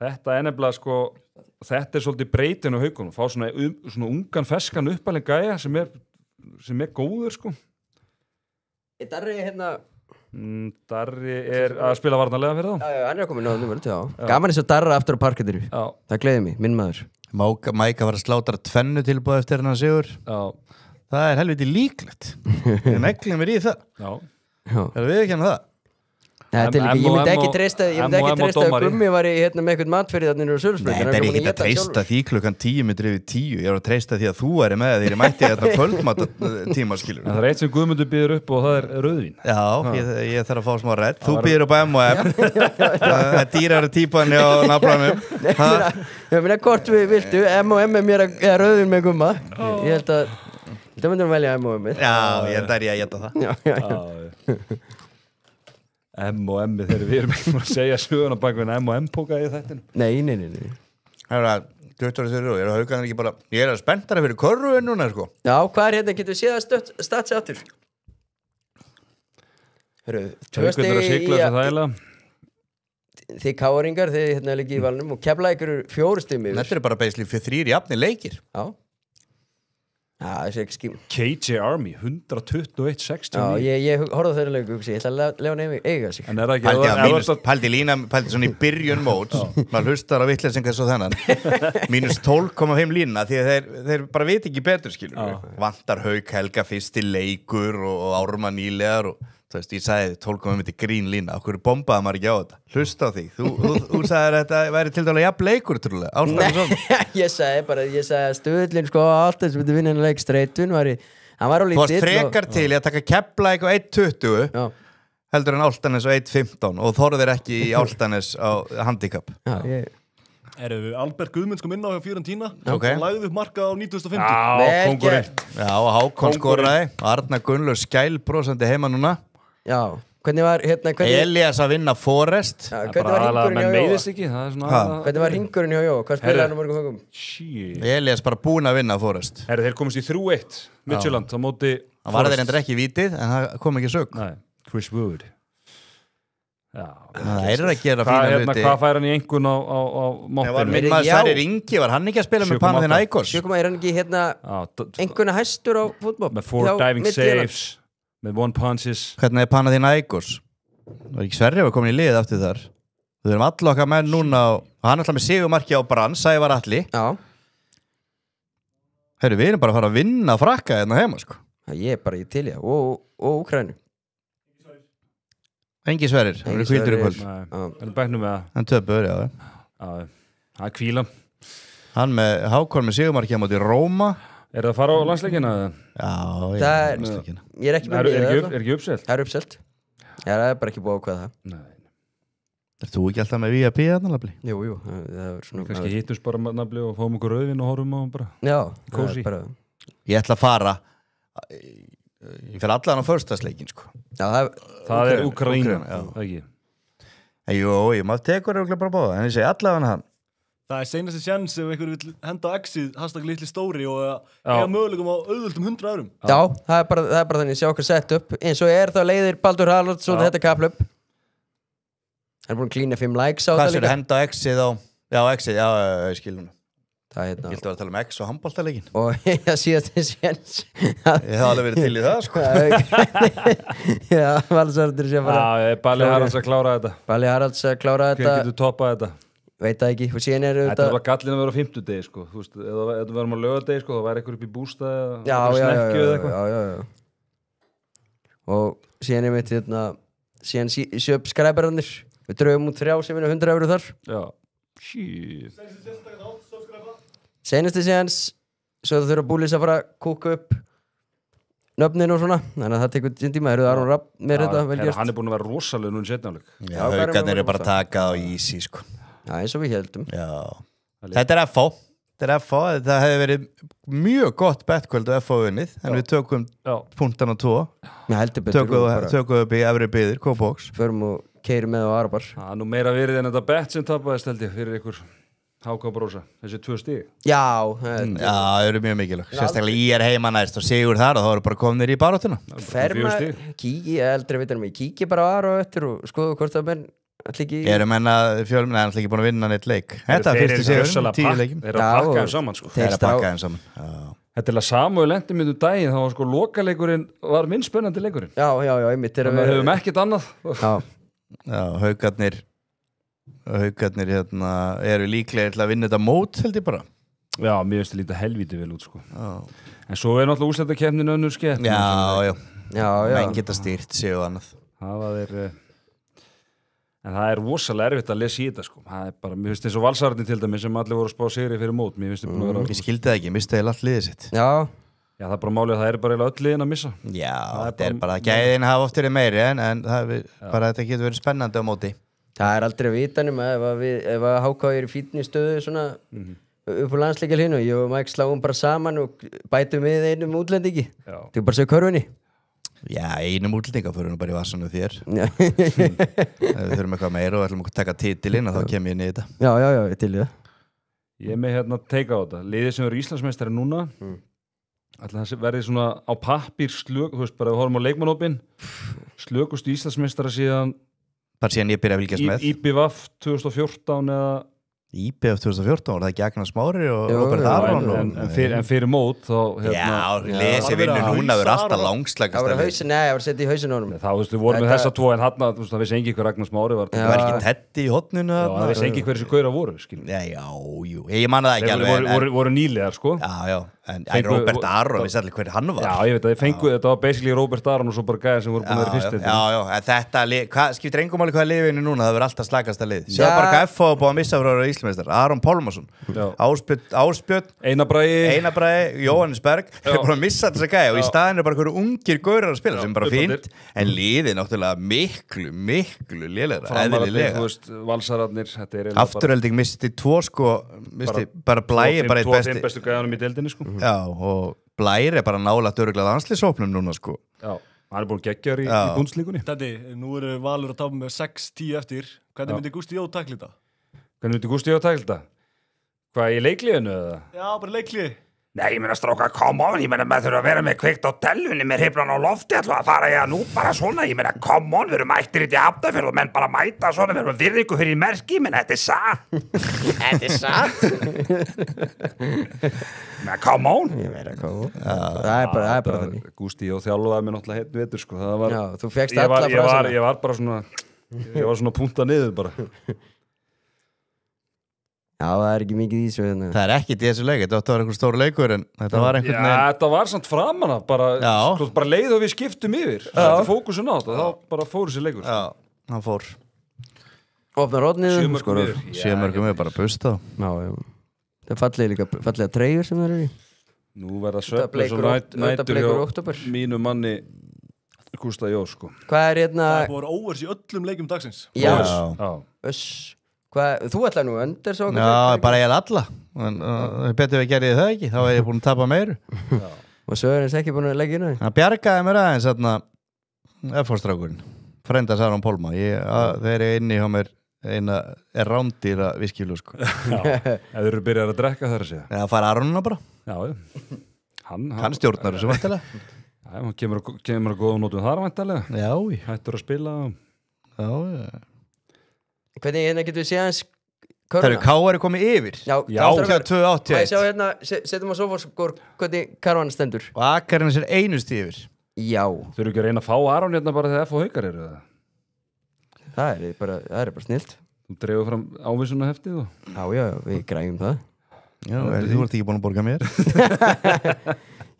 Þetta er nefnilega sko Þetta er svolítið breytin á Haukunum Fá svona ungan feskan uppalinn gæja sem er góður sko Darri hérna Darri er að spila varnarlega fyrir þá Já, hann er komin á nummer 2 Gaman eins og Darra aftur á parketiru Það gleði mig, minn maður Mæka var að slátra 2 tilboð eftir hennar sigur Það er helviti líklegt Við meglum í það Erum við ekki það? Ég myndi ekki treysta að Gummi var með eitthvað matferði þannig að Nei, það er ekki að treysta því klukkan 10 yfir 10 Ég er að treysta því að þú er með því að ég mætti þetta kvöldmattatíma skilur Það er eitt sem Guðmundur býður upp og það er rauðvín Já, ég þarf að fá smá redd Þú býður upp á M&M Það er dýrari típan á nafnanum Ég meina hvort við viltu M&M er mér að rauðvín með Gumma Ég held að það myndir að velja M&M Já, ég er að geta það M&M þegar við erum ekki að segja söguna bak við M&M póka í þættinu. Nei. Það er 23 og ég er að hauka þannig ekki bara ég er að spenntara fyrir körru en núna sko. Já, hvað er hérna, getur við séð að statsi áttur? Tvö Haukarnir að sigla þessu þægilega Þið káringar, þið hérna líka í valnum og Keflavík eru 4 stigum yfir. Þetta er bara basically fyrir 3 jafnir leikir. Já. Já, þessi ekki skím. KJ Army 121-69. Já, ég horfði á þeirra leiku og ég ætla að lefa nefnir eiga sig. En er það ekki Pældi svona í byrjun móts, maður hlustar á vitleysingar svo þennan, mínus 12,5 línuna því að þeir bara veit ekki betur, skilur. Vantar Hauk Helga fyrsti leikur og Ármann nýlegar og þú veist, ég sagði 12,5 mitt grín lína, okkur bombaði maður ekki á þetta. Hlusta á því, þú sagði að þetta væri til dæla jafn leikur, trúlega, ástæðan svona. Ég sagði að Stöðlin, sko, alltaf sem myndi vinna hennar leik streitun, hann var á lítill. Þú varst frekar til í að taka Keflavík á 1.20 heldur en Álftanes á 1.15 og þorðir ekki í Álftanes á handicap. Já, Albert Guðmunds kom inn á hjá Fiorentina Ok. og lagði upp marka á 1950. Já, kongurinn. Já, og Hákon skoraði og Arnar Gunnlaug skælbrósandi heima núna. Já, hvernig var Elías að vinna Forrest. hvernig var hringurinn hjá Jó? Meiðist ekki, það er svona Hvernig var hringurinn hjá Jó? Hvað spilaði hann á mörgum högum? Shit. Elias bara búinn að vinna Forrest. Þeir komist í 3-1 Midtjylland á móti Hann var þeir endur ekki í vítið en það kom ekki sög. Nei, Chris Wood. Já. Það er að gera fína hluti. Hvað fær hann í engun á Var moppinu? minn maður Sverrir Ingi, var hann ekki að spila með 7,8. Panathinaikos? 7,1 er hann ekki hérna einhverna hæstur á fútbol? Með 4 diving saves, með 1 punches. Hvernig er Panathinaikos? Var ekki Sverrir var komin í liðið aftur þar. Við erum allir okkar menn núna og hann er alltaf með sigumarki á Brann, Sævar Atli. Já. Herru, við erum bara að fara að vinna Frakka hérna heima, sko. Ég er bara í til, já. Og Úkraínu. Engi Sverrir, hann er hvíldur í kvöld. Það er bæknum með það. Hann töpur, já. Það er kvíla. Hann með Hákon með sigumarki á móti Róma. Er það að fara á landsleikina? Já, ég er ekki með Er ekki uppselt? Það er uppselt. Það er bara ekki búið á hvað það. Nei. Er þú ekki alltaf með VIP hérna, Nafli? Jú, það er svona... Kannski hittumst bara Nafli og fáum okkur rauðvin og horfum á hann bara. Já, Kósí. Ég ætla að fara ég fer allan á föstudagsleikin, sko. Já, það er Úkraína, já. Ekki. Jú, maður tekur örugglega bara báða, en ég segi allavega hann. Það er seinasti sjans ef einhver vil henda á X-ið #litli stóri og eiga möguleikum á auðvöldum 100 eurum. Já, það er bara þannig, sjá okkar sett upp. Eins og þá leiðir Baldur Haraldsson þetta kaplöp. Hann er búin að klína 5 likes á Hvað það sér henda á X-ið á? Já, X-ið, já, ég skil núna. Það Ég vildi að tala um X og handboltaleikin. Og ég síðast þessi sjans. Ég hef alveg verið til í það, sko. Já, Valsarður sé bara. Já, Balli Haralds að klára þetta. Balli Haralds að klára þetta. Hver getur toppað þetta? Veit það ekki, og síðan er Þetta er bara gallin að vera á 50 sko. Þú veist, ef þú verðum á laugardegi sko, þá væri eitthvað upp í bústað eða snekju eða eitthvað. Já. Og síðan er mitt síðan sjöp skræpararnir. Við draugum út 3 sem vinna 100 eurur þar. Já. Shit. Seinasti síðans, svo þú þurfa búlis að fara að kúka upp nöfnin og svona, þannig að það tekur sín tíma. Eruð Aron Rapp með þetta, vel gert. Hann er búin að vera rosalega núna í setnáleik. Já, Haukarnir eru bara að taka á easy, sko. Já, eins og við heldum. Já. Þetta er FH. Það hefði verið mjög gott bettkvöld og FH unnið, en við tökum punktana 2. Já, heldur betur. Tökum upp í efri byðir, K-box. Förum og keirum með á Arabar. Það er nú meira verið en þetta bett sem tapaðist held ég fyrir ykkur HK Brósa, þessi 2 stig. Já, það eru mjög mikilvægt. Sérstaklega ég er heima næst og sigur þar og þá eru bara komnir í baráttuna. Ferma, kíki, eldri veitur mig, kíki bara Ara og eftir og skoðu hvort það menn Erum enn að fjölmenn er alltaf ekki búin að vinna neitt leik. Þetta er fyrsti sigur, 10 leikim. Þeir eru að pakka þeim saman sko. Þeir eru að pakka þeim saman. Þetta er að Samuel lendi myndu daginn, þá var sko lokaleikurinn var minn spennandi leikurinn. Já, einmitt. Við höfum ekkert annað. Já, Haukarnir eru líklega til að vinna þetta mót, held ég bara. Já, mér finnst það lítið helvítið vel út sko. En svo er náttúrulega úrslitakeppnin önnur skepna. Já. Menn geta stýrt sig og annað. En það er rosalega erfitt að lesa í þetta sko. Það er bara, mér finnst eins og Valsararnir til dæmis sem allir voru að spá sigri fyrir mót. Mér finnst það búin að vera... Ég skildi það ekki, misti það allt liðið sitt. Já, það er bara málið að það er bara öll liðin að missa. Já, þetta er bara gæðin hafa oft verið meiri en bara þetta getur verið spennandi á móti. Það er aldrei að vita nema ef að HK er í fínni stöðu svona upp á landsleikja hinu. Ég og Mike sláum bara saman og bætum við einum útlendingi. Þú bara séu körfunni. Já, einum útlendinga fyrir nú bara í vassanu þér. Við þurfum eitthvað meira og ætlum að taka titilinn og þá kem ég inn í þetta. Já, ég til í það. Ég er með teika á þetta. Liðið sem eru Íslandsmeistari núna ætla það verði svona á pappír slög, þú veist bara við horfum á leikmannhópinn slökustu Íslandsmeistara síðan bara síðan ég byrja að fylgjast með IBVF 2014 eða IBF 2014, var það ekki Agnar Smári og Jú, Robert jú, Aron en fyrir mót þá Já, lesi vinnu núna verður alltaf Það var langslagast að hausin, nei, það var að setja í hausin á honum þá við vorum með þessa tvo en hann það vissi engi hver Ragnar Smári var Það var ekki Teddy í hotninu það vissi engi hver þessi gauðra voru Já, ég man það ekki alveg voru nýlegar sko Já, en Robert Aron, vissi allir hver hann var Já, ég veit að þetta var basically Robert Aron og svo bara gæðir sem voru búin að vera fyrst Já, en þetta skiptir engum máli hvað liðinu núna, það verður alltaf slagasta lið Sjá bara hvað FH er búið að missa frá Íslandsmeistar Aron Pálmarsson, Ásbjörn Einar Bragi, Jóhannes Berg þeir eru búin að missa þessa gæði og í staðin er bara hverju ungir gaurar að spila sem er bara fínt en liðið náttúrulega miklu lélegra, eðlilega Valsararnir Afturhelding misti tvo sko bara Blær bara eitt besti 5 bestu gæðanum í deildinni sko Já, og Blær er bara nálægt örugglega landslýshópnum núna sko Já, hann er búin geggjar í búndslíkunni Teddy, nú eru Valur að tapa með 6-10 eftir Hvernig myndi Gústi Jó takla þetta? Hvernig myndi Gústi Jó takla þetta? Hvað, í leikliðinu eða? Já, bara leiklið Nei, ég meina stráka, come on, ég meina maður þurfa að vera með kveikt á tellunni með hriflan á lofti ætla að fara nú bara svona, ég meina come on, við erum mættir í Hafnarfjörð og menn bara mæta svona, við erum virðingu fyrir merki, menn þetta er satt. Þetta er satt. Menn come on. Ég meina, það er bara þannig Gústi og þjálfaði mig náttúrulega heitt vetur sko, það var Já, þú fékkst alla frasana Ég var bara svona, ég var svona punta niður bara Já, það er ekki mikið í þessu Það er ekkert í þessu leik, þetta átti að vera einhver stór leikur en þetta var einhvern veginn þetta var samt framan af bara leið og við skiptum yfir þetta fókusun á þetta, þá bara fór þessi leikur Já, hann fór Opnar rodnið 7 mörgum við bara busta Já, það er fallega treyjur sem það eru í Nú verða svefnlaus og nætur hjá mínu manni Gústa Jó sko Hvað er hérna Það er búin óvers í öllum leikum dagsins Já, Þú ætlaði nú öndir svo Já, bara ég alla betur við gerðið það ekki, þá er ég búin að tapa meiru Og svo er hans ekki búin að leggja inn Það bjargaði mér aðeins F-fórstrákurinn Frænda Aron Pálma þeir eru inni hjá mér eina er rándýra viskílu sko Ef þeir eru byrjað að drekka þar að segja Það fara Aronuna bara Já, hann stjórnar þessu vantilega Já, hann kemur að góða nótum þar vantilega Já, hættur að spila Já Hvernig hérna getur við séð hans Það eru K.R. komið yfir Já, 82-81 Sjá hérna, setjum á sofórskor hvernig Karvan stendur Og Akarinn sér einust yfir Já Þau eru ekki að reyna að fá Aron hérna bara þegar F og Haukar eru Það er bara snilt Þú dreifur fram ávísuna heftið Já, við græjum það Já, þú ert ekki búin að borga mér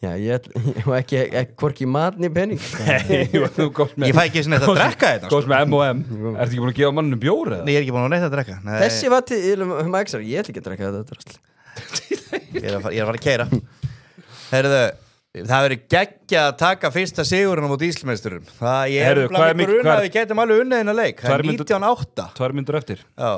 Já, ég var ekki hvorki matni penning Ég fæ ekki svona þetta að drekka þetta Góðs með M&M Ertu ekki búin að gefa manninu bjóri? Nei, ég er ekki búin að neitt að drekka Þessi var til Mæksar, ég ætla ekki að drekka þetta Ég er að fara að keira Herðu, það verður geggja að taka fyrsta sigurinn á móti Íslandsmeisturum Ég er blank ykkur að við getum alveg unnið inn að leik Það er 19:08 2 mínútur eftir Já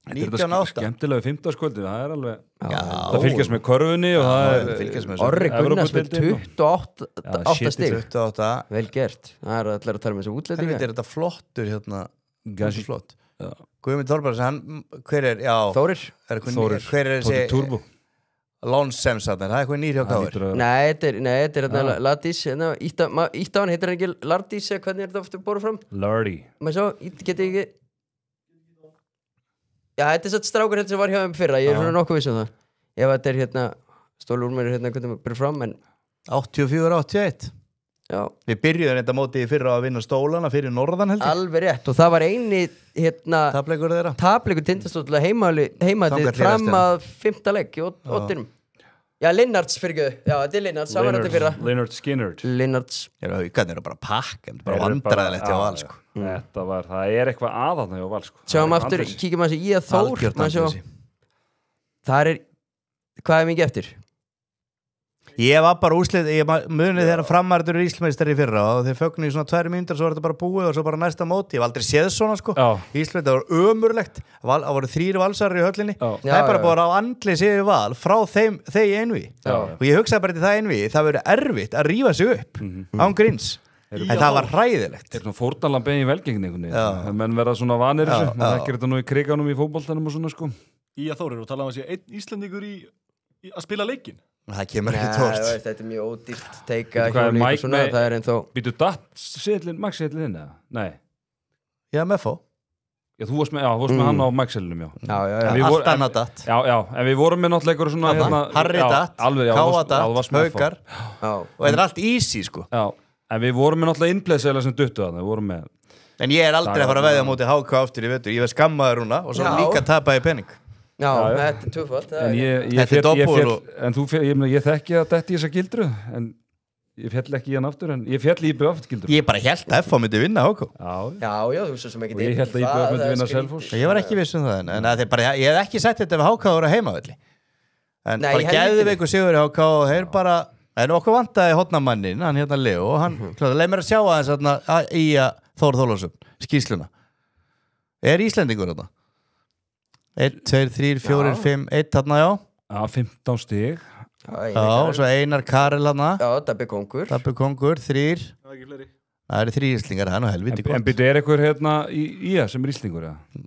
19:08 Skemmtilegu 5. það er alveg Það fylgjast með körfunni og það fylgjast með Orri Gunnars með 28 stig 28 Vel gert Það er allir að tala með þessu útlendinga Helviti er þetta flottur hérna Gansi flott Guðmund Þorbergs, hver er, já Þórir Hver er þessi Turbo Lónsemsatnir, það er eitthvað nýr hjá Káur Nei, þetta er Ladís Ítt á hann, heitir hann ekki Lardís Hvernig er þetta ofta borðið fram? Lardy Maður svo, geti ekki Já, þetta er satt strákur hérna sem var hjá þeim fyrra Ég er svona nokkuð viss um það Ef þetta er hérna Stólur úr mér hérna hvernig maður byrja fram en 84-81 Já Við byrjuðum þetta mótið fyrra að vinna stólana fyrir norðan heldur Alveg rétt og það var eini hérna Tapleikur þeirra Tapleikur Tindastóll heimaðið fram að 5. leik í óttinum Já, Linnards fyrirgjöðu Já, þetta er Linnards, það var þetta fyrra Leonard Skinnard Linnards Haukarnir eru bara pakk bara vandræðilegt hjá Val sko Það er eitthvað aðalna hjá Val sko Sjáum aftur, kíkjum að þessi í að Þór Það er Hvað er mikið eftir? Ég var bara úrslit, munið þegar framarður í Íslandsmeistari í fyrra og þeir fögnu í svona 2 mínútur svo var þetta bara búið og svo bara næsta móti ég hef aldrei séð svona sko Ísland, það var ömurlegt það voru 3 valsarar í höllinni það er bara búið á andli séu Val frá þeim einví og ég hugsaði bara til það einví það verður erfitt að rífa sig upp án gríns en það var hræðilegt Það er svona fórnarlambein í velgengningunni menn verða svona vanir þessu maður þekkir þetta nú í kriganum í fótboltanum og svona sko Í að Þórir og tala um að sé einn Íslendingur að spila leikinn Það kemur ekki Nei, tórt. þú veist, þetta er mjög ódýrt teika Hvað er hjólík Mike og svona, með- það er ennþá Býtu datt Max-seðlinn eða? Nei. Já, með fó. Já, þú varst með hann á Max-seðlinum, já. Já, En við Allt vorum- annað datt. Já, en við vorum með náttúrulega einhverju svona Þarna, Harry datt, alveg, já, Káa þú varst datt, með Haukar. Já, Og þetta er allt easy, sko. Já, en við vorum með náttúrulega innpleðseðla sem duttu þarna, við vorum með En ég er aldrei að fara að veðja á móti HK aftur í vetur. Ég veð skammaður núna og svo Já. líka tapaði penning. já, já. þetta er tvöfald En Þetta er doppul en ég þekki að detti í þessa gildru en ég fjall ekki í hann aftur en ég fjall í IBF gildru. Ég bara held að FH myndi vinna HK. Já, þú svo sem ekki Og ég held að IBF myndi vinna Selfoss. Ég var ekki viss um það en að ég hef ekki sagt þetta ef HK voru heimavelli. En Nei, bara ég held gæði ekki. veikur sigur í HK og þeir bara en okkur vantaði hotnamannin, hann hérna Leo og hann, leið mér að sjá aðeins þarna í að Þór Þórlarsson, skýrsluna. Er Íslendingur þetta? 1, 2, 3, 4, 5, 1 þarna, já. Já, 15 stig. Já, svo Einar Karel hana, Já, Dabbi Kongur Dabbi Kongur, 3. Það er ekki fleiri. Það eru 3 íslingar, það er nú helviti En gott. byrju, er eitthvað hérna í það sem er íslingur, eða?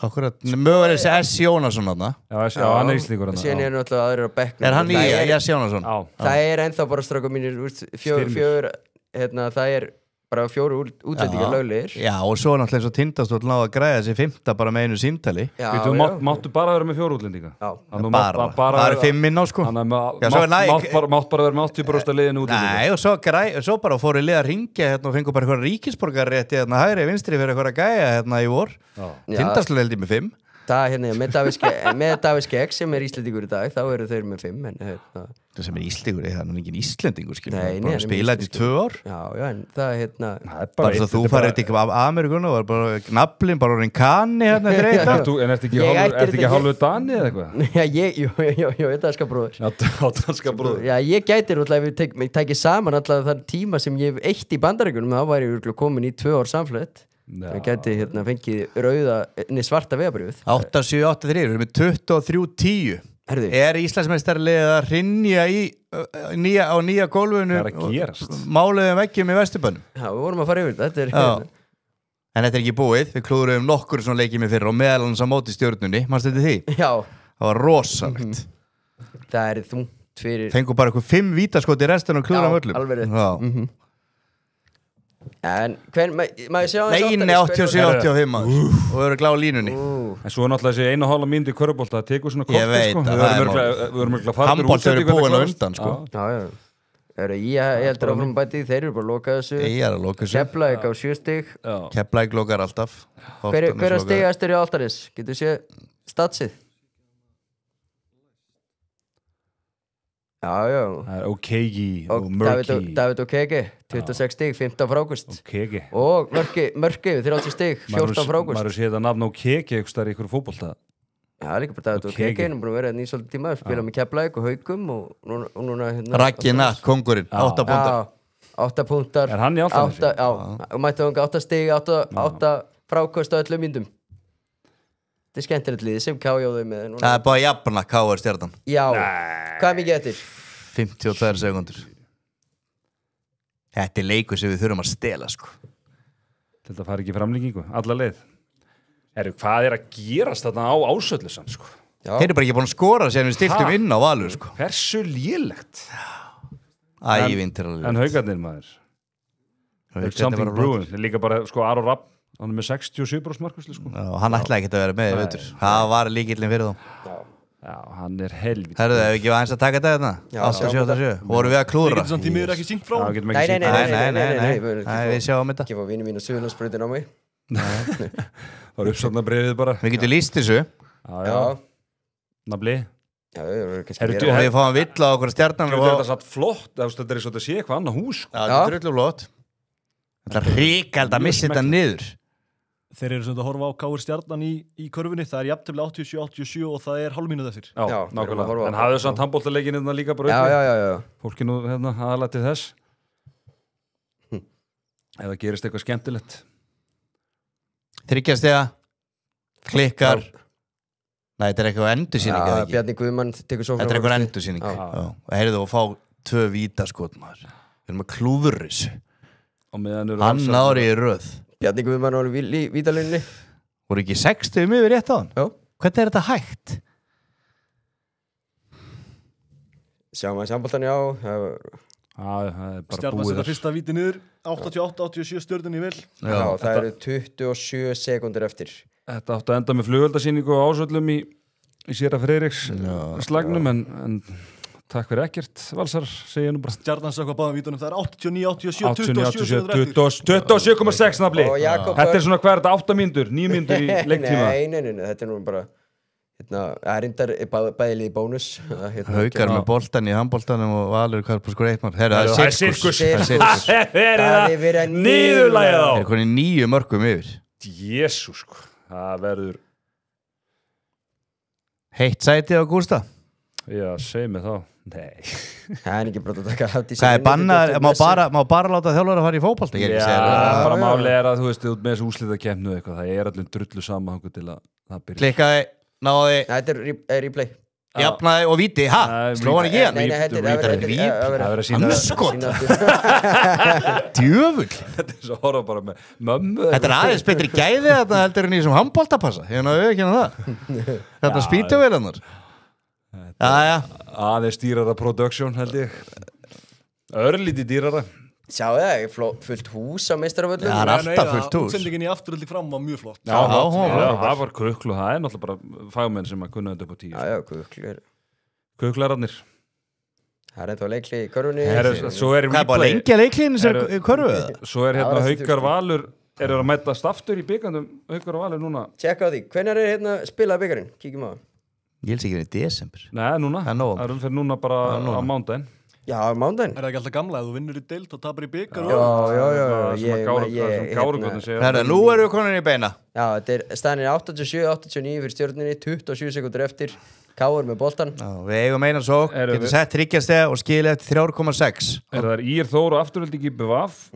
Akkurat, mögulega þessi S. Jónasson þarna. Já, hann er íslingur hann. Síðan eru náttúrulega aðrir á bekknum Er hann í Það er- S. Jónasson? Já, Það er ennþá bara stráka mínir fjögur, hérna, það er bara 4 útlendingar löglegir Já, og svo náttúrulega eins og Tindastóll náðu að græða þessi 5. bara með einu símtali. Já, Býtu, já. máttu bara vera með 4 útlendinga? Já. Bara, það eru 5 inn á sko. Þannig að Já, svo er næg- mátt bara vera með 80% liðin útlendinga. Nei, og svo bara fóru liða að ringja hérna og fengu bara eitthvað ríkisborgarrétti hérna hægri vinstri fyrir eitthvað að gæja hérna í vor. Já. Tindastóll held ég með 5. Það hérna, með Davíð Skegg sem er Íslendingur í dag, þá eru þeir með 5 en hérna, Það sem er Íslendingur, það er nú engin Íslendingur skilur. Nei, Bara hann er spila þetta í 2 ár. já, en það er hérna Það er Bara svo þú farið þetta af Ameríkun og var bara naflin, bara orðin kanni hérna eftir eitt ár. En ertu Ég ætti ekki þetta hálfu Dani eða eitthvað? Já, jú, þetta er ska bróður Já, danska bróður. Já, ég gæti náttúrulega ef við tækið saman allavega þann tíma sem ég hef eitt í Bandaríkunum þá væri ég örugglega komin í 2 ár samflött Já. ég gæti hérna fengið svarta vegabrjöð 8-7-8-3, við erum með 23-10. Herðu, Er Íslandsmeistarlið að hrynja á nýja gólfinu Hvað er að gerast? máluðum veggjum í Vesturbænum? já, við vorum að fara yfir þetta er Já. En þetta er ekki búið, við klúðurum nokkur svona leikið með fyrir og meðal hans á móti stjórnunni, mannstu þetta því? Já, Það var rosalegt. það er þungt fyrir Fengu bara eitthvað 5 vítaskot í restan og klúðurum Já, öllum. alveg rétt. Já. En maður sjá Nei, 87-85 og við erum glá á línunni. En svo er náttúrulega þessi 1,5 mínúti í körubólta það tekur svona Ég veit sko. að Við það er erum örugglega að fara til Handbolti eru útlendinga búin á þegar undan, sko. Já. Já, ég heldur áfram bæti þeir eru bara að loka þessu Ég er að loka þessu. Keflavík á 7 stig Já. Keflæk lokar alltaf. Hver að stigast er í Altaris? Getur séð statsið? Já, Það er Okegi og David Murky Okeke 26 stig, 15 frákust Okegi Og Mörki 30 stig, 14 frákust Maður sé þetta nafn Okegi eitthvað stær í ykkur fótbolta Já, líka bara David Okeke. Okeke hann er búin að vera hérna í svolítið tíma spila með Keflavík og Haukum og núna hérna Raggina, kongurinn, 8 pundar. 8 púntar Er hann í Álftanesi? Já, og mætti hann 8 stig 8 frákust á öllum myndum Þetta er skemmtilegt liði sem kájóðu með núna. Það er bara jafna K.R. stjarnan. Já, hvað er mikið eftir? 52 sekundur. Þetta er leikur sem við þurfum að stela sko. Þetta fari ekki í framlíkingu, alla leið Hvað er að gerast þarna á Ásöllusan sko? Já, Þeir eru bara ekki búin að skora sem við stiltum Ha? inn á Valur sko. Hversu lélegt Ævintir En haugarnir maður There's something brewing Það er líka bara, sko, Aron Rapp hann er með 67% markvæslu sko. Hann ætlaði ekki að vera með í vetur. Það var líkillinn fyrir þá. Já, hann er helvít Herðu, ef ekki var eins að taka þetta hérna? Já, 87-87. Voru við að Við klúðra? getum samt í miður ekki syngt frá Já, honum. getum Nei, ekki nei, sýnt Nei, við sjáum þetta. Ekki fá vinnu mínu Suðurlandsbrautin á mig Það var uppsatna brefið bara Við getum líst þessu Já, nafli Já, ég er kannski Herru, meira- og við fáum vill á okkur stjarnan Þetta og er þetta satt flott, þetta er svo að sé eitthvað annað hús sko. Já, þetta er drullu flott. Þetta er ríkald að missa þetta niður. Þeir eru sem þetta að horfa á Káir Stjarnan í körfunni. Það er jafntefli 87-87 og það er hálfmínúð eftir. Já, Já, við erum að nákvæmlega horfa á- En hafðu samt handbóltaleikin hérna líka bara Já, uppi. já Fólki nú hérna aðalega til þess Ef það gerist eitthvað skemmtilegt Þryggjastega, klikkar. Nei, þetta er eitthvað endursýning eða Já, ekki? Bjarni Guðmann tekur svo Þetta er eitthvað endursýning. Já. Og heyrðu og fá 2 vítaskot maður. Við erum að klúður þessu. Og meðan eru Hann ári í röð. Bjarni Guðmann var í vítalunni Voru ekki 60 yfir rétt á hann? Já Hvernig er þetta hægt? Sjáum að samboltan, já. Það er bara Stjarnan búið setja fyrsta víti niður 88-87 stjörnunni vel. Já, það eru 27 sekundur eftir. Þetta átti að enda með flugöldasýningu og ásöllum í Séra Freyriks slagnum en takk fyrir ekkert, Valsar, segja nú bara. Stjarnan sökva báðum vítunum, það er 89-87, 27,6 nafli. Þetta er svona hver, þetta 8 mínútur, 9 mínútur í leiktíma. Nei, þetta er nú bara reyndar bæðilið í bónus. Haukar með boltan í handboltanum og Valur Karpur skor 1 mark. Það er sirkus. Það er verið niðurlægið á. Það er konið 9 mörgum yfir. Jésús, sko. Það verður heitt sæti á Gústa. Já, segi mig þá. Nei. Það er ekki brot að taka hátt í Það er bannað, má bara láta þjálfur að fara í fótbolta. Bara máli er að þú veist, út með þessu úrslitakeppni eitthvað, það er allir drullu sama hangur til að það byrja. Klikkaði, náði. Þetta er replay. Jafnaði og víti, sló hann ekki hann? Nei, þetta er Anskot. Djöfull. Þetta er svo horfa bara með mömmu. Þetta er aðeins betri gæði þetta heldur en í þessum handboltapassa. Ég náðu ekki hérna það. Þetta spýtavélarnar. Aðeins dýrara production held ég. Örlítið dýrara. Sjáu það, fullt hús á meistaraföllum. Það er alltaf fullt hús. Útsendingin í afturöldi fram var mjög flott. Já, það var kuklu. Það er náttúrulega bara fagmenn sem að kunna þetta upp á 10. Já, kuklu. Kuklararnir. Það er þetta á leikli í körfunni. Hvað er bara lengja leikliðinu sem er körfuð? Svo er hérna Haukar Valur. Eru að mætast aftur í bikandum Haukar og Valur núna? Tjekka á því. Hvenær er hérna spilað bikarinn? Kíkjum á það. Ég held ekki í desember. Nei, núna. Það er umferð núna bara á mándaginn. Já, mándaginn. Er það ekki alltaf gamla að þú vinnur í deild og tapar í bikar? Já. Nú erum við konin í beina. Já, þetta er staðin 87-89 fyrir stjórninni, 27 sekundur eftir. Káur með boltan. Við eigum eina sók, getum sett 3 steg og skilið eftir 3,6. Það er Ír Þór og afturöldi BVF.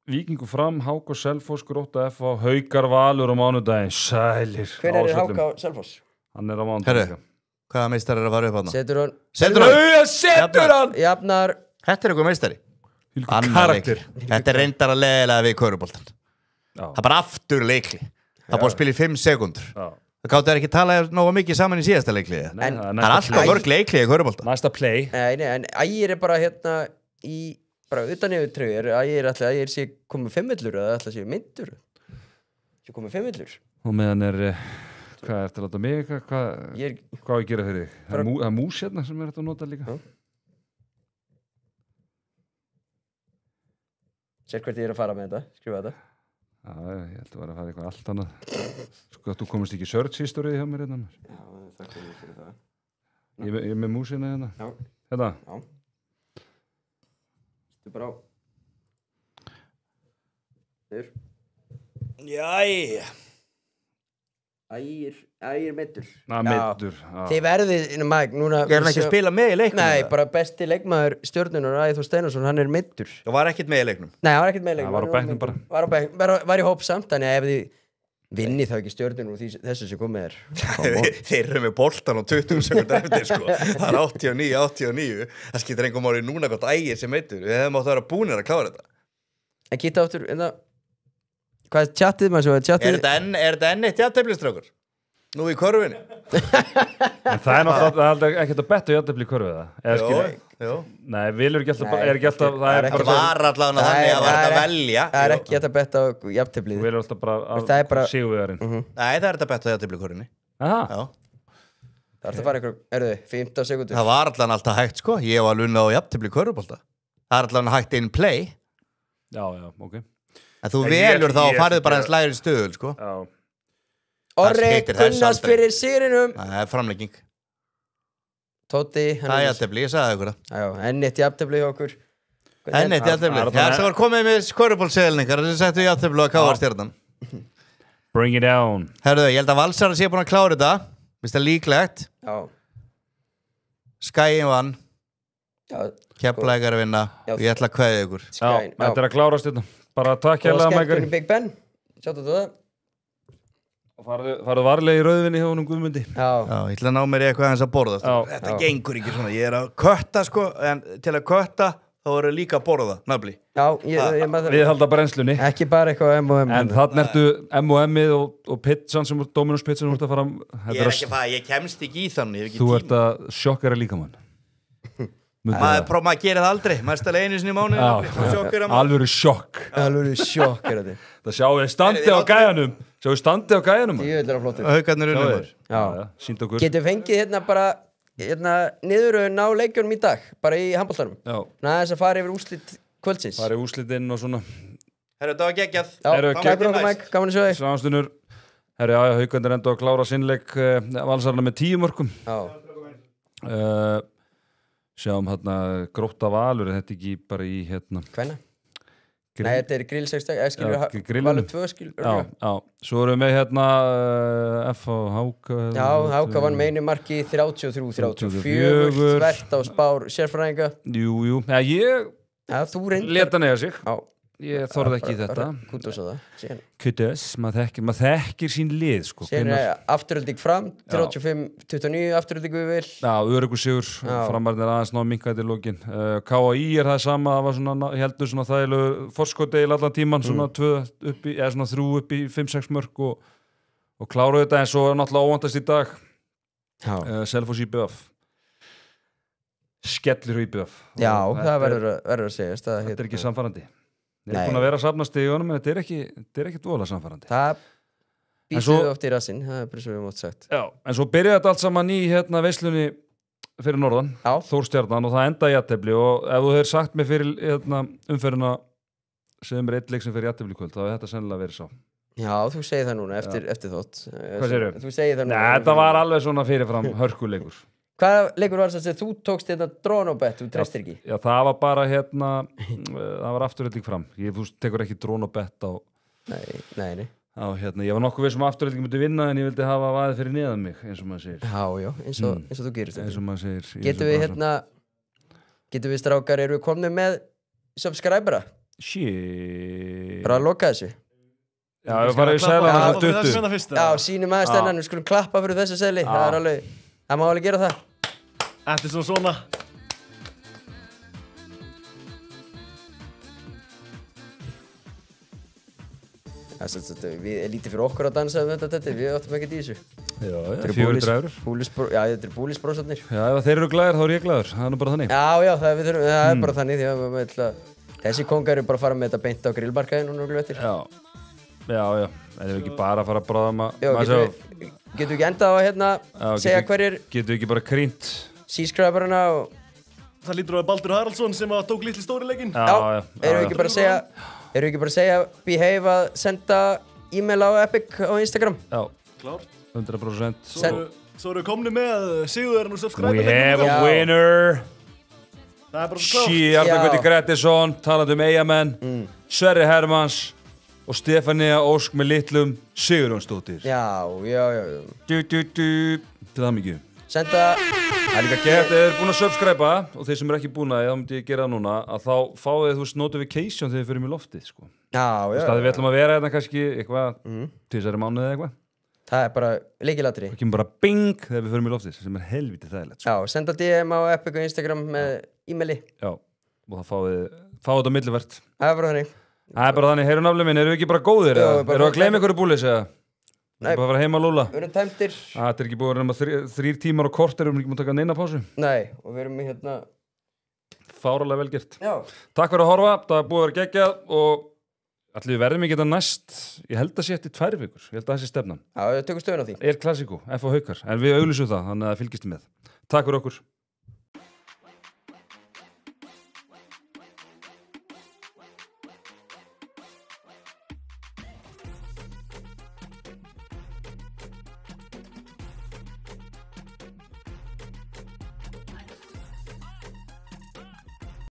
Víkingur Fram, HK Selfoss, Grótta F og Haukar Valur á mánudaginn. Sælir. Hvenær er HK Selfoss? Hann er á mánudaginn. Hvaða meistar er að fara upp hann? Setur hann! Jafnar. Þetta er eitthvað meistari. Karakter. Þetta er reyndar að leðilega við köruboltan. Það er bara aftur leikli. Það er búin að spila í 5 sekundur. Það gáttu ekki tala nóga mikið saman í síðasta leikliði. Það er alltaf mörg leikliði í köruboltan. Næsta play. Nei, en Ægir er bara hérna í, bara utan yfir trögu. Ægir sé komið 5-millur eða ætla sé myndur. Sé komið 5-millur. Og meðan er... Hvað er þetta að láta mig? Hvað ég gera fyrir þig? Það er mús hérna sem er þetta að nota líka. Sér hvert ég er að fara með þetta, skrifa þetta. Já, ég held að vera að fara eitthvað allt annað. Sko að þú komist ekki search history hjá mér hérna. Já, það komið fyrir það. Ég er með músina hérna. Já. Hérna? Já. Þú bara á. Þur. Jæja. Ægir meiddur. Meiddur. Þið verðið núna. Ég er ekki að spila með í leiknum. Nei, bara besti leikmaður stjörnunar Ægir Þór Steinarsson, hann er meiddur. Það var ekkert með í leiknum. Nei, hann var ekkert með í leiknum. Það var á bekknum bara. Var í hóp samt, þannig að ef þið vinni þá ekki stjörnunum úr þessu sem komið er. Þeir eru með boltan og 20 sekundar eftir sko. Það er 89. Það skiptir engum máli núna hvort Ægir sem meiddur. Við hefum átt að vera búnir að klára þetta. En geta aftur, hvað er tjattið maður svo? Er þetta enn eitt jafnteflistrákur? Nú í körfunni? En það er náttúrulega ekkert að betta jafntefli í körfu það. Jó. Nei, vilur ekki alltaf, er ekki alltaf, það er bara allavega þannig að það er að velja. Það er ekki að betta á jafnteflið. Vilur alltaf bara sigurvegarinn. Nei, það er að betta á jafntefli í körfunni. Aha. Já. Það er að fara einhver, 15 sekundur. Það var allavega alltaf hægt sko. Ég var alveg á jafntefli í körfubolta. Það er allavega hægt in play. Já, ok. En þú velur þá og farið bara eins lægri stöðul, sko. Já. Orri Gunnars fyrir sigrinum. Það er framlegging. Tóti. Það er jafntefli, ég sagði ykkur það. Já, enn eitt jafntefli hjá okkur. Enn eitt jafntefli. Það var komið með skorupólseðlingar sem settu jafntefli á KR Stjarnan. Bring it down. Herðu, ég held að Valsar sé búin að klára þetta. Vist það líklegt. Já. Skæin vann. Já. Keflavík er að vinna. Og ég ætla að kveðja ykkur. Já, þetta er að klárast þetta. Bara takk hérlega, Mækari. Big Ben. Sjáttu þetta. Og farðu varlega í rauðvinni hjá honum Guðmundi. Já, ég ætla að ná mér í eitthvað aðeins að borða. Þetta gengur ekki svona. Ég er að kötta, sko. En til að kötta, þá eru líka að borða, nafli. Já, ég maður það. Við halda brennslunni. Ekki bara eitthvað M&M. En þannig ertu M&M-ið og pizzan sem Dominós pizzan þú ert að fara. Ég er ekki að fara, ég kemst ekki í þannig. Þú ert að sjokkera líkamann. Maður gerir það aldrei, maður stæla einu sinni í mánuði. Alvöru sjokk. Alveg sjokk er þetta. Það sjáum við standi á gæjanum. Ég vil vera flottur. Haukarnir unnum. Sýnd okkur. Getum fengið hérna bara niðurröðun á leikjunum í dag, bara í handboltanum. Þess að fara yfir úrslit kvöldsins. Fara yfir úrslitinn og svona. Herru, þetta var geggjað. Takk fyrir okkur, Mike, gaman að sjá þig. Svanstunur. Herru, Haukarnir enda að klára sinnleik Valsarana með 10 mörkum. Sjáum hérna Grótta Valur, þetta ekki bara í hérna. Hvenna? Nei, þetta er grillsextag, grillinu. Valur 2 skil. Já. Svo erum við hérna F og Háka. Já, Háka vann með einu marki 33-34, þvert á spár sérfræðinga. Jú. Ég leta neyja sig. Ég þorði ekki í þetta. Kudos á það. Kudos, maður þekkir sín lið sko. Síðan er afturölding fram, 35-29 afturölding við vil. Já, öruggur sigur, framarnir aðeins ná minkaði til lokin. KAI er það sama, það var svona, heldur svona þægilegu forskotdeil allan tíman, svona 3 upp í 5-6 mörk og kláruðu þetta, en svo er náttúrulega óvandast í dag. Selfoss IBF. Skellur IBF. Já, það verður að segjast. Þetta er ekki samfærandi. Ég er búin að vera að safna stigunum, en þetta er ekki dvoðalega samfærandi. Það býtuðu oft í rassinn, það er bara svo við mótt sagt. Já, en svo byrjaði þetta allt saman í veislunni fyrir norðan, Þórstjarnan, og það endaði í jafntefli, og ef þú hefur sagt mér fyrir umferðina sem er 1 leik sem fyrir jafntefli í kvöld, þá hefur þetta sennilega verið sá. Já, þú segir það núna eftir þótt. Hvað segirðu? Þú segir það núna. Nei, þetta var alveg svona fyrirfram hörkuleikur. Hvaða leikur var þess að þú tókst þetta drónobett, þú treystir ekki? Já, það var bara það var afturölding fram. Þú tekur ekki drónobett á... Nei. Ég var nokkuð viss afturölding myndi vinna, en ég vildi hafa vaðið fyrir neðan mig, eins og maður segir. Já, eins og þú gerir þetta. Eins og maður segir. Getum við strákar, eru við komnið með subscribera? Shit. Bara að loka þessu. Já, við farum í selana sem duttu. Já, sínum aðeins þennan, við skulum klappa fyrir þessu seli. Það má alveg gera það. Þetta er svona. Við er lítið fyrir okkur að dansa um þetta, við áttum ekkert í þessu. Já, 4 dræður. Já, þetta er búlisbrósarnir. Já, ef þeir eru glæðir, þá er ég glæður. Það er nú bara þannig. Já, það er bara þannig, því að þessi kongar eru bara að fara með þetta beint á grillbarkaðin og nokkuð eftir. Já, en ef ekki bara að fara að bráða Getum við ekki endað á segja hverjir... Getum við ekki bara krýnt subscriberana og... Það lítur að Baldur Haraldsson sem tók litli stóri leikinn. Já. Erum við ekki bara að segja Behave að senda e-mail á Epic á Instagram? Já. Klárt. 100%. Svo erum við komni með Sigurðurinn og subscriber. We have a winner. Það er bara svo klárt. Arnar Gauti Grettisson, talandi Eyjamenn, Sverrir Hermanns og Stefania Ósk með litlum Sigurjónsdóttir. Já. Til það mikið. Senda... Það er líka gett, ef þið eru búin að subscriba og þeir sem eru ekki búin að, þá myndi ég gera það núna, að þá fáið þið, notification þegar þið fyrir í loftið, sko. Já. Það við ætlum að vera hérna kannski eitthvað, 10 mánuði eða eitthvað. Það er bara lykilatriði. Það kemur bara bing þegar við fyrir í loftið, sem er helvítið þægilegt, sko. Já, senda DM á Epic og Instagram með e-maili. Já, og það fáið þetta millivert. Það er bara þannig, heyru nafnlega minn, eru við ekki bara góðir? Eru við að gleyma ykkur í búlis eða? Nei. Bara að fara heima að lúla? Við erum tæmdir. Þetta er ekki búið að vera 3 tímar og korter, við erum ekki búin að taka neina pásu. Nei, og við erum í fáralega vel gert. Já. Takk fyrir að horfa, það er búið að vera geggjað og allir við verðum ekki þetta næst, ég held að sé eftir 2 vikur, ég held að það sé stefnan. Já, við tökum stöðun á því. Klassíkó, F og Haukar, en við auglýsum það, þannig að fylgist með. Takk fyrir okkur.